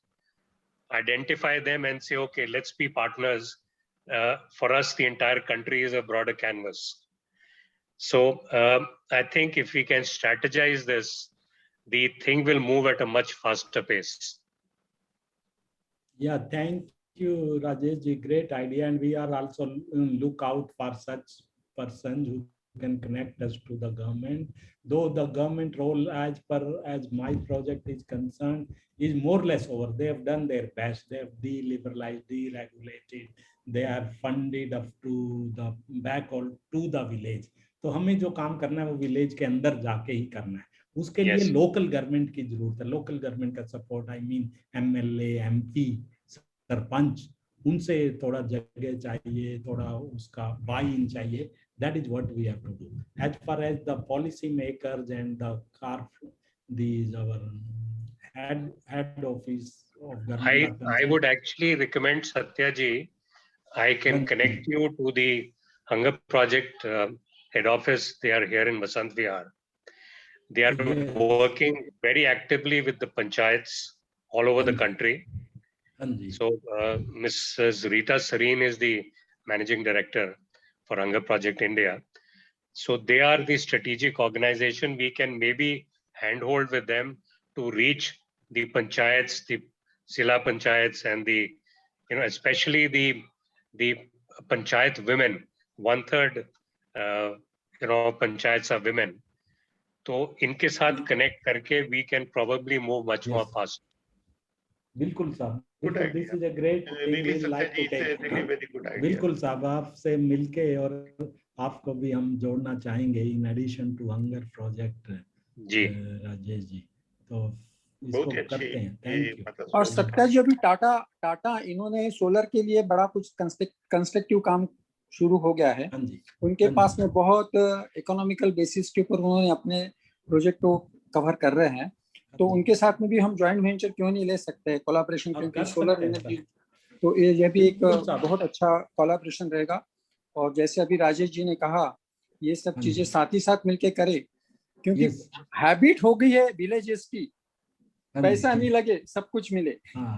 identify them and say, okay, let's be partners. For us, the entire country is a broader canvas. So I think if we can strategize this, the thing will move at a much faster pace. Yeah, thank you, Rajesh ji. Great idea, and we are also look out for such persons who can connect us to the government. Though the government role, as my project is concerned, is more or less over. They have done their best. They have deliberalized, deregulated. They are funded up to the back or to the village. तो हमें जो काम करना है वो village के अंदर जाके ही करना है। उसके लिए लोकल गवर्नमेंट की जरूरत है, लोकल गवर्नमेंट का support, I mean MLA, MP, sarpanch, उनसे थोड़ा जगह चाहिए, थोड़ा उसका बाई इन चाहिए. That is what we have to do. As far as the policy makers and the these our head office of government. I would actually recommend Satya ji, I can connect you to the Hunger Project head office. They are here in Vasant Vihar. They are working very actively with the panchayats all over the country. So Mrs. Rita Sareen is the managing director for Hunger Project India. So they are the strategic organization. We can maybe handhold with them to reach the panchayats, the Zila panchayats, and the, especially the panchayat women. 1/3, panchayats are women. So इनके साथ connect करके we can probably move much more fast. बिल्कुल साहब, Good बिल्कुल, this idea. Is a great thing Really, we like to Satyaji, it's a really take. very good idea. बिल्कुल साहब, आपसे मिलके और आपको भी हम जोड़ना चाहेंगे in addition to hunger project जी। राजेश जी, तो बहुत इसको ही अच्छी करते हैं। ये थैंक यू। मतलब और सोच सत्या जी, अभी टाटा इन्होंने सोलर के लिए बड़ा कुछ कंस्ट्रक्टिव काम शुरू हो गया है। हाँ जी, उनके हाँ जी। पास में बहुत इकोनॉमिकल बेसिस के ऊपर उन्होंने अपने प्रोजेक्ट को कवर कर रहे हैं, तो उनके साथ में भी हम जॉइंट वेंचर क्यों नहीं ले सकते हैं, कोलैबोरेशन, आप क्योंकि कर सोलर सकते हैं एनर्जी, सर। तो ये भी एक बिल्कुल साहब। बहुत अच्छा कोलैबोरेशन रहेगा। और जैसे अभी राजेश जी ने कहा, ये सब हाँ चीजें जी। साथ ही साथ मिलके करें, क्योंकि यस, हैबिट हो गई है विलेजेस की, हाँ पैसा जी। नहीं लगे सब कुछ मिले। हाँ,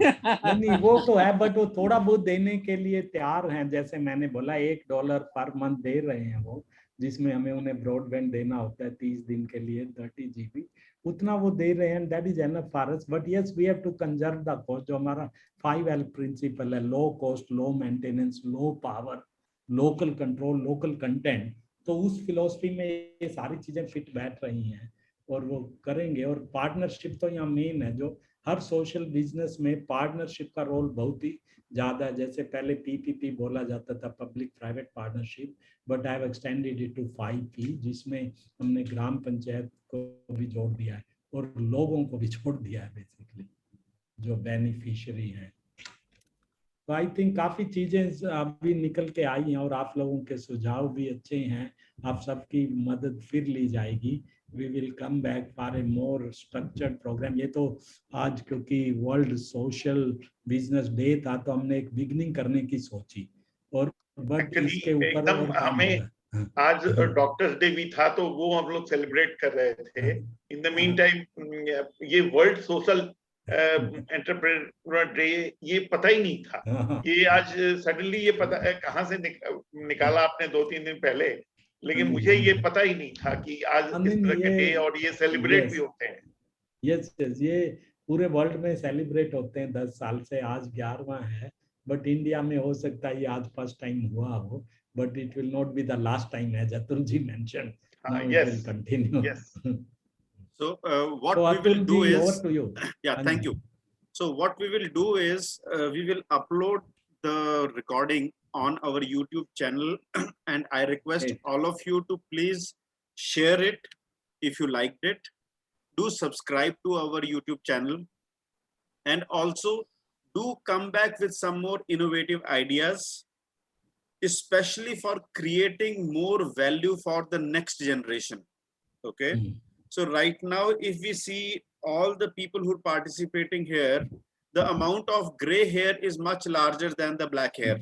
नहीं वो तो है, बट वो थोड़ा बहुत देने के लिए तैयार हैं। जैसे मैंने बोला $1 पर मंथ दे रहे हैं वो, जिसमें हमें उन्हें ब्रॉडबैंड देना होता है 30 दिन के लिए 30 GB, उतना वो दे रहे हैं। That is enough for us, but yes we have to conserve the cost. जो हमारा 5L प्रिंसिपल है, low cost, low maintenance, low power, local control, local content, तो उस फिलोसफी में ये सारी चीजें फिट बैठ रही हैं और वो करेंगे। और पार्टनरशिप तो यहाँ मेन है, जो हर सोशल बिजनेस में पार्टनरशिप का रोल बहुत ही ज्यादा है। जैसे पहले PPP बोला जाता था, public private partnership, but I have extended it to 5P, जिसमें हमने ग्राम पंचायत को भी जोड़ दिया है और लोगों को भी जोड़ दिया है, बेसिकली जो बेनिफिशियरी हैं। तो आई थिंक काफी चीजें अभी निकल के आई हैं और आप लोगों के सुझाव भी अच्छे हैं। आप सबकी मदद फिर ली जाएगी। We will come back for a more structured programme. ये तो आज क्योंकि वर्ल्ड सोशल बिजनेस डे था, तो हमने एक बिगनिंग करने की सोची, और बट एक्चुअली इसके ऊपर एकदम और काम हमें होगा। आज डॉक्टर्स डे भी था, तो वो हम लोग सेलिब्रेट कर रहे थे। इन द मीन टाइम ये वर्ल्ड सोशल एंटरप्रेन्योर डे ये पता ही नहीं था। ये आज सडनली ये पता है कहाँ से निकाला आपने 2-3 दिन पहले, लेकिन मुझे ये पता ही नहीं था कि आज इस तरह के डे और ये सेलिब्रेट भी होते हैं। यस, ये पूरे वर्ल्ड में सेलिब्रेट होते हैं 10 साल से, आज 11वां है। बट इंडिया में हो सकता है ये आज फर्स्ट टाइम हुआ हो, but it will not be the last time, as Atul ji mention. Now it will continue. So what we will do is, over to you. Yeah, thank you. So what we will do is we will upload the recording on our YouTube channel, and I request all of you to please share it if you liked it. Do subscribe to our YouTube channel, and also do come back with some more innovative ideas, especially for creating more value for the next generation. Okay. So right now, if we see all the people who are participating here, the amount of gray hair is much larger than the black hair.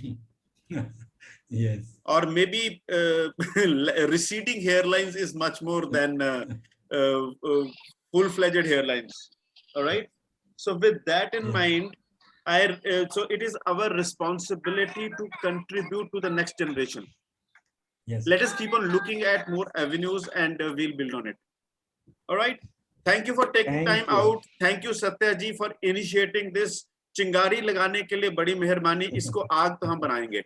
Yes. Or maybe receding hairlines is much more than full-fledged hairlines. All right. So with that in mind, so it is our responsibility to contribute to the next generation. Yes. Let us keep on looking at more avenues, and we'll build on it. All right. Thank you for taking time out. Thank you Satya ji for initiating this. चिंगारी लगाने के लिए बड़ी मेहरबानी। इसको आग तो हम बनाएंगे।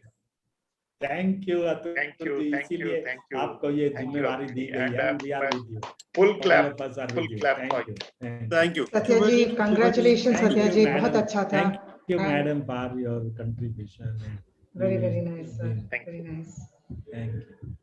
Thank you अतुल जी, इसीलिए आपको ये जिम्मेवारी दी गई है। We are with you. Full clap. Full clap. Thank you. Satya ji, congratulations Satya जी, बहुत अच्छा था। Thank you madam for your contribution. Very nice sir. Very nice. Thank you.